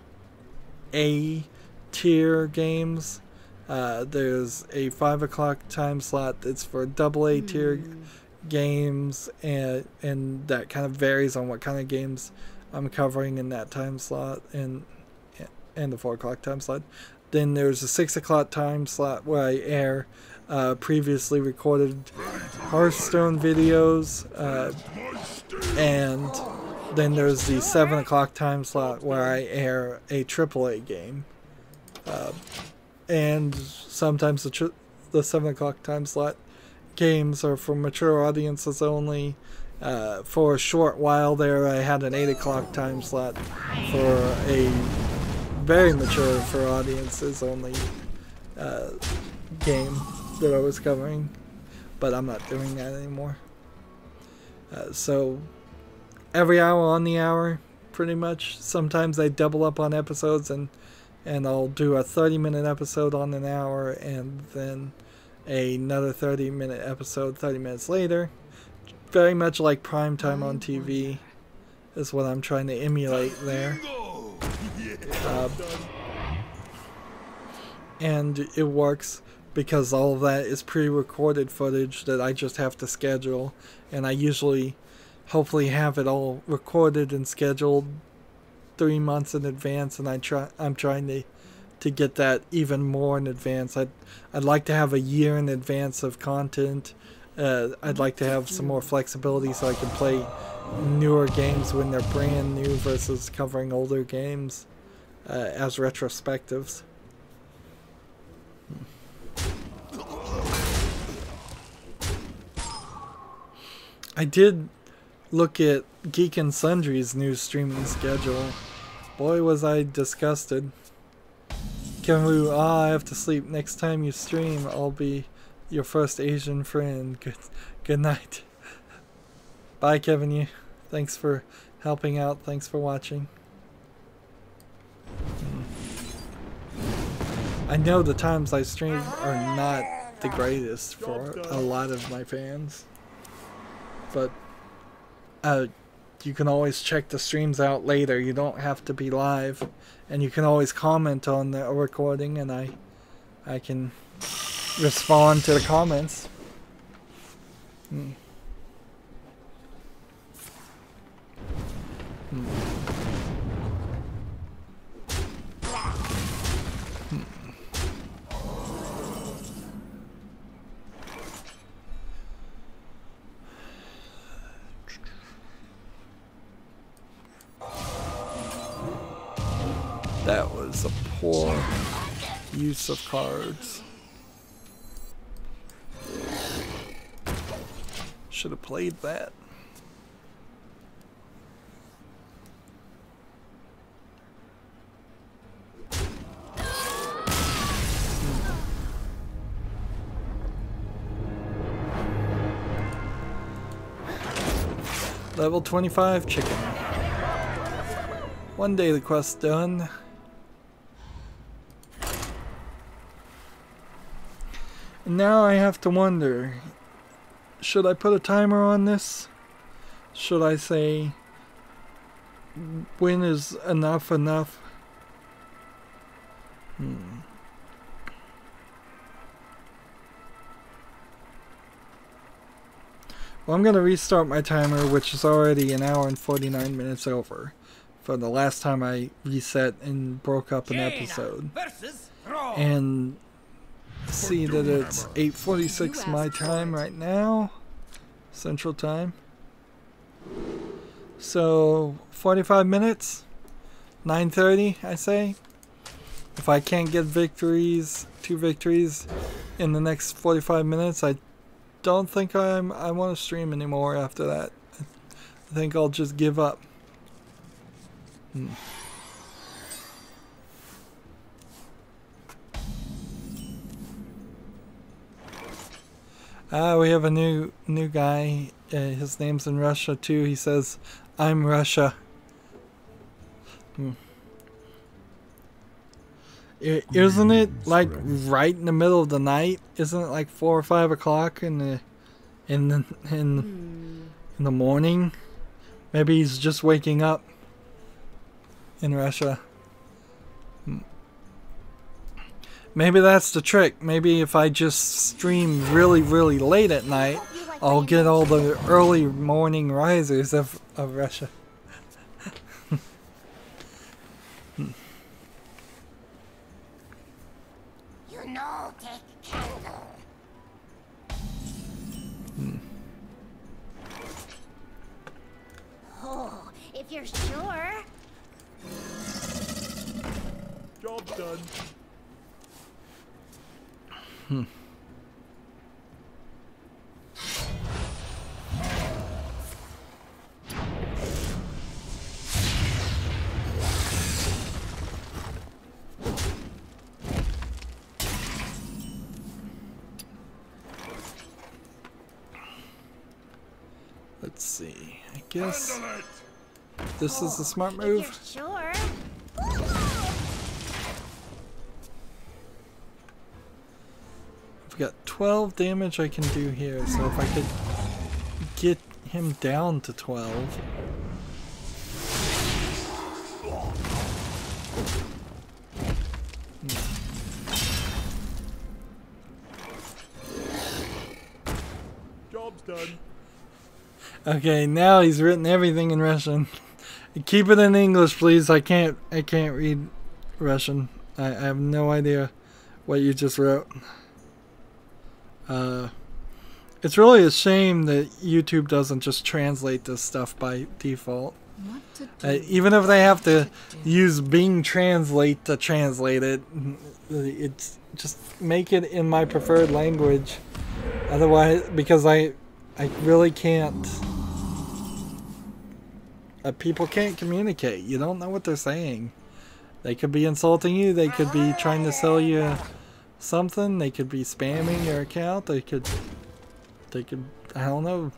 A: A tier games. There's a 5 o'clock time slot that's for AA tier games, and that kind of varies on what kind of games I'm covering in that time slot, and the 4 o'clock time slot. Then there's a 6 o'clock time slot where I air previously recorded Hearthstone videos, and then there's the 7 o'clock time slot where I air a AAA game, and sometimes the 7 o'clock time slot games are for mature audiences only. For a short while there, I had an 8 o'clock time slot for a very mature for audiences only game that I was covering, but I'm not doing that anymore. So every hour on the hour, pretty much. Sometimes I double up on episodes and and I'll do a 30-minute episode on an hour, and then another 30-minute episode 30 minutes later. Very much like prime time on TV is what I'm trying to emulate there. And it works because all of that is pre-recorded footage that I just have to schedule, and I usually hopefully have it all recorded and scheduled 3 months in advance, and I'm trying to get that even more in advance. I'd like to have a year in advance of content. I'd like to have some more flexibility so I can play newer games when they're brand new versus covering older games as retrospectives. I did look at Geek and Sundry's new streaming schedule. Boy, was I disgusted. Kevin Wu, I have to sleep. Next time you stream, I'll be your first Asian friend. Good night. Bye, Kevin Yu. Thanks for helping out. Thanks for watching. I know the times I stream are not the greatest for a lot of my fans, but you can always check the streams out later. You don't have to be live, and you can always comment on the recording, and I can respond to the comments. That was a poor use of cards. Should have played that. Level 25 chicken. One daily quest done. And now I have to wonder, should I put a timer on this? Should I say, when is enough enough? Well, I'm going to restart my timer, which is already an hour and 49 minutes over, for the last time I reset and broke up an episode. And see that it's 8:46 my time right now, Central Time. So 45 minutes, 9:30 I say. If I can't get victories, 2 victories in the next 45 minutes, I don't think I want to stream anymore after that. I think I'll just give up. We have a new guy. His name's in Russia too. He says, "I'm Russia." Isn't it like right in the middle of the night? Isn't it like 4 or 5 o'clock in the morning? Maybe he's just waking up in Russia. Maybe that's the trick. Maybe if I just stream really, really late at night, I'll get all the early morning risers of Russia.
G: You know, take candle. Oh, if you're sure.
D: Job done.
A: Let's see. I guess this is the smart move.
G: If you're sure.
A: I've got 12 damage I can do here, so if I could get him down to 12.
D: Job's done.
A: Okay, now he's written everything in Russian. Keep it in English, please. I can't read Russian. I have no idea what you just wrote. It's really a shame that YouTube doesn't just translate this stuff by default. Even if they have to use Bing Translate to translate it, it's just make it in my preferred language. Otherwise, because I really can't. People can't communicate. You don't know what they're saying. They could be insulting you. They could be trying to sell you something. They could be spamming your account. They could, I don't know,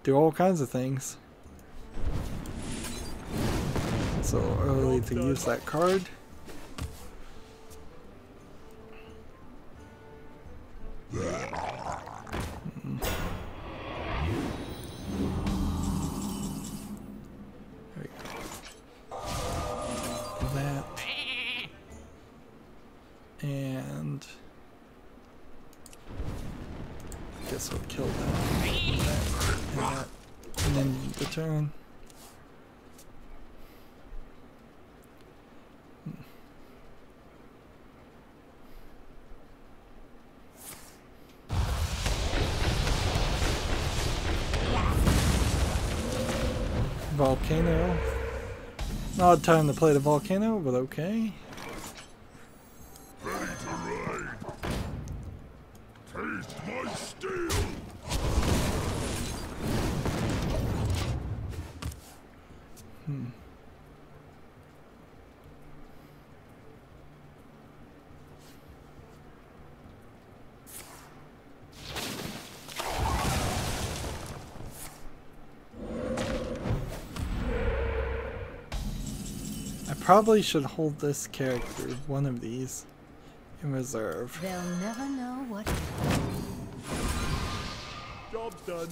A: do all kinds of things. It's a little early to use that card. That and I guess we'll kill that and then the turn. Volcano. Odd time to play the volcano, but okay.
H: Ready to ride. Taste my steel.
A: Probably should hold this character, one of these, in reserve.
C: They'll never know what.
D: Job's done.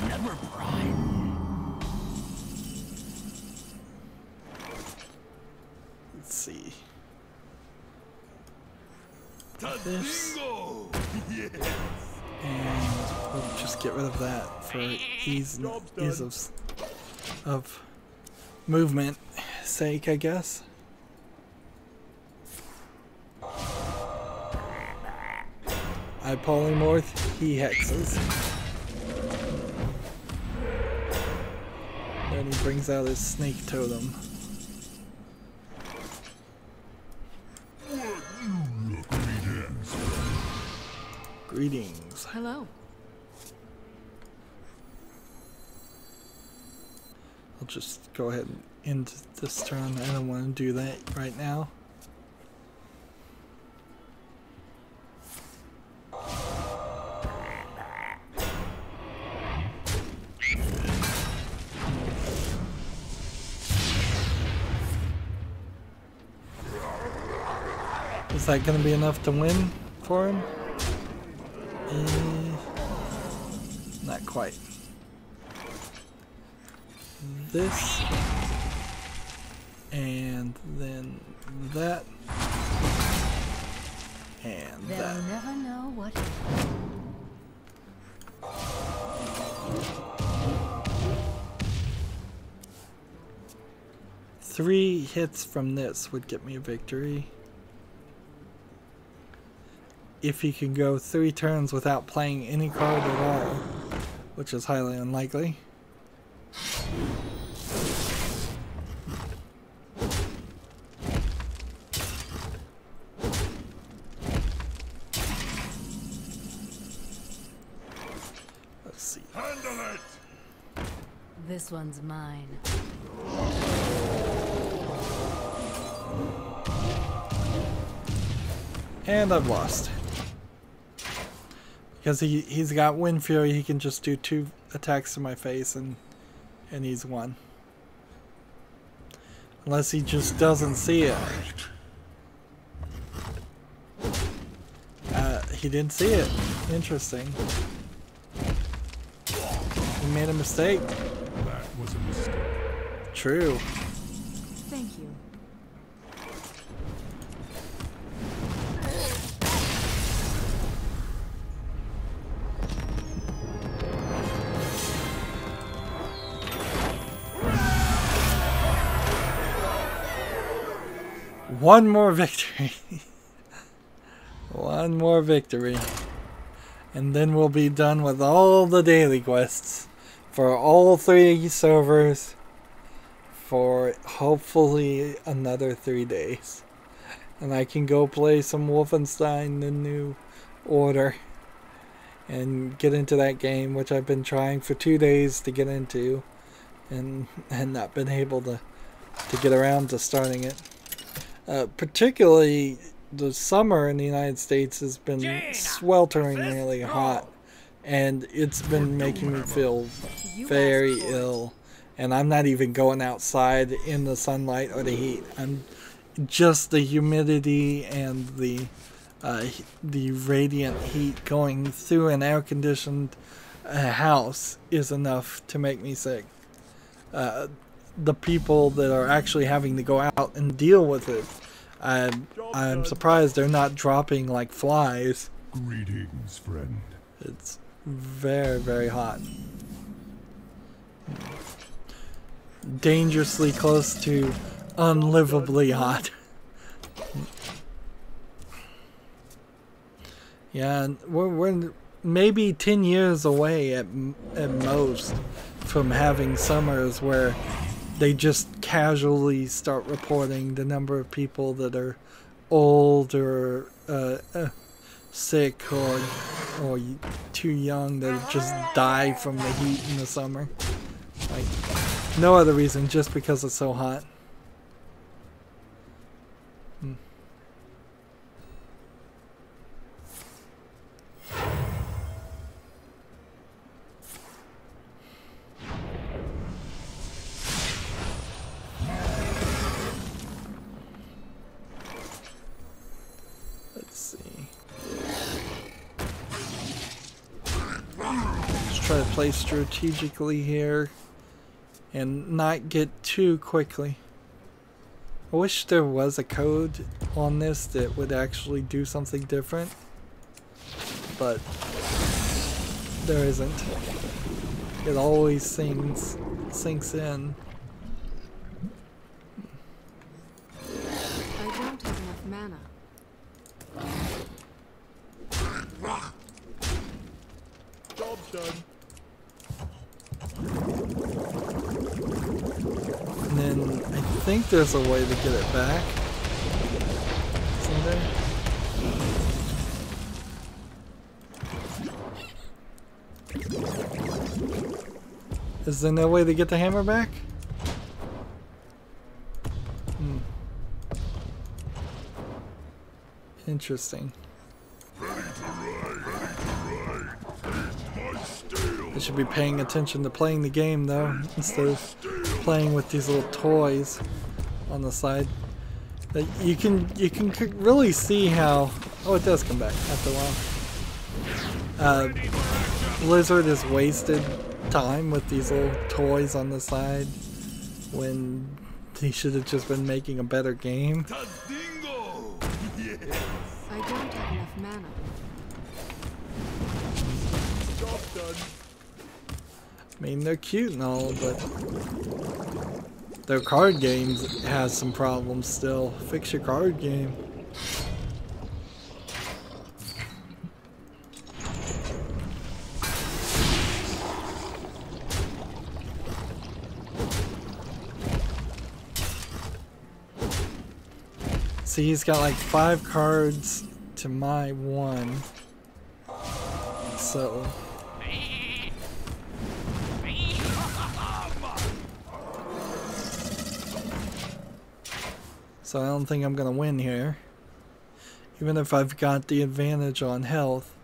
G: Never prime.
A: Let's see. This.
H: Yes.
A: And we'll just get rid of that for ease of movement sake, I guess. I polymorph, he hexes. Then he brings out his snake totem. Greetings.
J: Hello.
A: I'll just go ahead and end this turn. I don't want to do that right now. Is that going to be enough to win for him? Not quite. This and then that and
C: They'll
A: that.
C: never know what.
A: 3 hits from this would get me a victory. If he can go 3 turns without playing any card at all, which is highly unlikely. Let's see.
H: Handle it.
C: This one's mine.
A: And I've lost. Because he's got Wind Fury, he can just do 2 attacks to my face and he's won. Unless he just doesn't see it. He didn't see it. Interesting. He made a mistake.
B: That was a mistake.
A: True.
C: Thank you.
A: One more victory. One more victory. And then we'll be done with all the daily quests for all 3 servers for hopefully another 3 days. And I can go play some Wolfenstein The New Order and get into that game, which I've been trying for 2 days to get into and not been able to get around to starting it. Particularly the summer in the United States has been swelteringly hot, and it's been making me feel very ill. And I'm not even going outside in the sunlight or the heat. I'm just the humidity and the radiant heat going through an air-conditioned house is enough to make me sick. The people that are actually having to go out and deal with it, I'm surprised they're not dropping like flies.
B: Greetings, friend.
A: It's very, very hot. Dangerously close to unlivably hot. Yeah, and we're maybe 10 years away at most from having summers where they just casually start reporting the number of people that are old or sick or too young that just die from the heat in the summer. Like, no other reason, just because it's so hot. Try to play strategically here and not get too quickly. I wish there was a code on this that would actually do something different, but there isn't. It always sinks in.
K: I don't have enough mana.
D: Job done.
A: And then I think there's a way to get it back. Isn't there? Is there no way to get the hammer back? Interesting. I should be paying attention to playing the game though, instead of playing with these little toys on the side. You can really see how. Oh, it does come back after a while. Blizzard has wasted time with these little toys on the side when he should have just been making a better game.
K: I don't have enough mana.
D: Job done.
A: I mean, they're cute and all, but their card games has some problems still. Fix your card game. See, he's got like 5 cards to my 1. So I don't think I'm gonna win here. Even if I've got the advantage on health,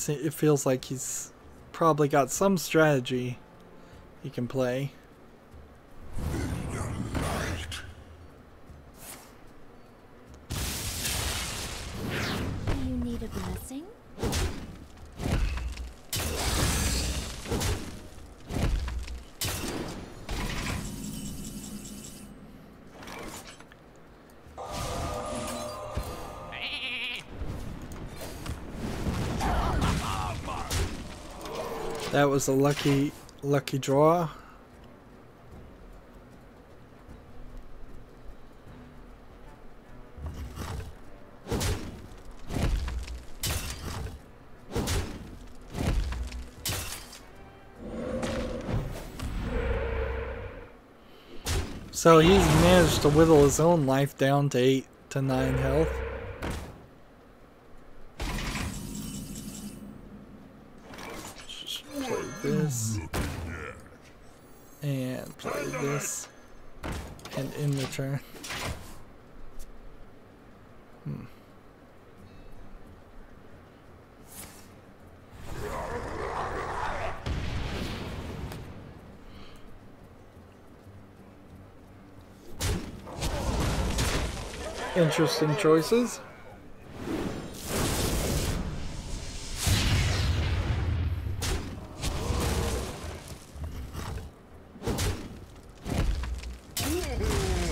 A: It feels like he's probably got some strategy he can play.
C: You need a blessing?
A: That was a lucky draw. So he's managed to whittle his own life down to 8 to 9 health. Play this and play this and end the turn. Interesting choices.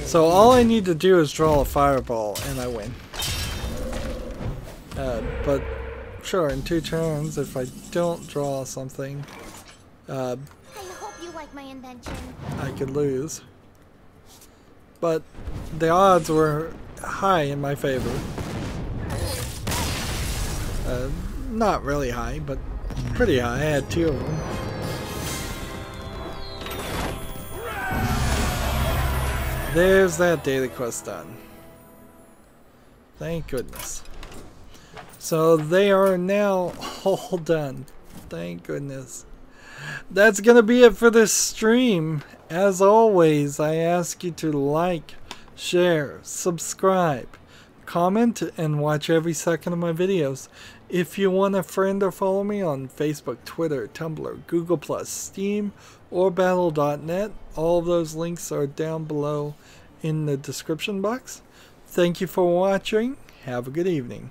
A: So all I need to do is draw a fireball and I win. But sure, in 2 turns, if I don't draw something,
G: I hope you like my invention.
A: I could lose. But the odds were high in my favor. Not really high, but pretty high. I had 2 of them. There's that data quest done. Thank goodness. So they are now all done. Thank goodness. That's gonna be it for this stream. As always, I ask you to like, share, subscribe, comment, and watch every second of my videos. If you want a friend or follow me on Facebook, Twitter, Tumblr, Google+, Steam, or Battle.net, all of those links are down below in the description box. Thank you for watching. Have a good evening.